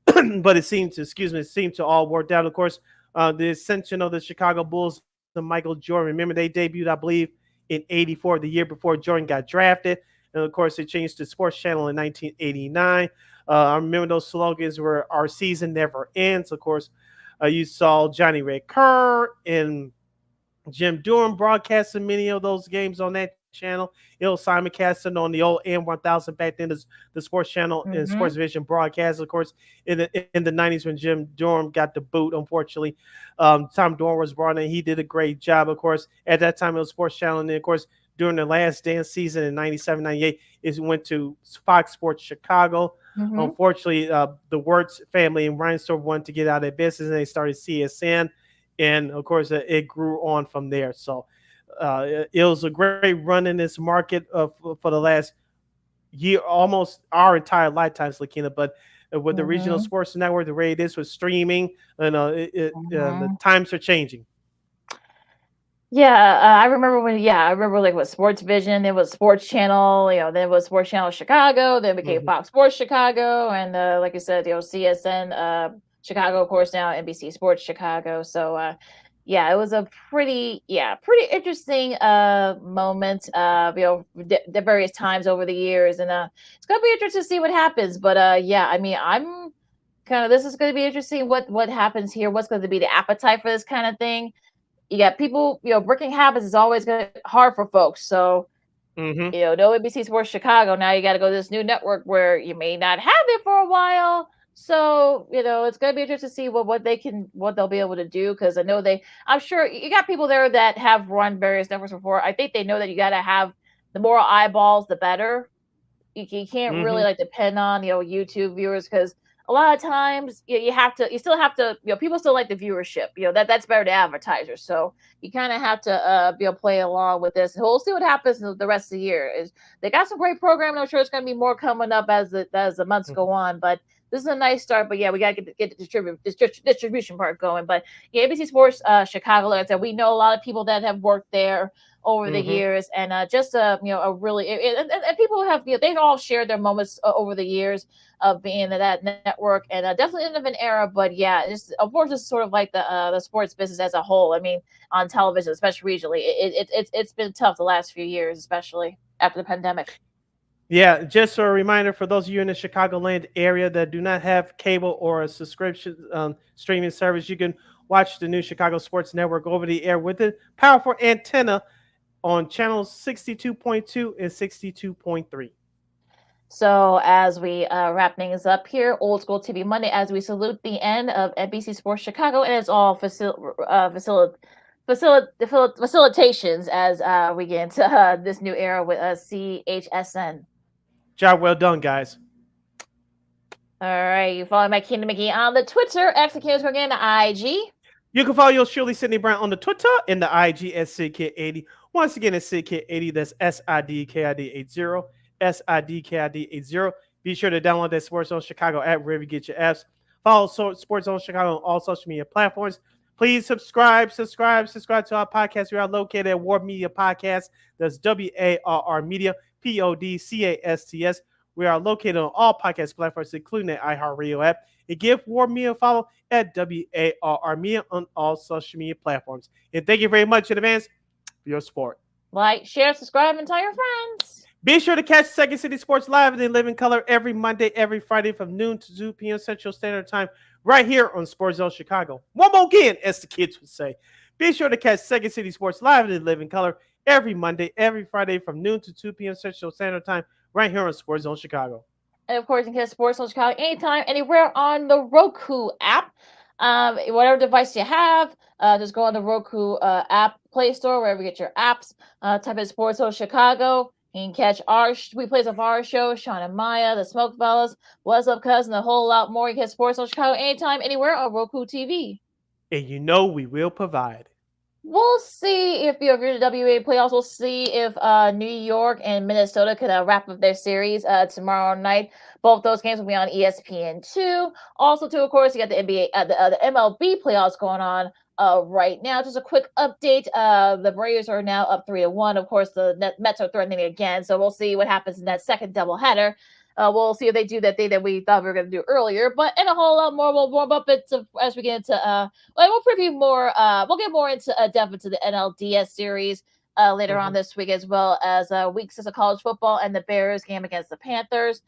Speaker 1: But it seemed to all work out. Of course, the ascension of the Chicago Bulls to Michael Jordan. Remember, they debuted, I believe, in '84, the year before Jordan got drafted. And of course, they changed to Sports Channel in 1989. I remember those slogans were "Our season never ends." Of course, you saw Johnny Red Kerr and Jim Durham broadcasting many of those games on that channel. It was Simon Caston on the old M1000 back then, the Sports Channel and Sports Vision broadcast. Of course, in the 90s when Jim Durham got the boot, unfortunately, Tom Dorn was brought in. He did a great job. Of course, at that time it was Sports Channel, and then, of course, during the Last Dance season in 97, 98, it went to Fox Sports Chicago. Unfortunately, the Wirtz family and Reinsdorf wanted to get out of business, and they started CSN. And of course, it grew on from there. So it was a great run in this market for the last year, almost our entire lifetimes, Lakina. But with the regional sports network, the way it is with streaming, and the times are changing.
Speaker 2: Yeah, I remember like with Sports Vision, it was Sports Channel, then it was Sports Channel Chicago, then it became Fox Sports Chicago, and like you said, CSN Chicago, of course, now NBC Sports Chicago. So it was a pretty interesting moment, the various times over the years, and it's gonna be interesting to see what happens. But I mean, I'm kind of this is gonna be interesting what happens here. What's going to be the appetite for this kind of thing? You got people, breaking habits is always going to be hard for folks. So, no NBC Sports Chicago. Now you got to go to this new network where you may not have it for a while. So, it's going to be interesting to see what they'll be able to do. Cause I'm sure you got people there that have run various networks before. I think they know that you got to have the more eyeballs, the better. You can't really depend on, YouTube viewers. Cause a lot of times you still have to, people still like the viewership, that's better to advertisers. So you kind of have to play along with this. We'll see what happens the rest of the year. They got some great programming. I'm sure it's going to be more coming up as the months go on, but this is a nice start. But we got to get the distribution part going. But ABC Sports Chicago, like I said, we know a lot of people that have worked there over the years, and just a really and people have they've all shared their moments over the years of being in that network, and definitely end of an era. But it's of course it's sort of like the sports business as a whole. I mean, on television, especially regionally, it's been tough the last few years, especially after the pandemic.
Speaker 1: Yeah, just a reminder for those of you in the Chicagoland area that do not have cable or a subscription streaming service, you can watch the new Chicago Sports Network over the air with a powerful antenna on channels 62.2 and 62.3.
Speaker 2: So as we wrap things up here, Old School TV Monday, as we salute the end of NBC Sports Chicago, and it's all facilitations as we get into this new era with CHSN.
Speaker 1: Job well done, guys.
Speaker 2: All right, you follow my Kingdom McGee on the Twitter, executives again, the IG.
Speaker 1: You can follow yours Shirley Sydney Brown on the Twitter and the IG at SidKid80. Once again, it's SidKid80. That's SIDKID80. SIDKID80. Be sure to download that Sports Zone Chicago app wherever you get your apps. Follow Sports Zone Chicago on all social media platforms. Please subscribe to our podcast. We are located at War Media Podcast. That's WARR Media, PODCASTS. We are located on all podcast platforms, including the iHeartRadio app. And give War Media a follow at WARR Media on all social media platforms. And thank you very much in advance for your support.
Speaker 2: Like, share, subscribe, and tell your friends.
Speaker 1: Be sure to catch Second City Sports Live and Live in Color every Monday, every Friday from noon to 2 p.m. Central Standard Time right here on Sports Zone Chicago. One more again, as the kids would say. Be sure to catch Second City Sports Live and Live in Color every Monday, every Friday from noon to 2 p.m. Central Standard Time right here on Sports Zone Chicago.
Speaker 2: And of course, you can catch Sports Zone Chicago anytime, anywhere on the Roku app. Whatever device you have, just go on the Roku app Play Store, wherever you get your apps. Type in Sports Zone Chicago. You can catch our replays of our show, Sean and Maya, the Smoke Fellas, What's Up Cousin, a whole lot more. You can catch Sports Zone Chicago anytime, anywhere on Roku TV.
Speaker 1: And we will provide.
Speaker 2: We'll see if you're the WA playoffs. We'll see if New York and Minnesota could wrap up their series tomorrow night. Both those games will be on ESPN2. Also, too, of course, you got the NBA, the MLB playoffs going on right now. Just a quick update. The Braves are now up 3-1. Of course, the Mets are threatening again. So we'll see what happens in that second doubleheader. We'll see if they do that thing that we thought we were going to do earlier, but and a whole lot more. We'll warm up it as we get into. We'll preview more. We'll get more into depth into the NLDS series later on this week, as well as week 6 of college football and the Bears game against the Panthers.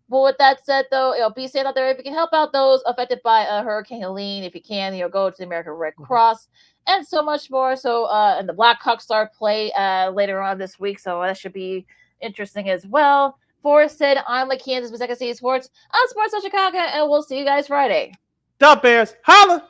Speaker 2: But with that said, though, be safe out there. If you can help out those affected by Hurricane Helene, if you can, go to the American Red Cross and so much more. So, and the Blackhawks start play later on this week, so that should be interesting as well. For said, I'm like Kansas with Second City Sports on Sports of Chicago, and we'll see you guys Friday.
Speaker 1: The Bears, holla!